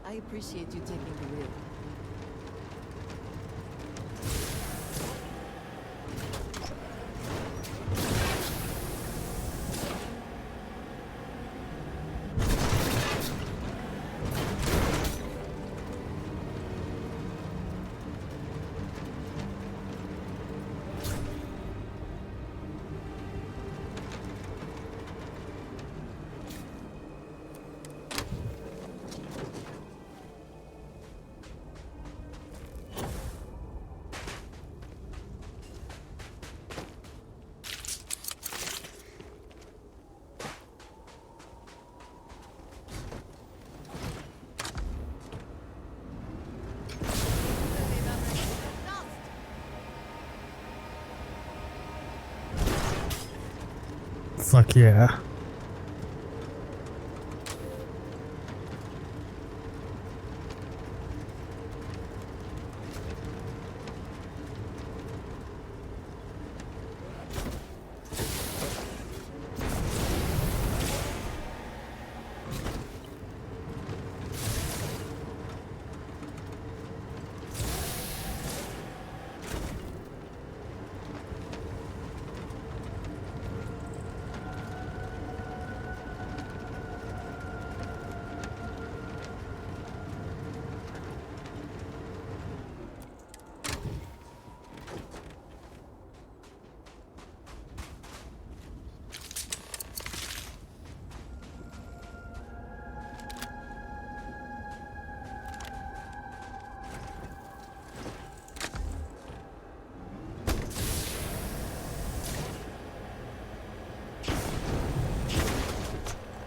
I appreciate you taking the wheel. Fuck yeah.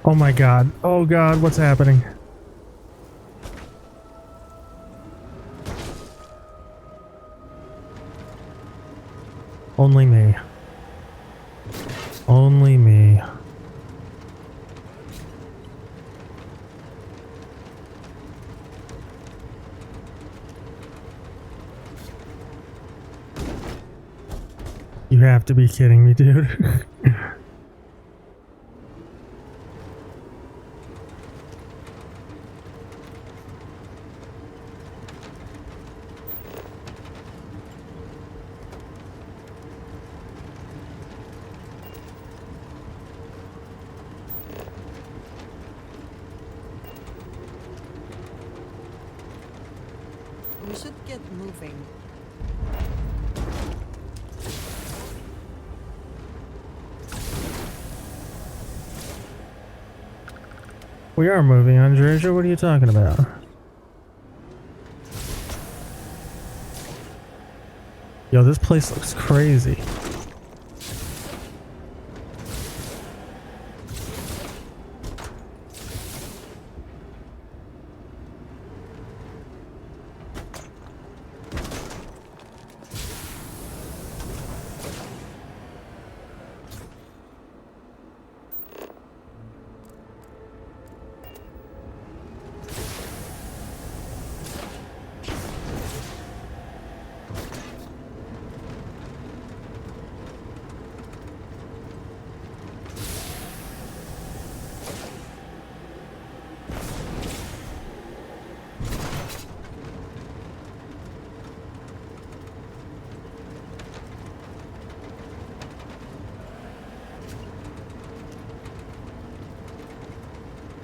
Oh my god. Oh god, what's happening? Only me. Only me. You have to be kidding me, dude. We should get moving. We are moving, Andreja. What are you talking about? Yo, this place looks crazy.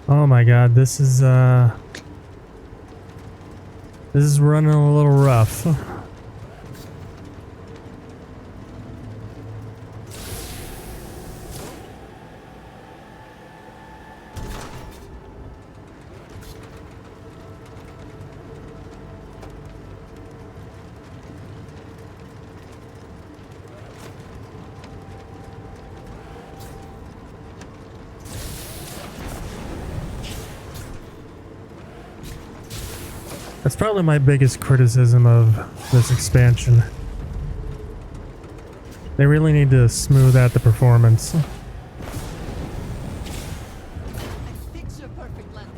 Oh my god, this is running a little rough. That's probably my biggest criticism of this expansion. They really need to smooth out the performance. Picture perfect landing.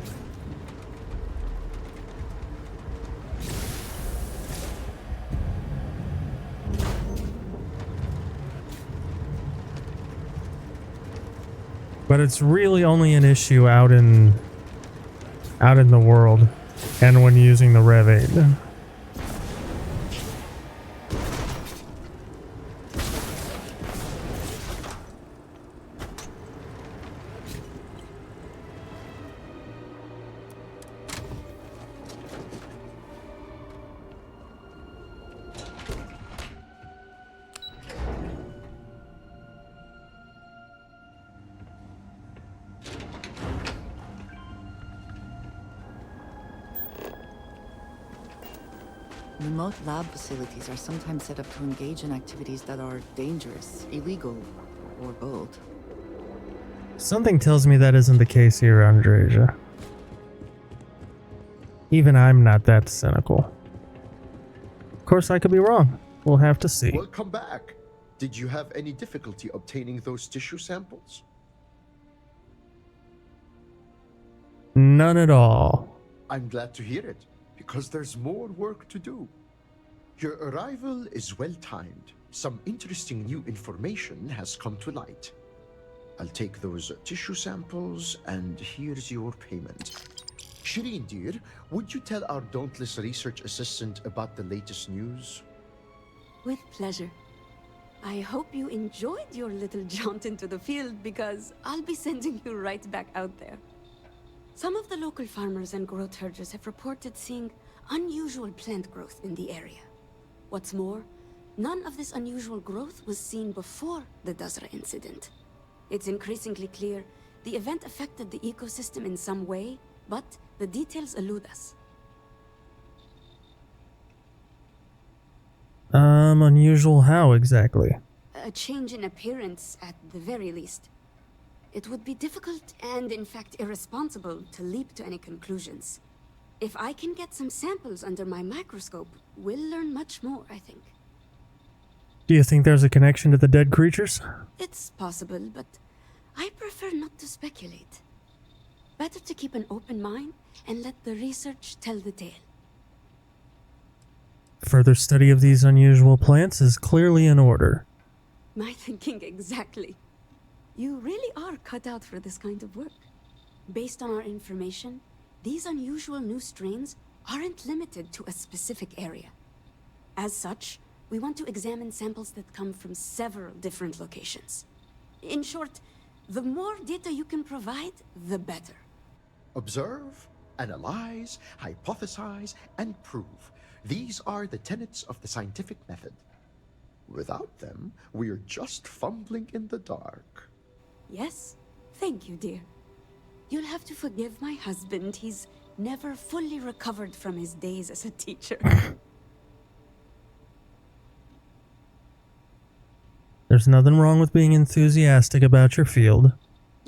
But it's really only an issue out in the world and when using the Rev 8. Remote lab facilities are sometimes set up to engage in activities that are dangerous, illegal, or both. Something tells me that isn't the case here, Andreja. Even I'm not that cynical. Of course, I could be wrong. We'll have to see. Welcome back. Did you have any difficulty obtaining those tissue samples? None at all. I'm glad to hear it, because there's more work to do. Your arrival is well timed. Some interesting new information has come to light. I'll take those tissue samples, and here's your payment. Shireen, dear, would you tell our dauntless research assistant about the latest news? With pleasure. I hope you enjoyed your little jaunt into the field because I'll be sending you right back out there. Some of the local farmers and growth herders have reported seeing unusual plant growth in the area. What's more, none of this unusual growth was seen before the Dazra incident. It's increasingly clear the event affected the ecosystem in some way, but the details elude us. Unusual how exactly? A change in appearance, at the very least. It would be difficult and, in fact, irresponsible to leap to any conclusions. If I can get some samples under my microscope, we'll learn much more, I think. Do you think there's a connection to the dead creatures? It's possible, but I prefer not to speculate. Better to keep an open mind and let the research tell the tale. Further study of these unusual plants is clearly in order. My thinking exactly. You really are cut out for this kind of work. Based on our information, these unusual new strains aren't limited to a specific area. As such, we want to examine samples that come from several different locations. In short, the more data you can provide, the better. Observe, analyze, hypothesize, and prove. These are the tenets of the scientific method. Without them, we're just fumbling in the dark. Yes, thank you, dear. You'll have to forgive my husband. He's never fully recovered from his days as a teacher. There's nothing wrong with being enthusiastic about your field.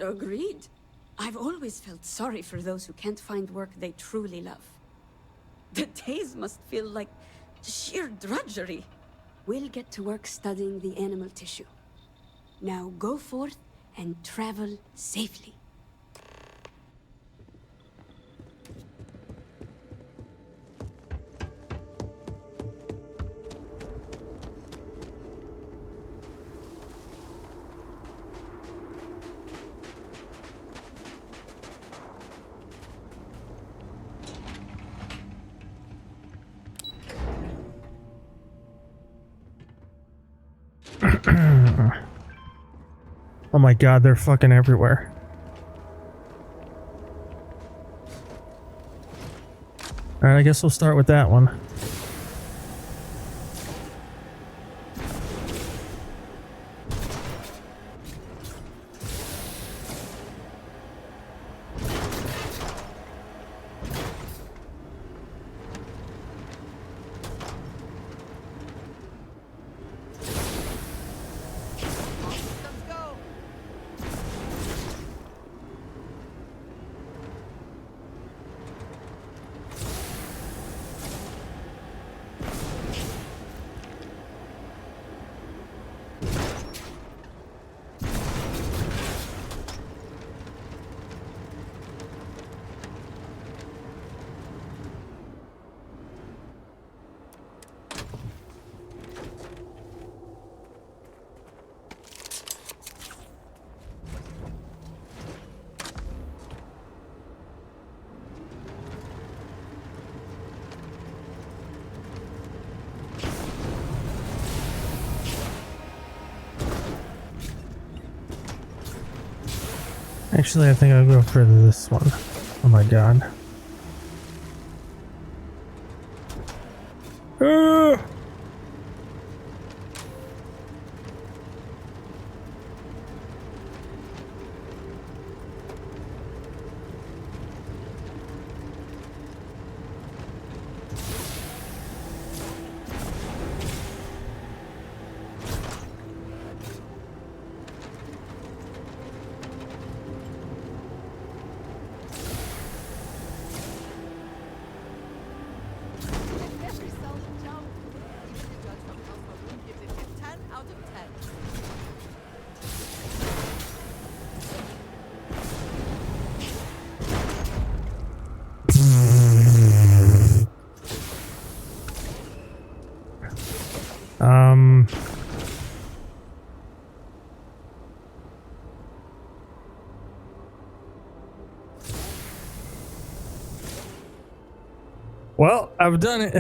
Agreed. I've always felt sorry for those who can't find work they truly love. The days must feel like sheer drudgery. We'll get to work studying the animal tissue. Now go forth and travel safely. Oh my god, they're fucking everywhere. Alright, I guess we'll start with that one. Actually, I think I'll go for this one. Oh my god. Ah! Well, I've done it.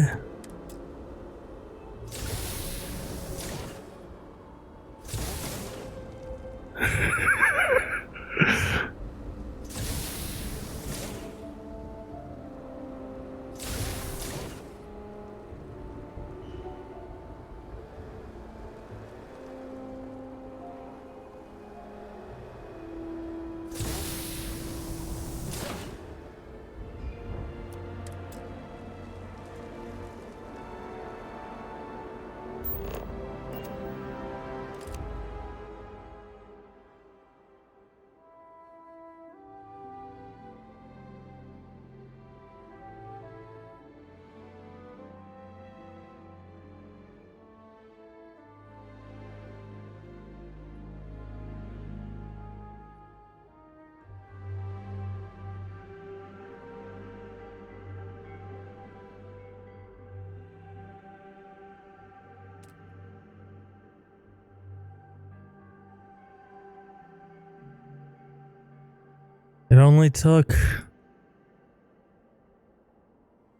It only took...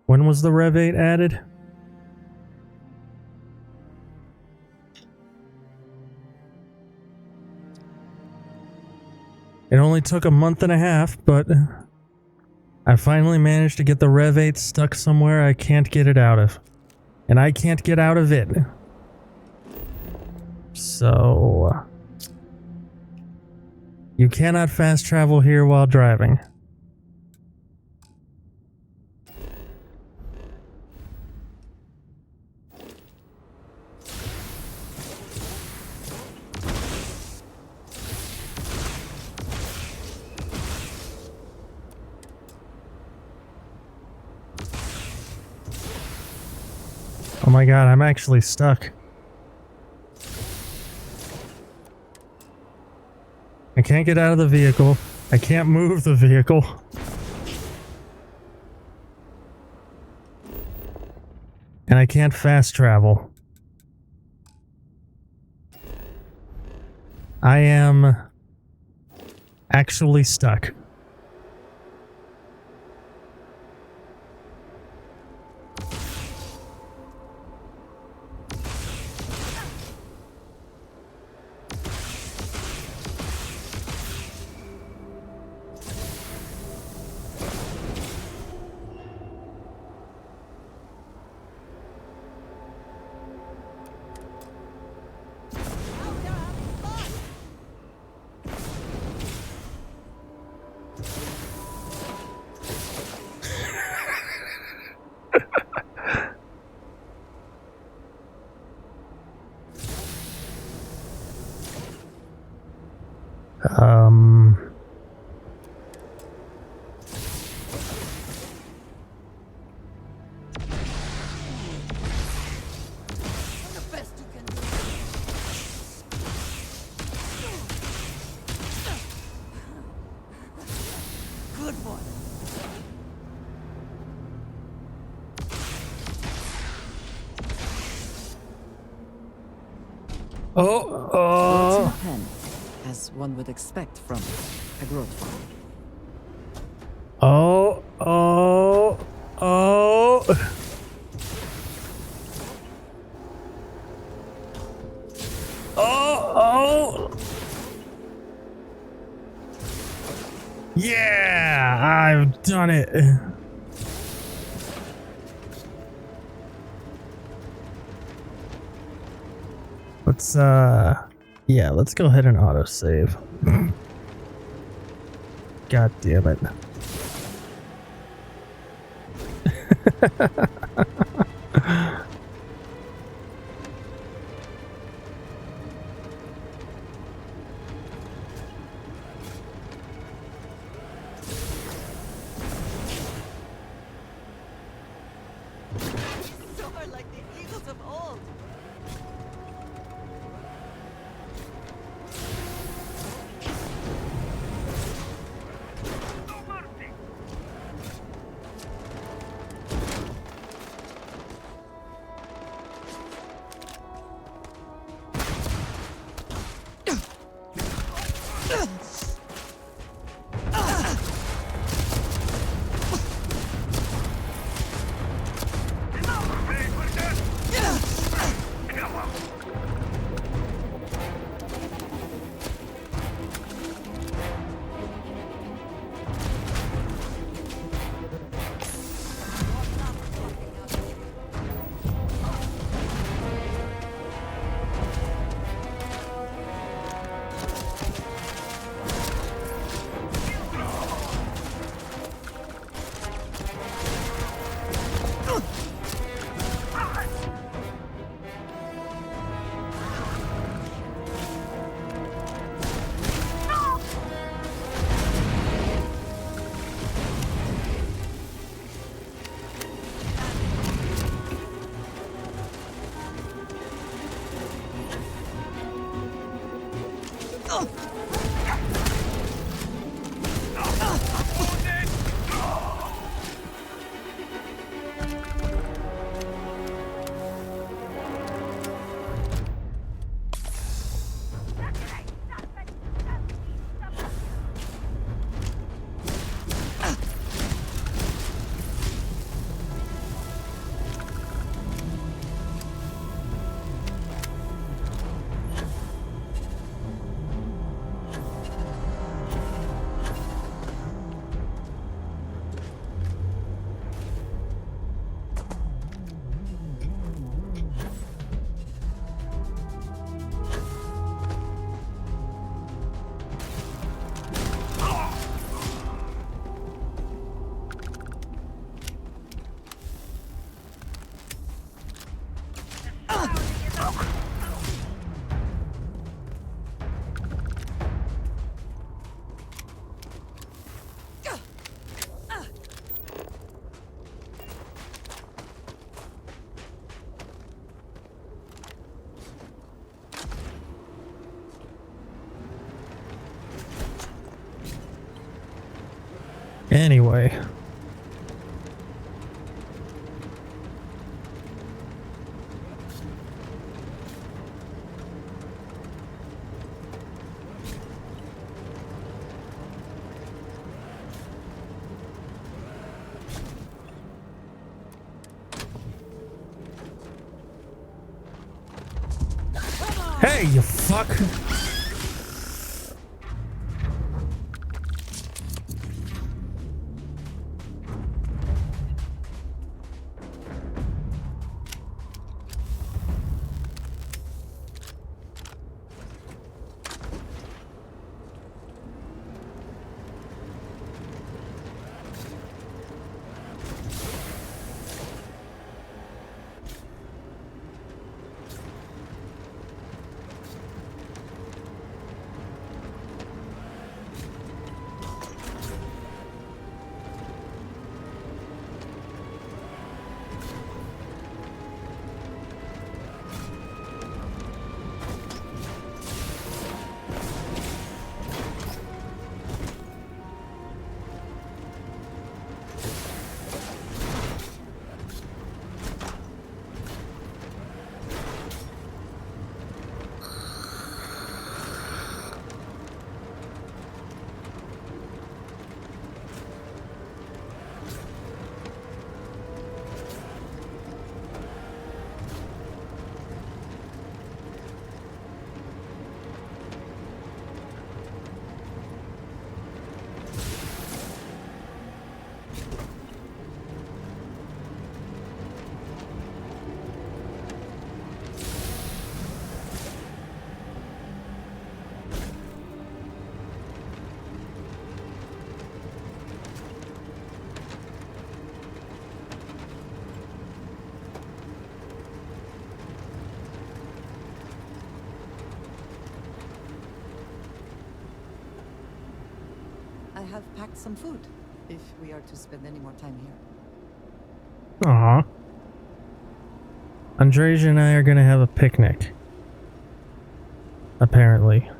When was the Rev 8 added? It only took a month and a half, but I finally managed to get the Rev 8 stuck somewhere I can't get it out of. And I can't get out of it. So... You cannot fast travel here while driving. Oh my god, I'm actually stuck. I can't get out of the vehicle. I can't move the vehicle. And I can't fast travel. I am actually stuck. Good boy. Words in a pen, as one would expect from a growth farm. Oh. Yeah, I've done it. Let's yeah, let's go ahead and autosave. God damn it. Soar like the eagles of old. anyway. Hey, you fuck! I have packed some food, if we are to spend any more time here. Aw. Andreja and I are gonna have a picnic. Apparently.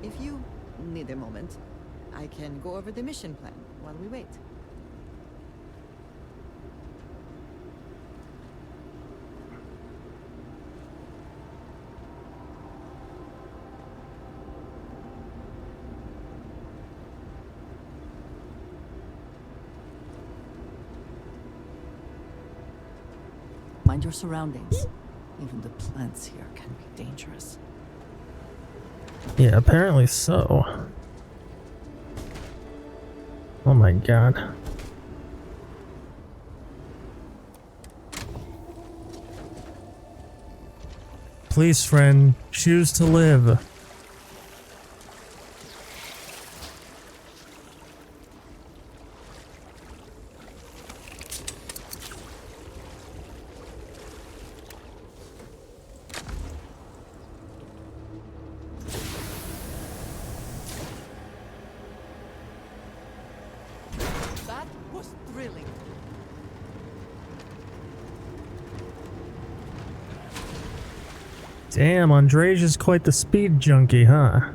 If you need a moment, I can go over the mission plan while we wait. Mind your surroundings. Even the plants here can be dangerous. Yeah, apparently so. Oh my god. Please, friend, choose to live. That was thrilling. Damn, Andreja's quite the speed junkie, huh?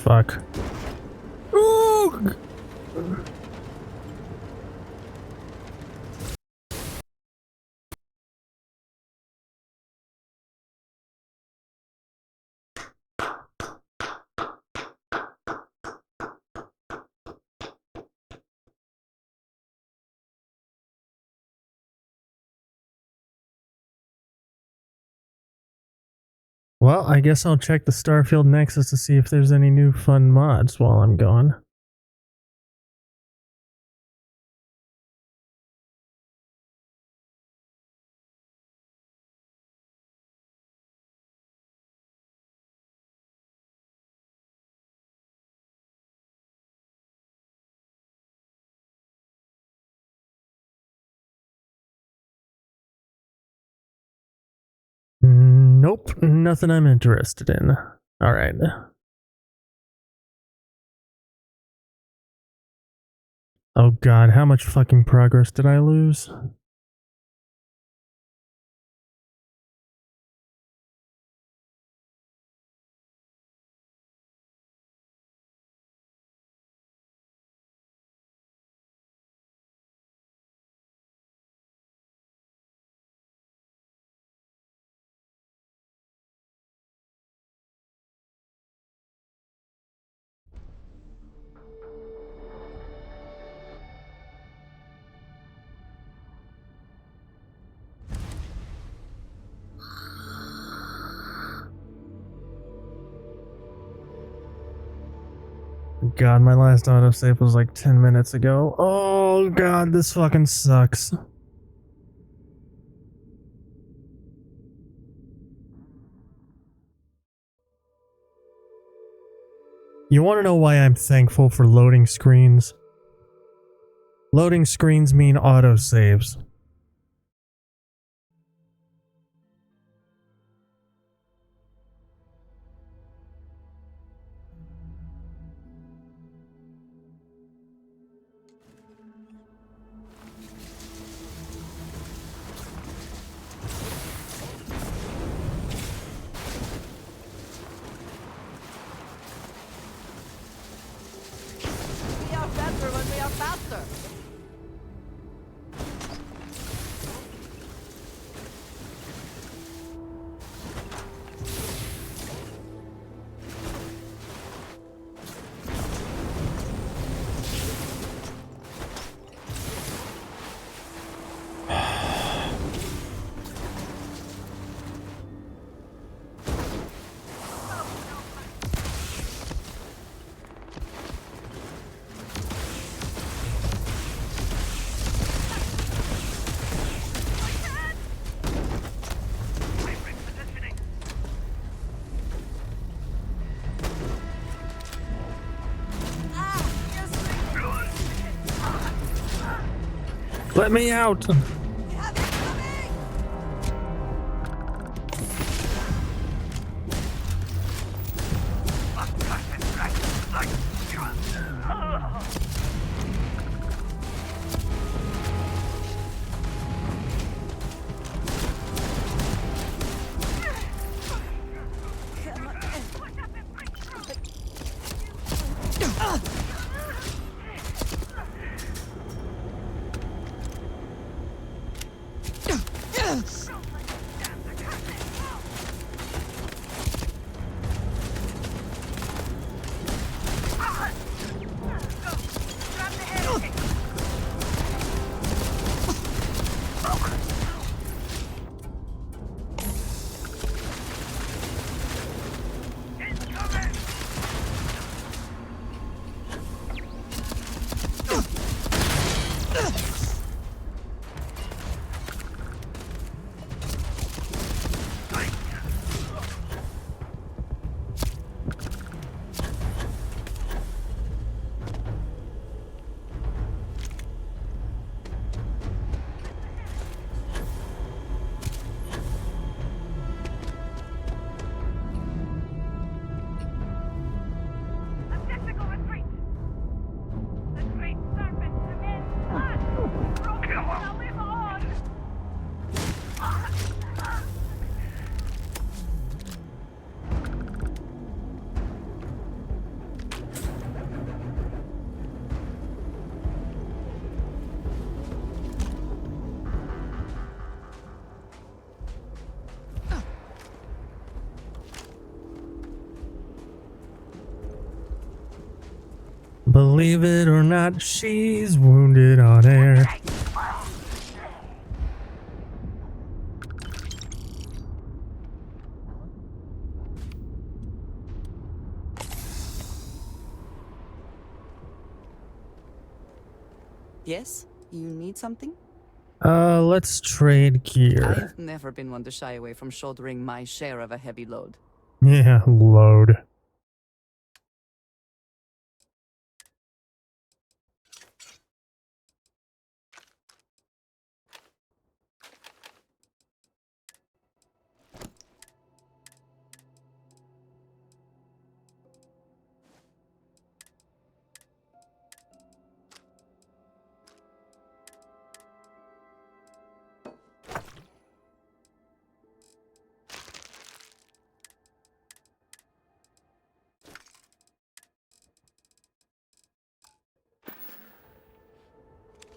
fuck. Ooh! Well, I guess I'll check the Starfield Nexus to see if there's any new fun mods while I'm gone. Nope, nothing I'm interested in. Alright. Oh god, how much fucking progress did I lose? God, my last autosave was like 10 minutes ago. Oh god, this fucking sucks. You want to know why I'm thankful for loading screens? Loading screens mean autosaves. We are better when we are faster. Let me out! Believe it or not, she's wounded on air. Yes? You need something? Let's trade gear. I've never been one to shy away from shouldering my share of a heavy load. Yeah, load.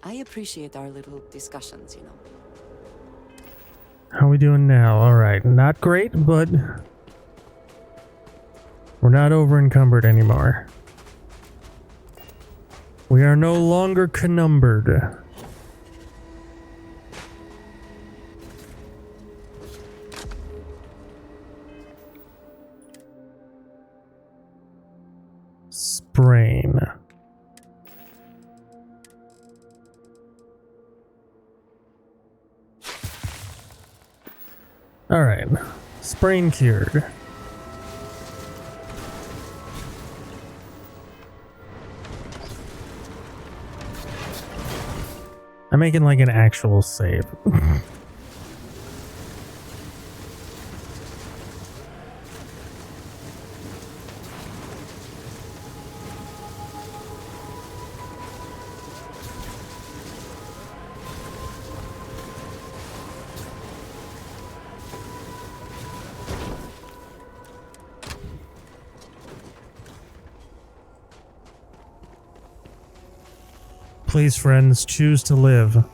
I appreciate our little discussions, you know. How we doing now? Alright, not great, but we're not over encumbered anymore. We are no longer conumbered. Sprain. Alright, sprain cured. I'm making like an actual save. Please, friends, choose to live.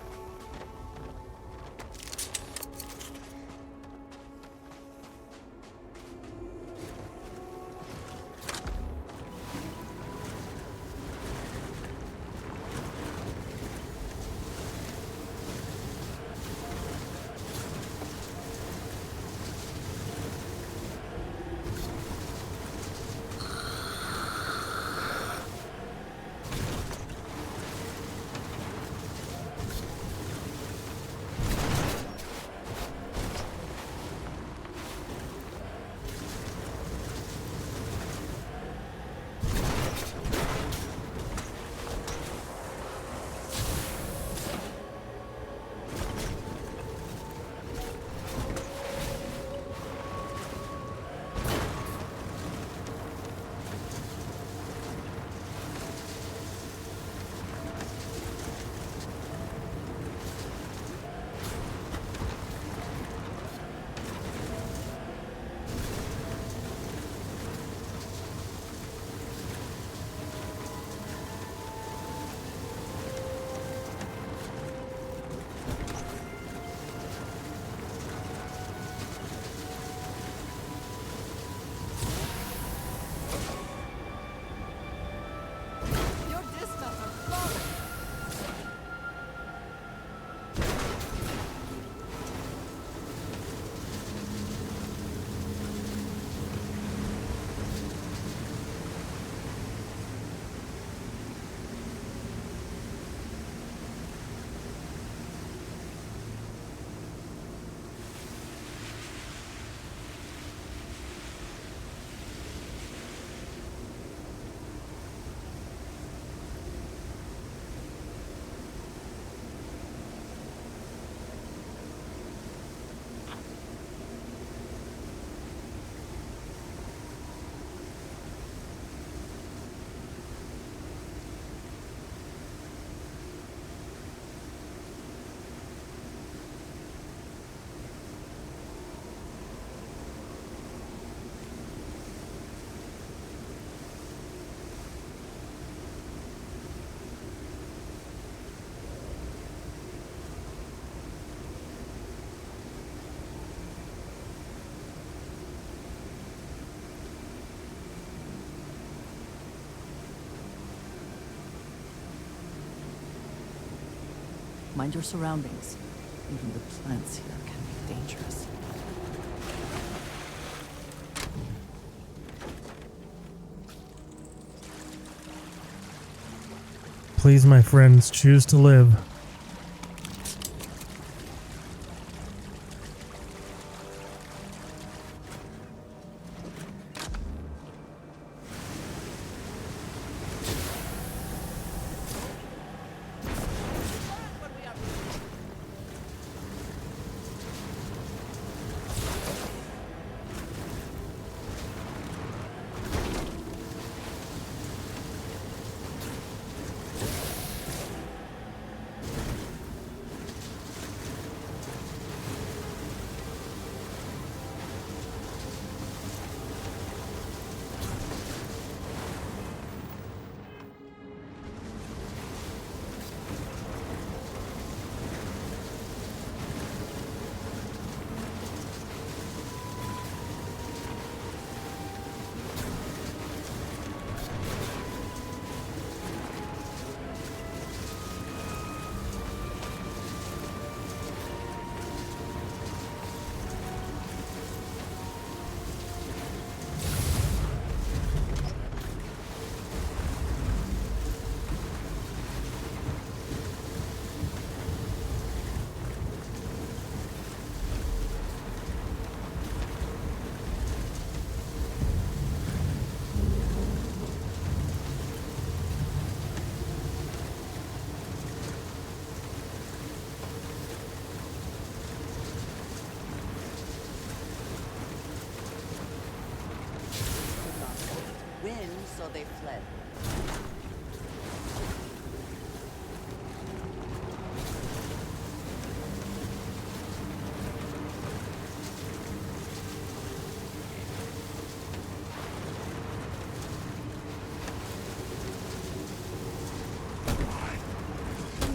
Mind your surroundings. Even the plants here can be dangerous. Please, my friends, choose to live. Win, so they fled.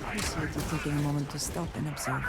I appreciate you taking a moment to stop and observe.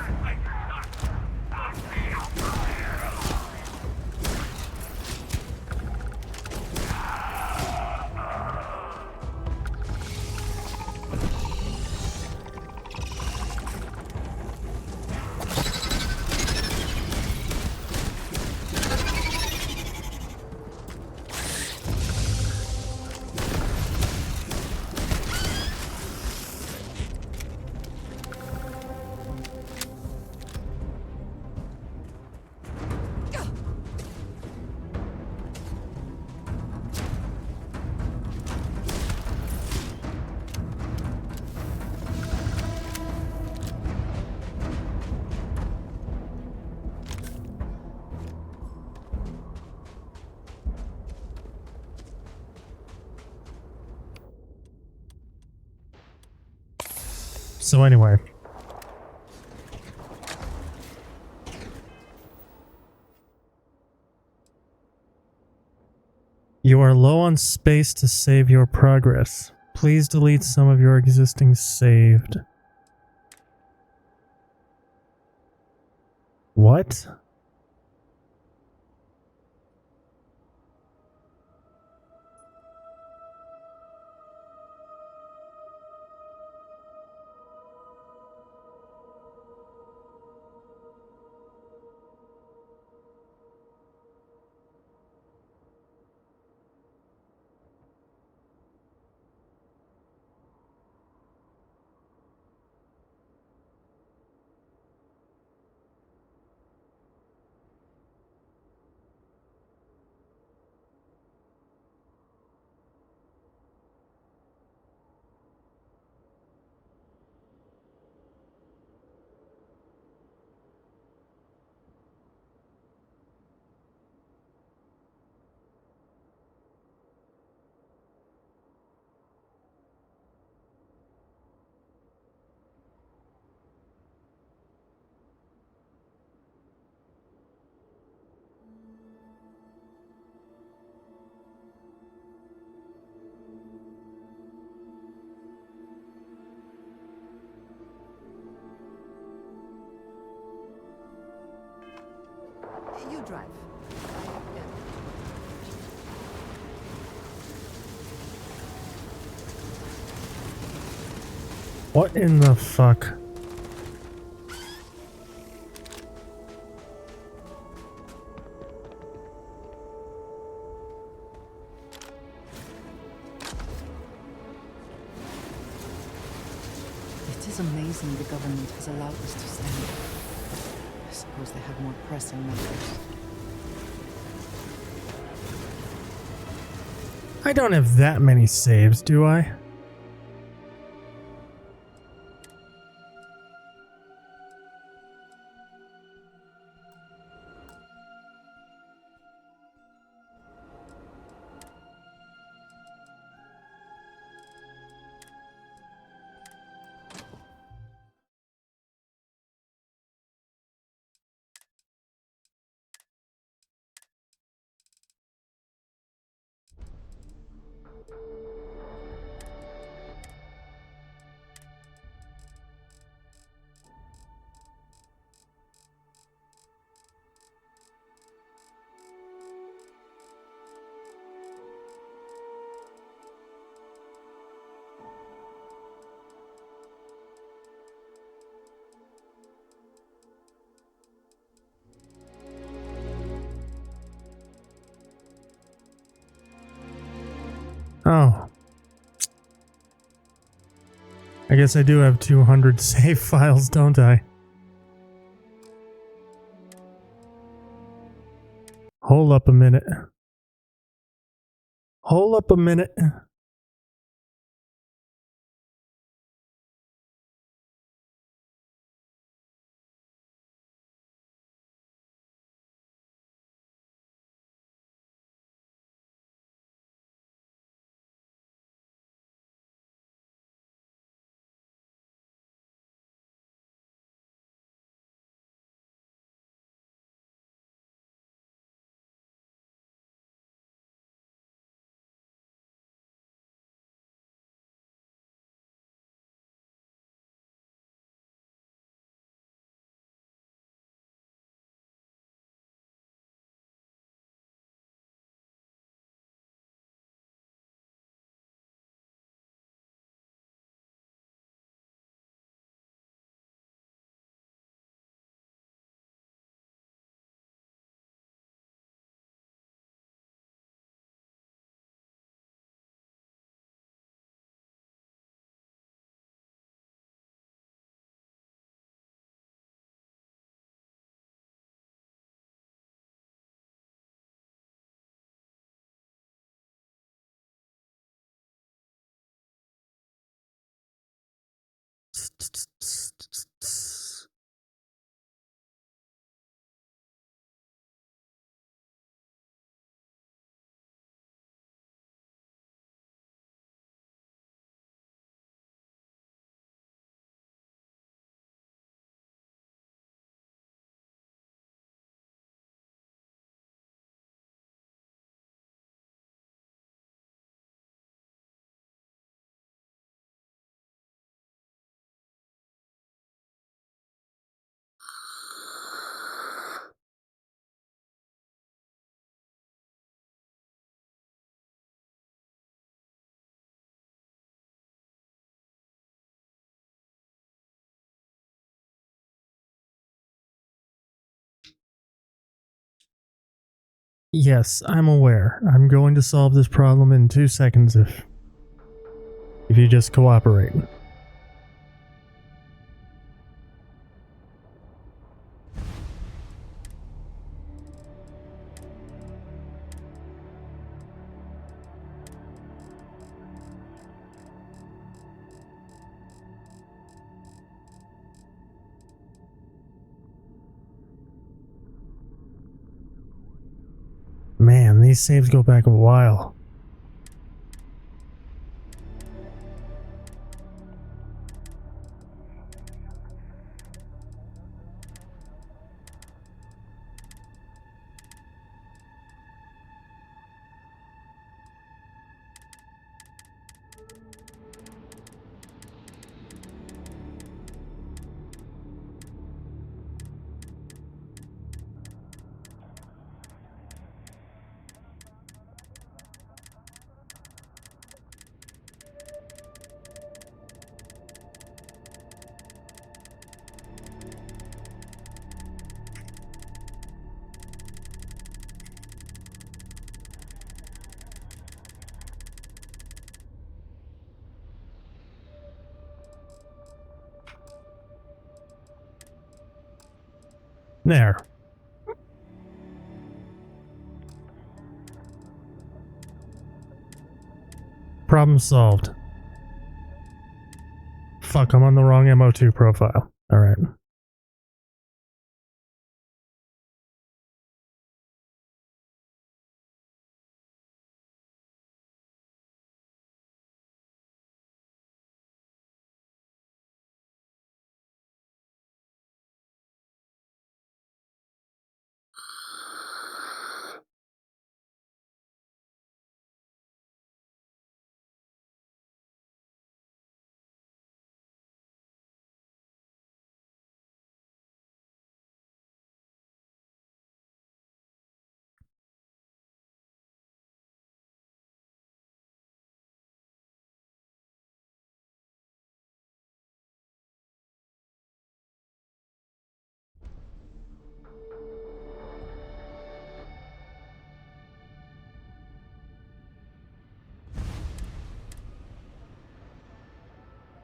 So anyway. You are low on space to save your progress. Please delete some of your existing saved. What? You drive. What in the fuck? is amazing the government has allowed this to stand. I suppose they have more pressing matters. I don't have that many saves, do I? Oh. I guess I do have 200 save files, don't I? Hold up a minute. Hold up a minute. Yes, I'm aware. I'm going to solve this problem in 2 seconds if you just cooperate. Man, these saves go back a while. There. Problem solved. Fuck, I'm on the wrong MO2 profile. Alright.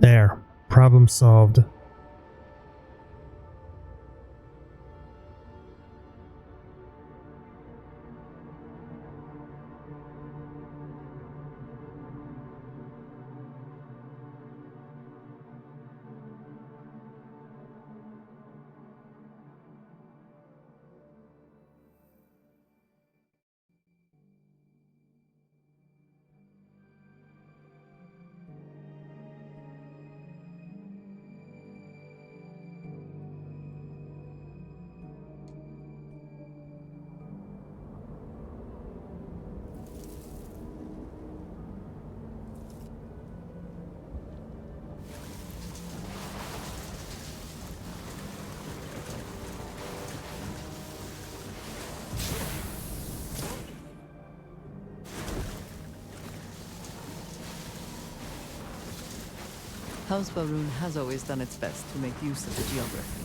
There. Problem solved. House Baroon has always done its best to make use of the geography.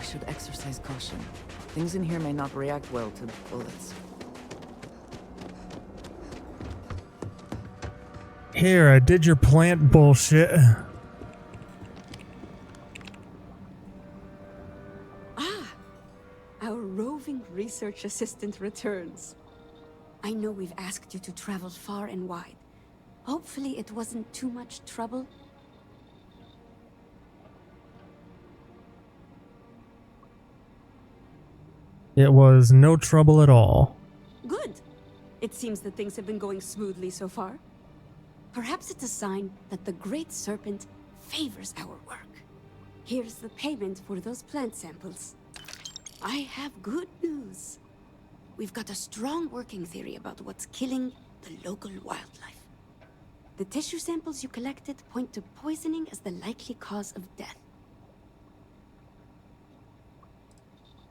Should exercise caution. Things in here may not react well to bullets. Here, I did your plant bullshit. Our roving research assistant returns. I know we've asked you to travel far and wide. Hopefully it wasn't too much trouble. It was no trouble at all. Good. It seems that things have been going smoothly so far. Perhaps it's a sign that the Great Serpent favors our work. Here's the payment for those plant samples. I have good news. We've got a strong working theory about what's killing the local wildlife. The tissue samples you collected point to poisoning as the likely cause of death.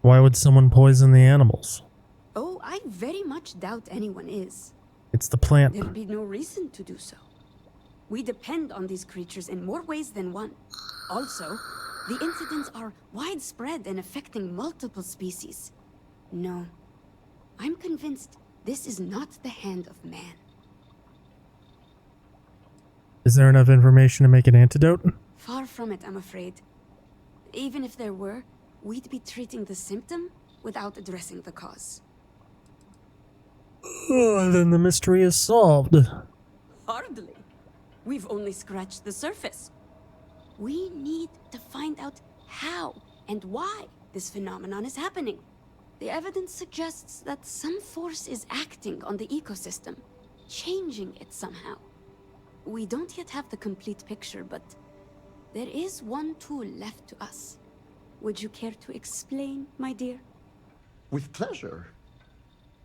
Why would someone poison the animals? Oh, I very much doubt anyone is. It's the plant. There'd be no reason to do so. We depend on these creatures in more ways than one. Also, the incidents are widespread and affecting multiple species. No, I'm convinced this is not the hand of man. Is there enough information to make an antidote? Far from it, I'm afraid. Even if there were, we'd be treating the symptom without addressing the cause. Oh, then the mystery is solved. Hardly. We've only scratched the surface. We need to find out how and why this phenomenon is happening. The evidence suggests that some force is acting on the ecosystem, changing it somehow. We don't yet have the complete picture, but there is one tool left to us. Would you care to explain, my dear? With pleasure.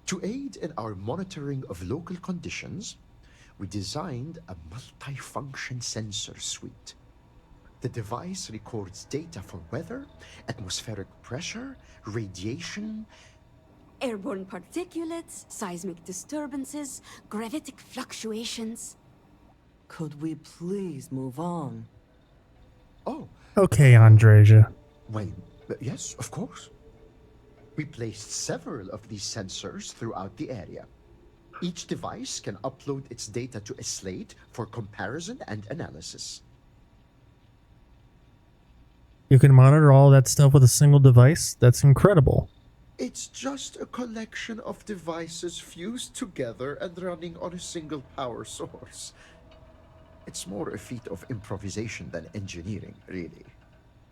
To aid in our monitoring of local conditions, we designed a multi-function sensor suite. The device records data for weather, atmospheric pressure, radiation, Airborne particulates, seismic disturbances, gravitic fluctuations. Could we please move on? Oh. Okay, Andreja. Well, yes, of course. We placed several of these sensors throughout the area. Each device can upload its data to a slate for comparison and analysis. You can monitor all that stuff with a single device? That's incredible. It's just a collection of devices fused together and running on a single power source. It's more a feat of improvisation than engineering, really.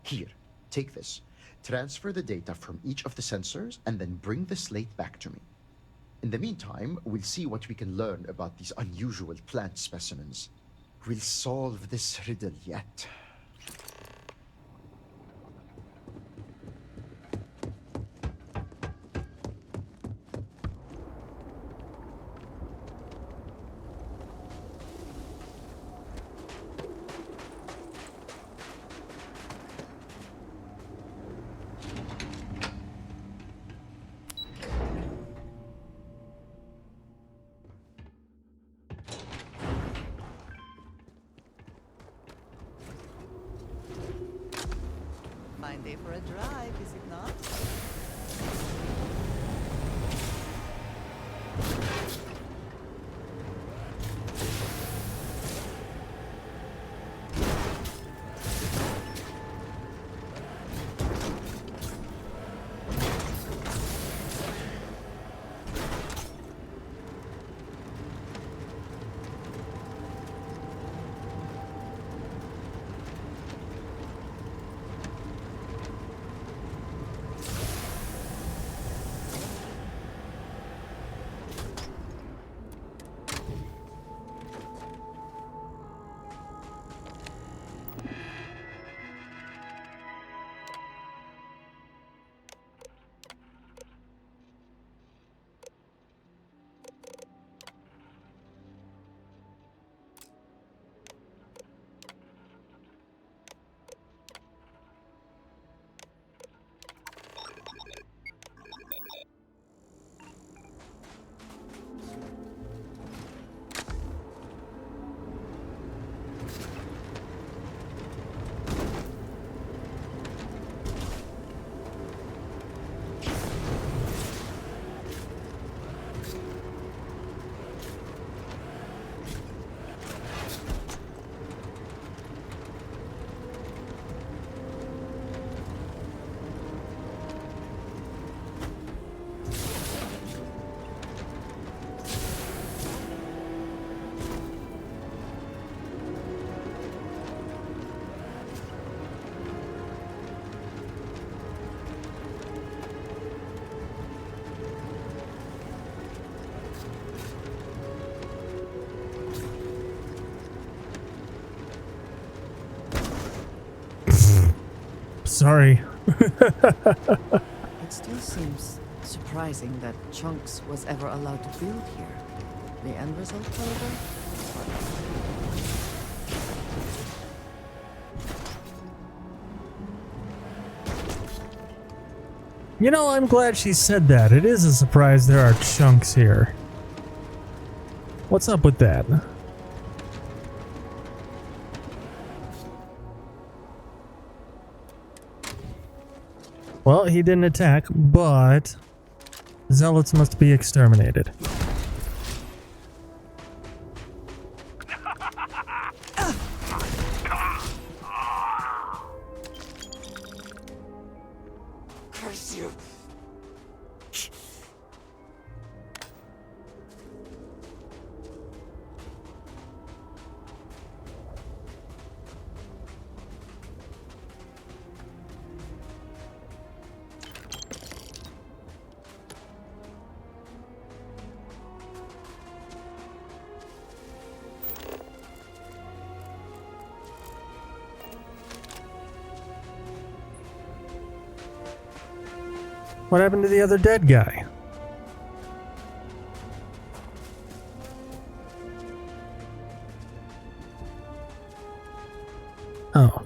Here, take this. Transfer the data from each of the sensors and then bring the slate back to me. In the meantime, we'll see what we can learn about these unusual plant specimens. We'll solve this riddle yet. Fine day for a drive, is it not? Sorry. It still seems surprising that Chunks was ever allowed to build here. The end result, however? You know, I'm glad she said that. It is a surprise there are chunks here. What's up with that? Well, he didn't attack, but zealots must be exterminated. Curse you! What happened to the other dead guy? Oh.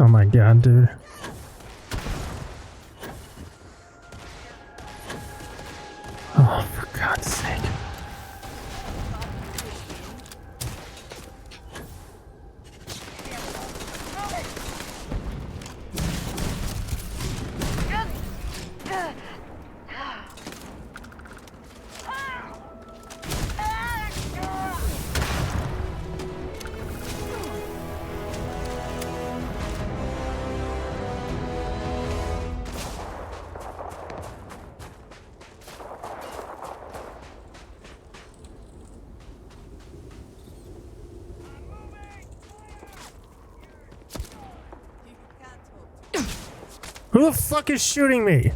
Oh my god, dude. Oh, for God's sake. Who the fuck is shooting me?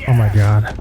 Oh my god.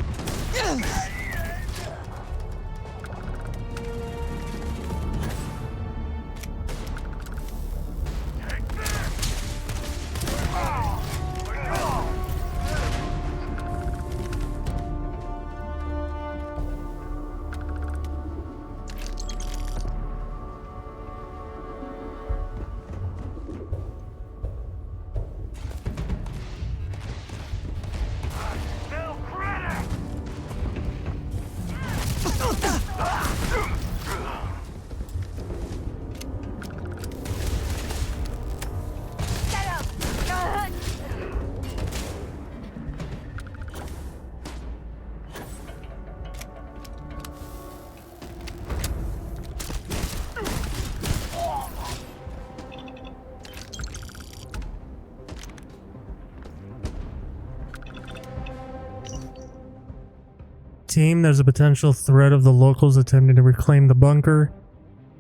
Team, there's a potential threat of the locals attempting to reclaim the bunker.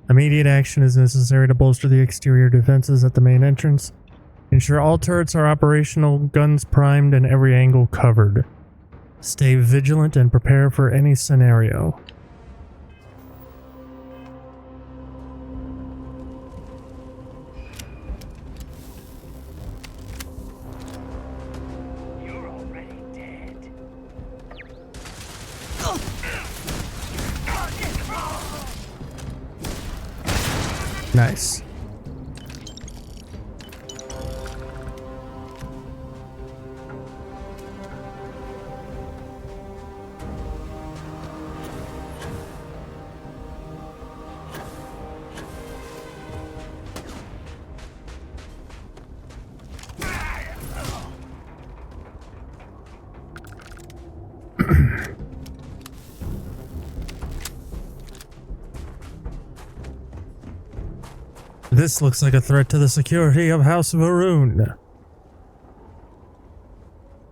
Immediate action is necessary to bolster the exterior defenses at the main entrance. Ensure all turrets are operational, guns primed, and every angle covered. Stay vigilant and prepare for any scenario. Nice. This looks like a threat to the security of House Varun.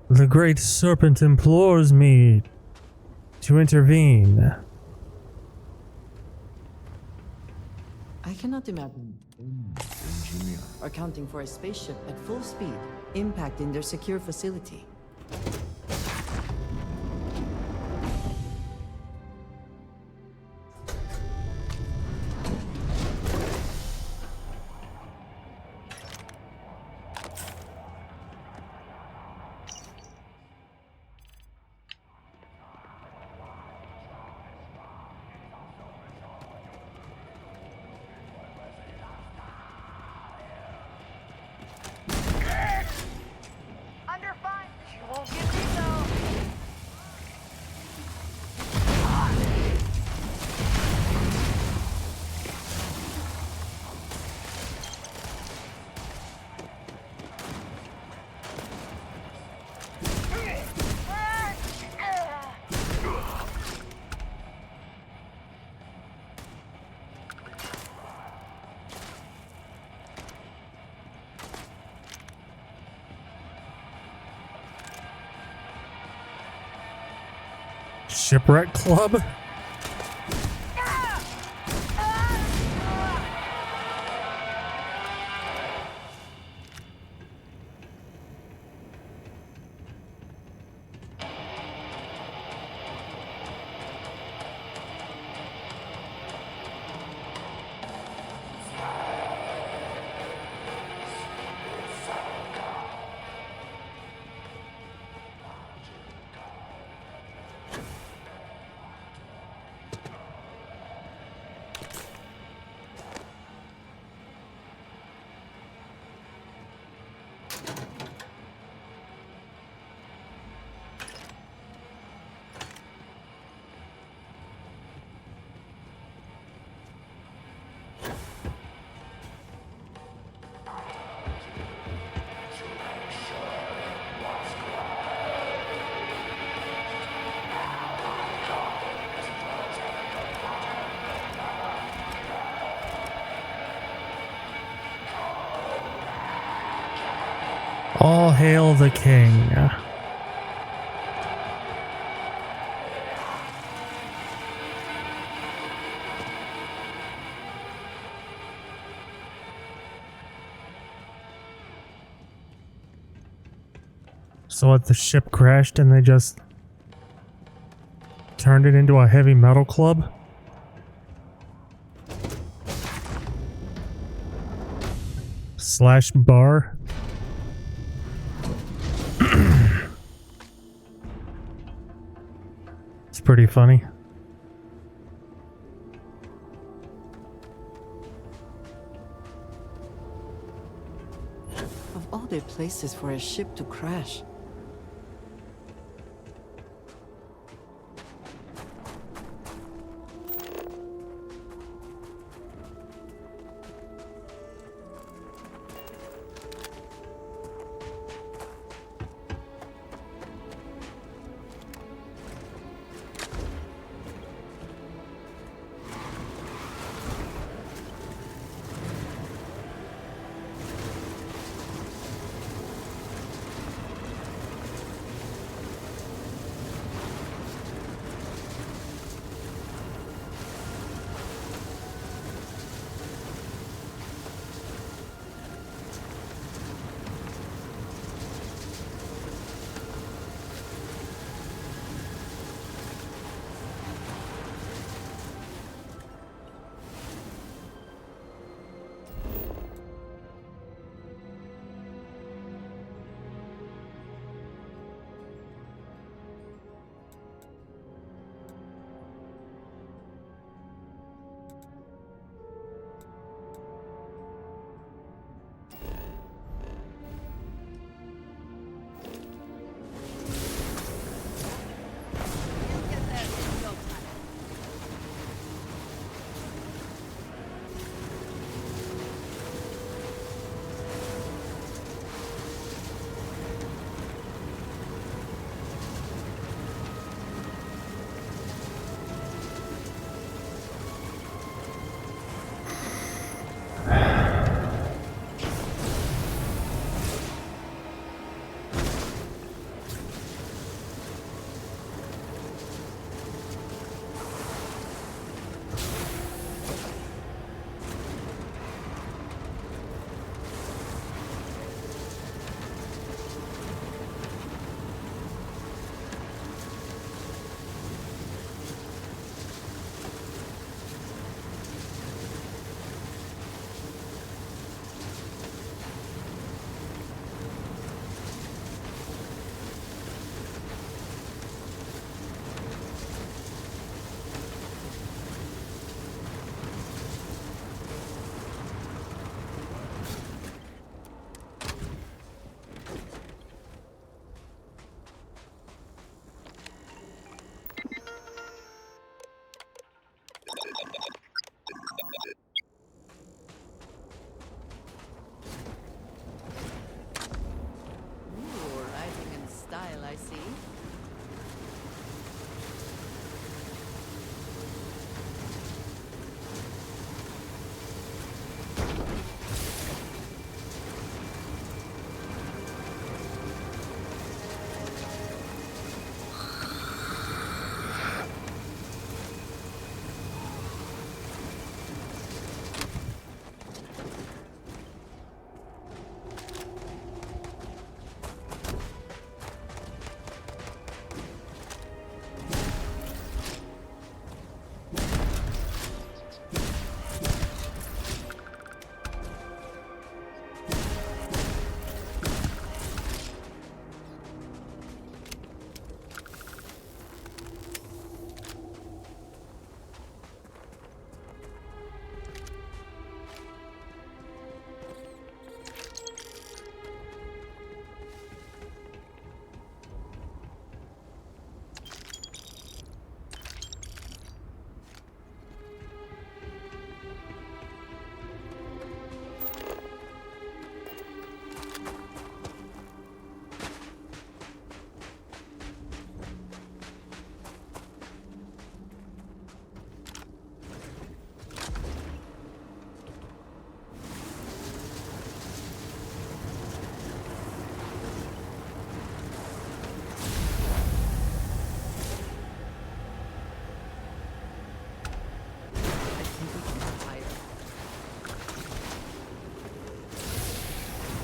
The Great Serpent implores me to intervene. I cannot imagine accounting for a spaceship at full speed, impacting their secure facility. Under fire! You won't get me though! Shipwreck Club? All hail the king. So what, the ship crashed and they just turned it into a heavy metal club? Slash bar? It's pretty funny. Of all the places for a ship to crash.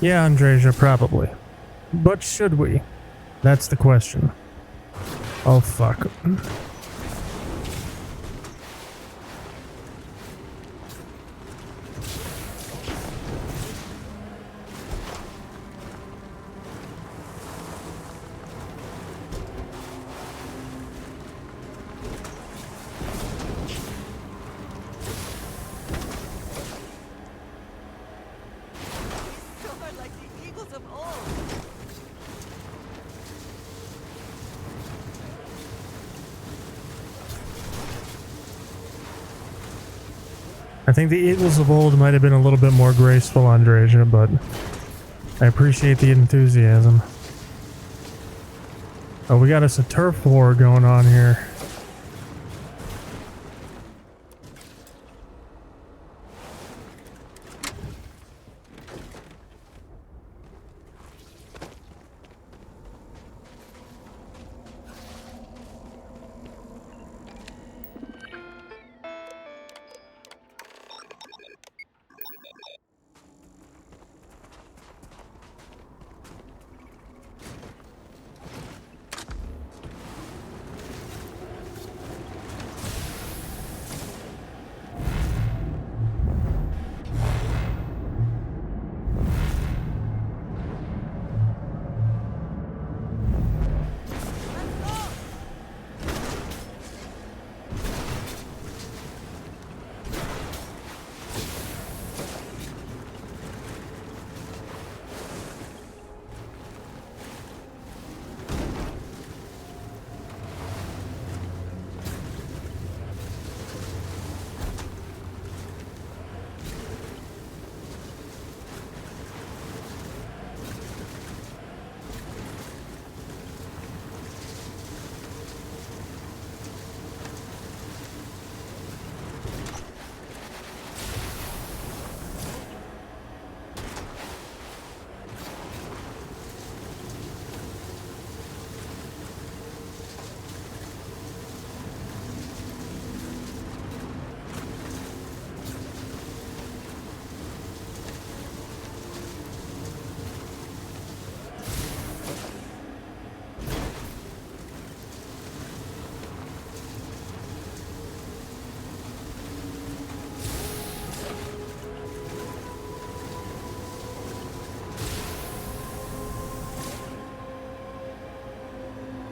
Yeah, Andreja, probably. But should we? That's the question. Oh, fuck. Soar like the eagles of old. I think the Eagles of old might have been a little bit more graceful, Andreja, but I appreciate the enthusiasm. Oh, we got us a turf war going on here.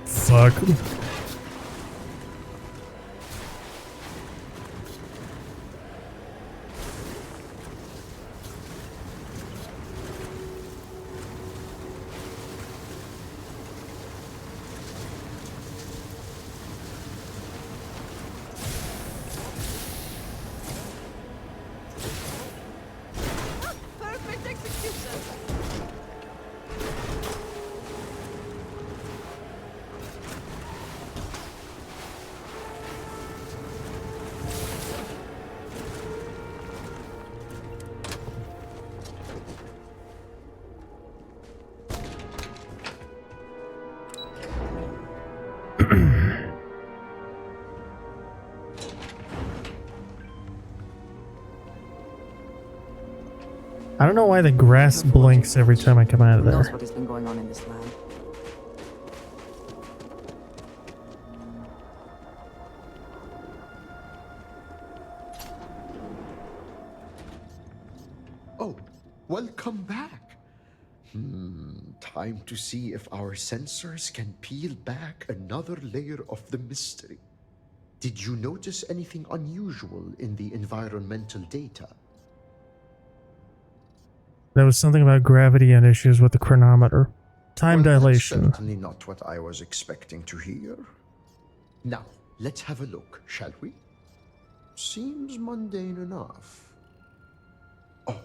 Fuck. Perfect execution. I don't know why the grass blinks every time I come out of Who knows there. what has been going on in this land? Oh, welcome back. Time to see if our sensors can peel back another layer of the mystery. Did you notice anything unusual in the environmental data? There was something about gravity and issues with the chronometer. Time Well, dilation. that's certainly not what I was expecting to hear. Now, let's have a look, shall we? Seems mundane enough. Oh,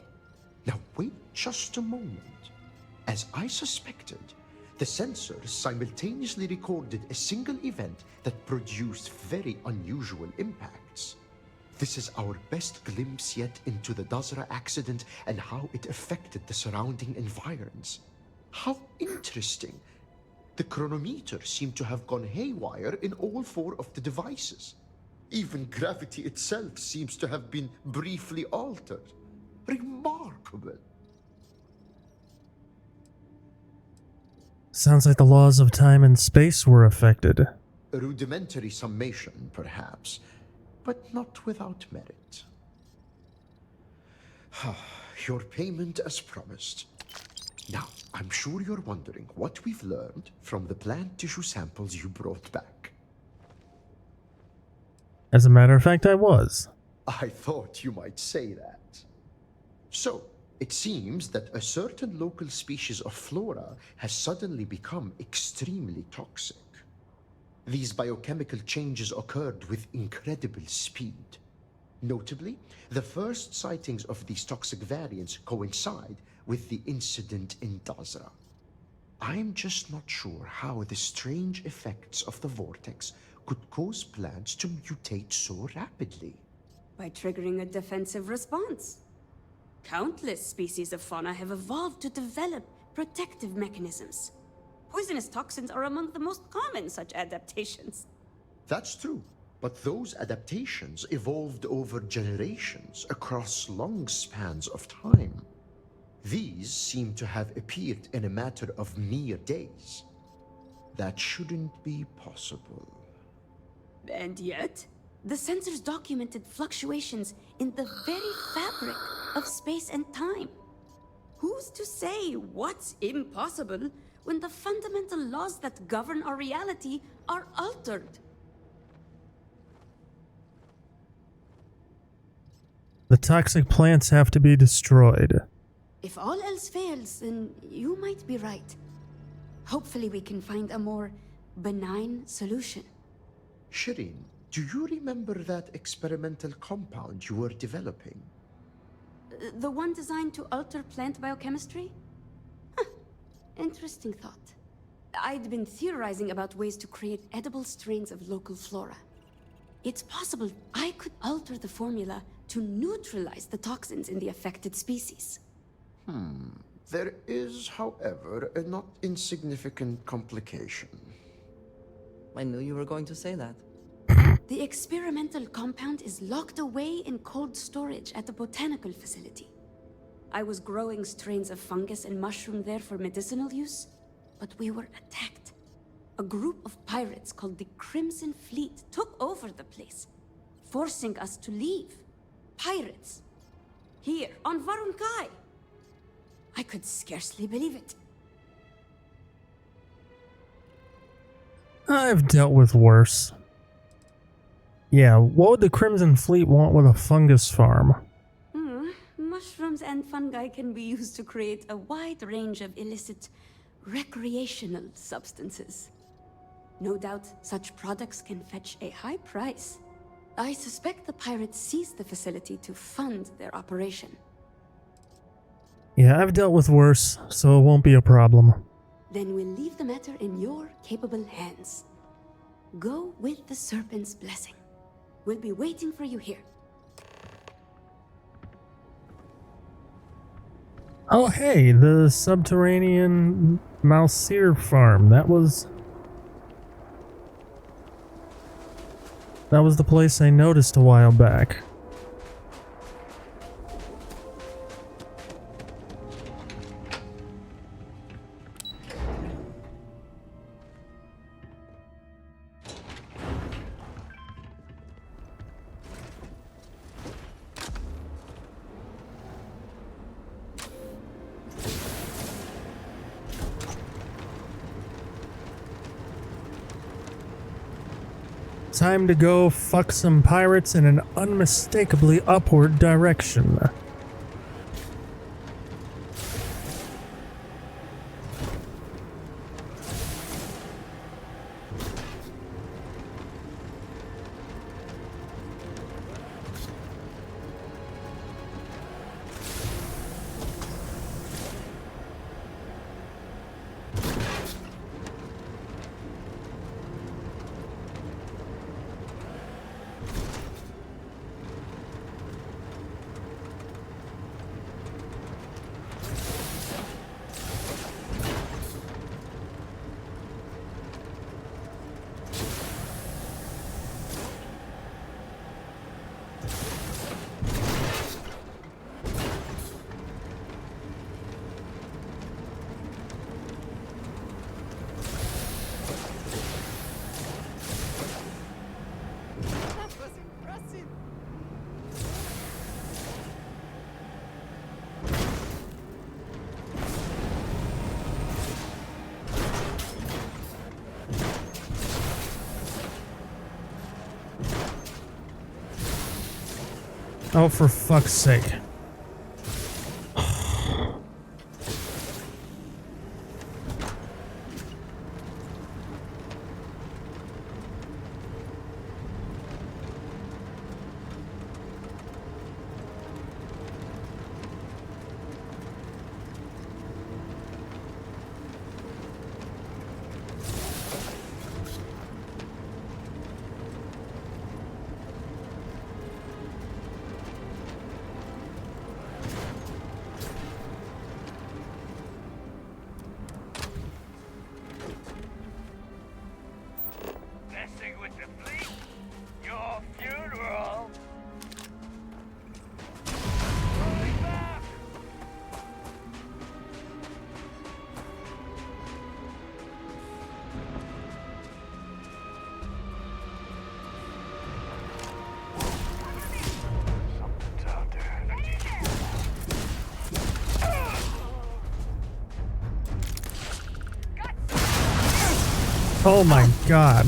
now wait just a moment. As I suspected, the sensors simultaneously recorded a single event that produced very unusual impacts. This is our best glimpse yet into the Dazra accident and how it affected the surrounding environs. How interesting. The chronometer seemed to have gone haywire in all four of the devices. Even gravity itself seems to have been briefly altered. Remarkable. Sounds like the laws of time and space were affected. A rudimentary summation, perhaps, but not without merit. Your payment as promised. Now, I'm sure you're wondering what we've learned from the plant tissue samples you brought back. As a matter of fact, I was. I thought you might say that. So, it seems that a certain local species of flora has suddenly become extremely toxic. These biochemical changes occurred with incredible speed. Notably, the first sightings of these toxic variants coincide with the incident in Dazra. I'm just not sure how the strange effects of the vortex could cause plants to mutate so rapidly. By triggering a defensive response. Countless species of fauna have evolved to develop protective mechanisms. Poisonous toxins are among the most common such adaptations. That's true, but those adaptations evolved over generations across long spans of time. These seem to have appeared in a matter of mere days. That shouldn't be possible. And yet, the sensors documented fluctuations in the very fabric of space and time. Who's to say what's impossible when the fundamental laws that govern our reality are altered? The toxic plants have to be destroyed. If all else fails, then you might be right. Hopefully we can find a more benign solution. Shireen, do you remember that experimental compound you were developing? The one designed to alter plant biochemistry? Huh. Interesting thought. I'd been theorizing about ways to create edible strains of local flora. It's possible I could alter the formula to neutralize the toxins in the affected species. There is, however, a not insignificant complication. I knew you were going to say that. The experimental compound is locked away in cold storage at the botanical facility. I was growing strains of fungus and mushroom there for medicinal use, but we were attacked. A group of pirates called the Crimson Fleet took over the place, forcing us to leave. Pirates. Here, on Varun Kai. I could scarcely believe it. I've dealt with worse. Yeah, what would the Crimson Fleet want with a fungus farm? Mushrooms and fungi can be used to create a wide range of illicit recreational substances. No doubt such products can fetch a high price. I suspect the pirates seized the facility to fund their operation. Yeah, I've dealt with worse, so it won't be a problem. Then we'll leave the matter in your capable hands. Go with the Serpent's blessing. We'll be waiting for you here. Oh hey, the subterranean Malseer farm. That was the place I noticed a while back. Time to go fuck some pirates in an unmistakably upward direction. Oh, for fuck's sake. Oh my god.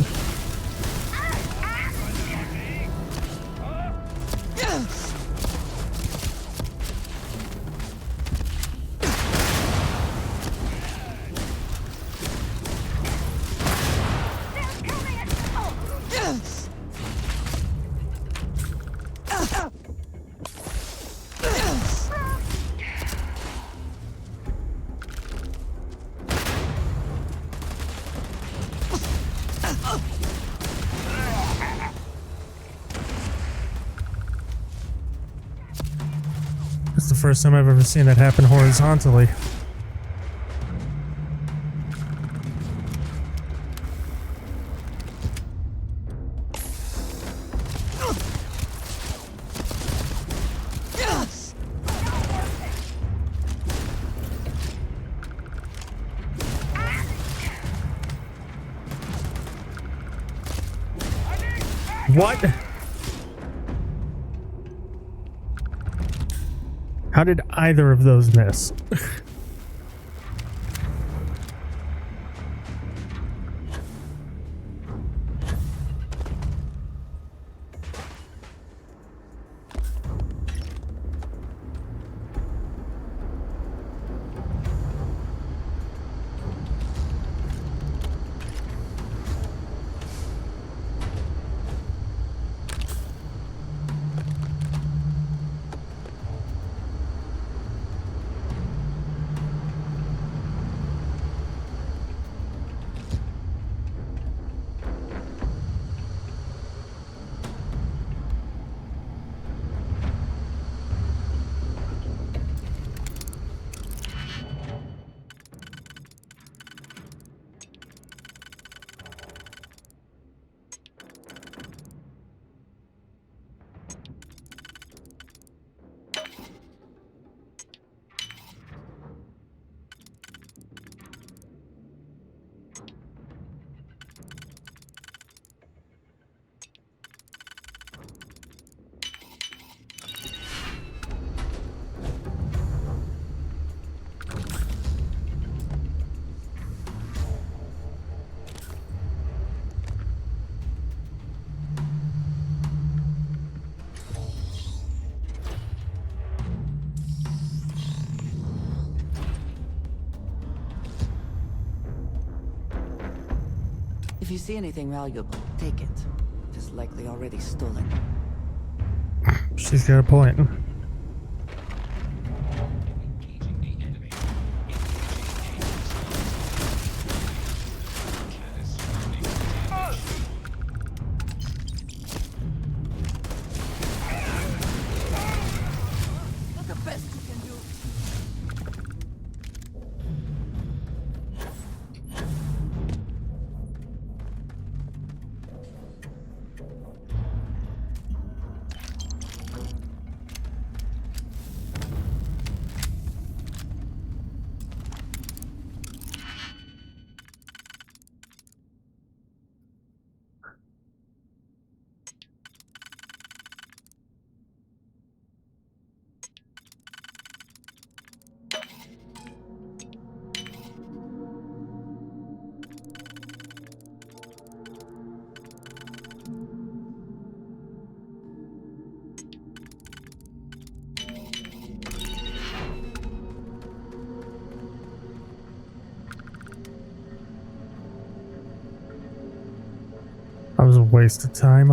It's the first time I've ever seen that happen horizontally. What? How did either of those miss? If you see anything valuable, take it. It is likely already stolen. She's got a point. The best you can do. was a waste of time.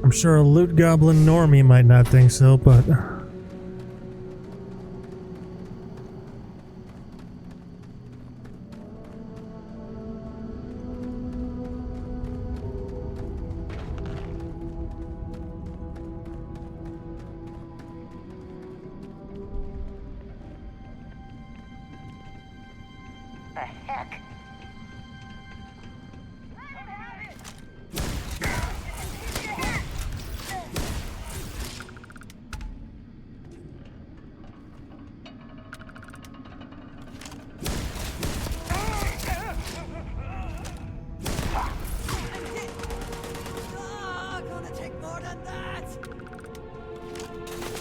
I'm sure a loot goblin normie might not think so, but... The heck? Gonna take more than that.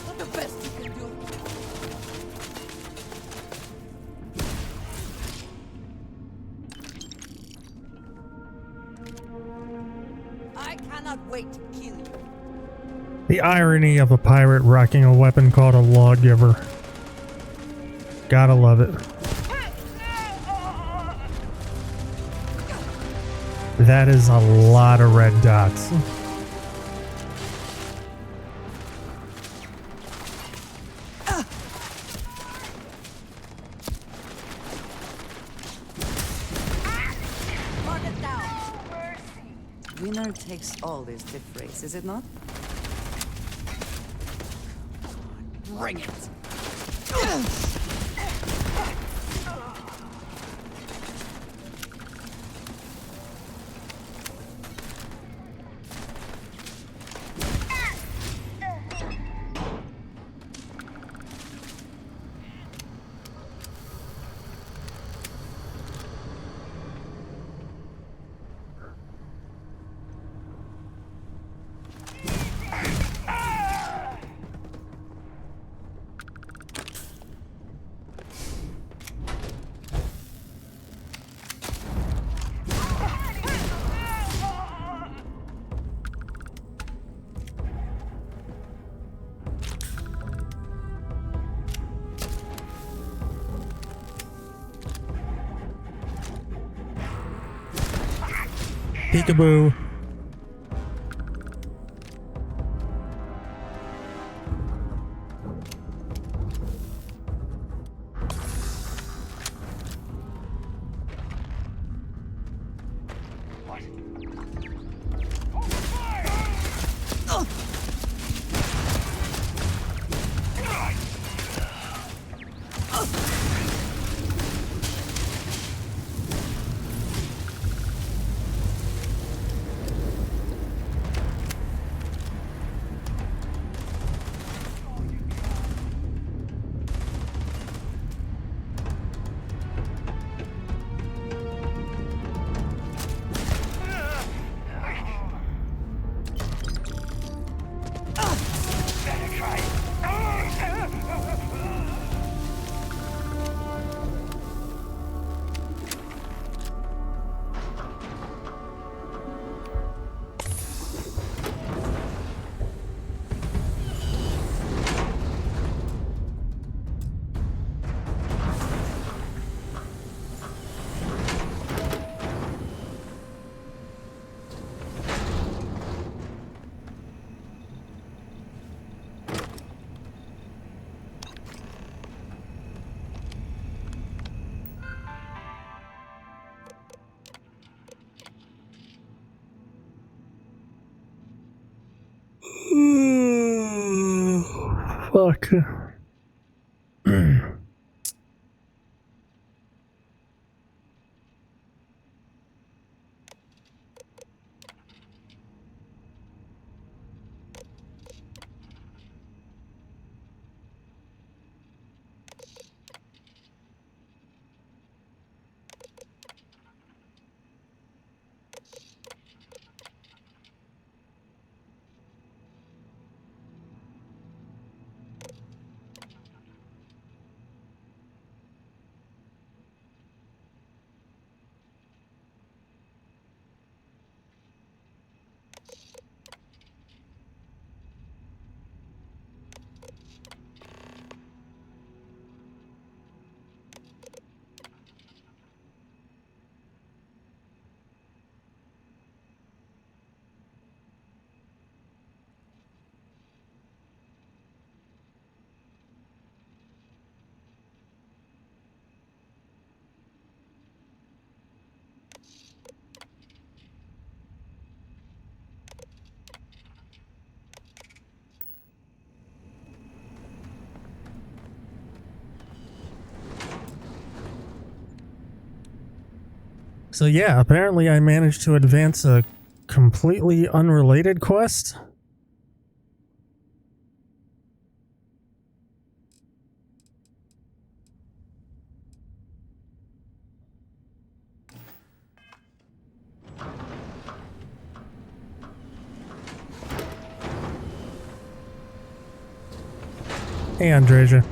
Not the best you can do. I cannot wait to kill you. The irony of a pirate rocking a weapon called a lawgiver. Gotta love it. That is a lot of red dots. Target down. Winner takes all this tip phrase, is it not? Bring it. Peekaboo. Fuck. So yeah, apparently I managed to advance a completely unrelated quest. Hey, Andreja.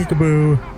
Peekaboo.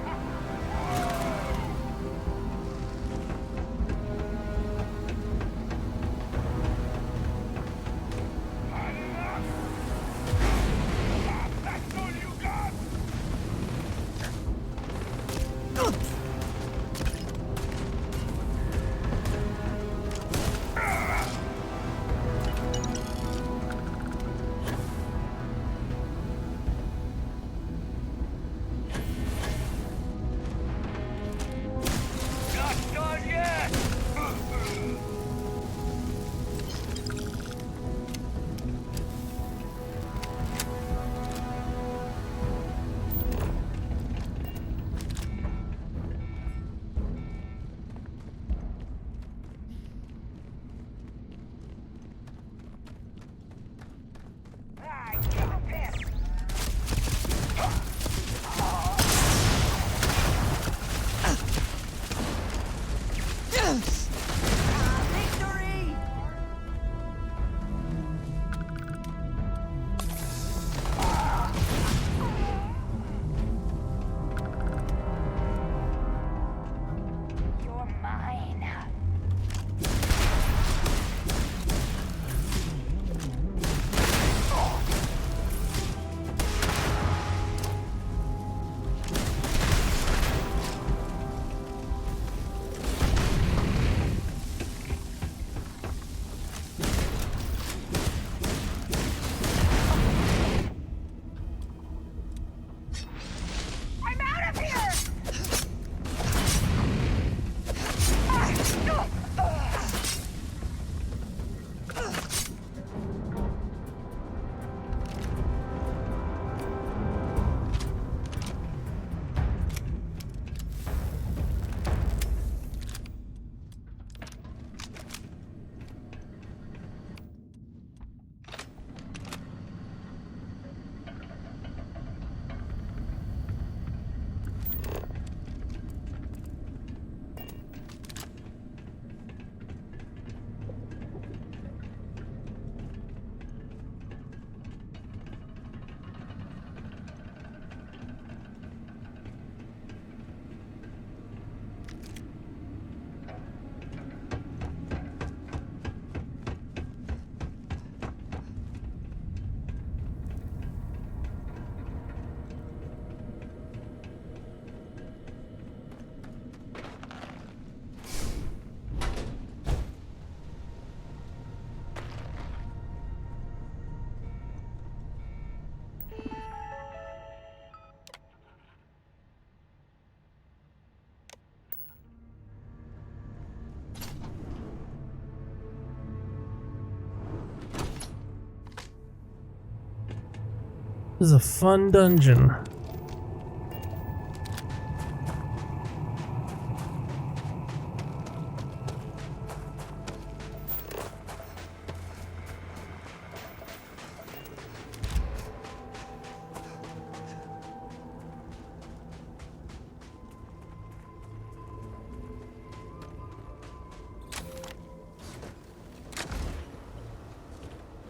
This is a fun dungeon.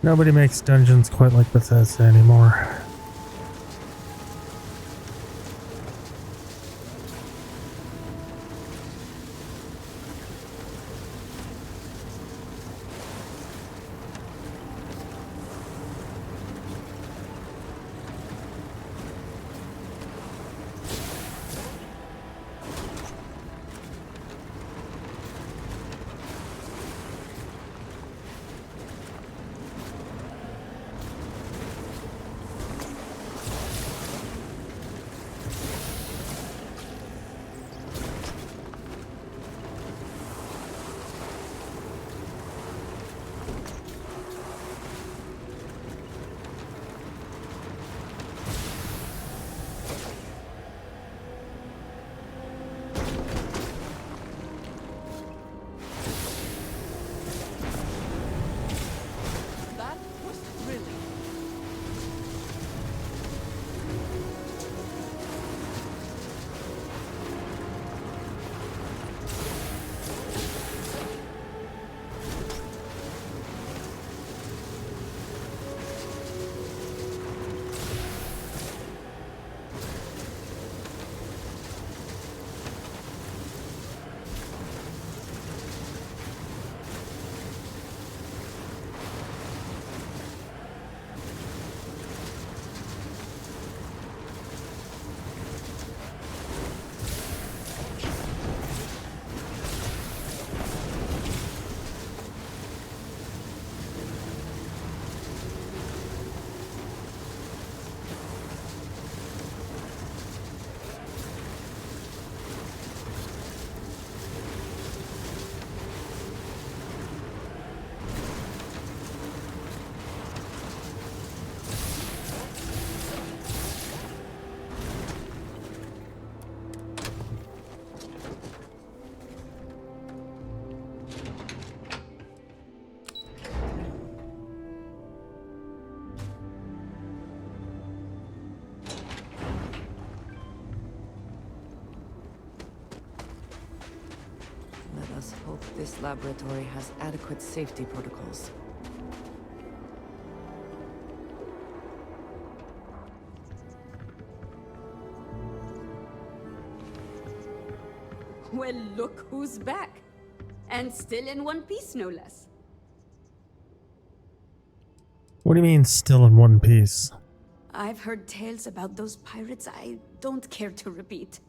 Nobody makes dungeons quite like Bethesda anymore. That was thrilling. Let us hope this laboratory has adequate safety protocols. Well, look who's back. And still in one piece, no less. What do you mean, still in one piece? I've heard tales about those pirates I don't care to repeat.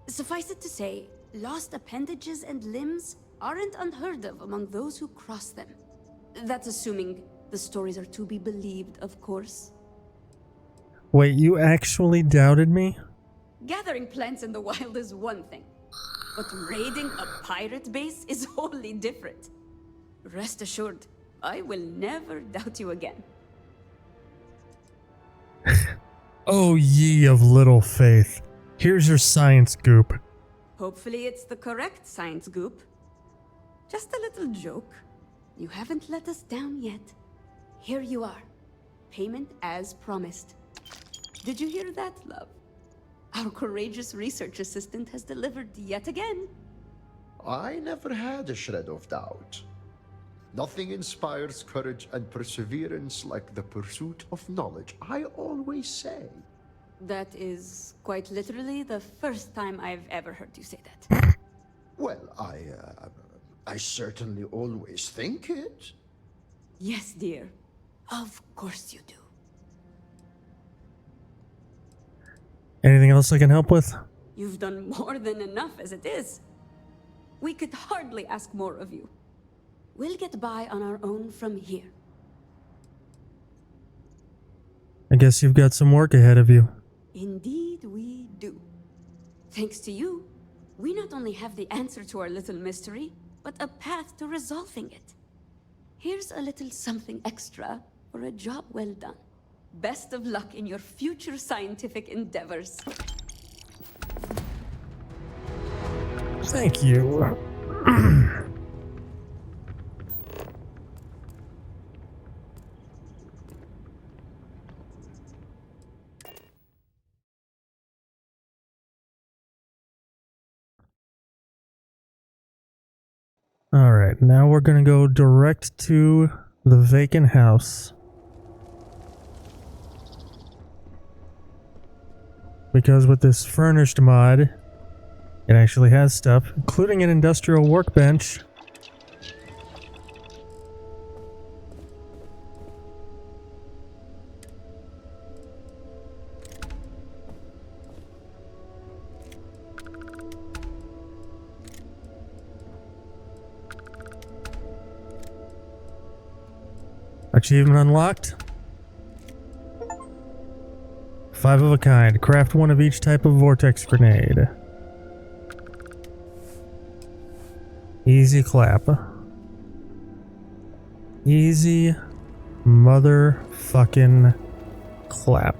Suffice it to say, lost appendages and limbs aren't unheard of among those who cross them. That's assuming the stories are to be believed, of course. Wait, you actually doubted me? Gathering plants in the wild is one thing, but raiding a pirate base is wholly different. Rest assured, I will never doubt you again. Oh, ye of little faith. Here's your science goop. Hopefully it's the correct science goop. Just a little joke. You haven't let us down yet. Here you are. Payment as promised. Did you hear that, love? Our courageous research assistant has delivered yet again. I never had a shred of doubt. Nothing inspires courage and perseverance like the pursuit of knowledge, I always say. That is quite literally the first time I've ever heard you say that. Well, I certainly always think it. Yes, dear. Of course you do. Anything else I can help with? You've done more than enough as it is. We could hardly ask more of you. We'll get by on our own from here. I guess you've got some work ahead of you. Indeed we do. Thanks to you, we not only have the answer to our little mystery, but a path to resolving it. Here's a little something extra for a job well done. Best of luck in your future scientific endeavors. Thank you. Alright, now we're gonna go direct to the vacant house. Because with this furnished mod, it actually has stuff, including an industrial workbench. Achievement unlocked. 5 of a kind. Craft 1 of each type of vortex grenade. Easy clap. Easy motherfucking clap.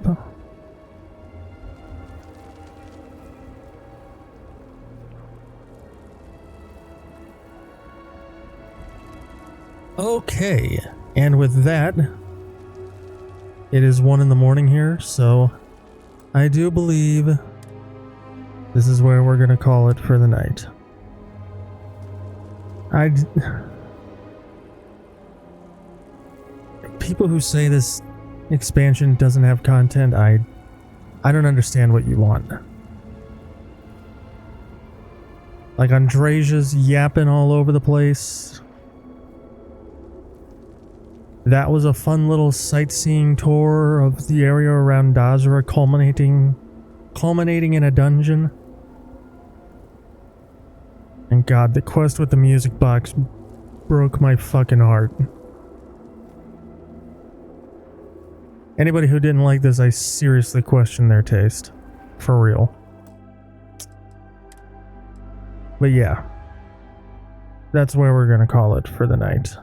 Okay, and with that, it is 1 in the morning here, so I do believe this is where we're gonna call it for the night. People who say this expansion doesn't have content, I don't understand what you want. Like, Andresia's yapping all over the place. That was a fun little sightseeing tour of the area around Dazra, culminating in a dungeon. And God, the quest with the music box broke my fucking heart. Anybody who didn't like this, I seriously question their taste. For real. But yeah, that's where we're gonna call it for the night.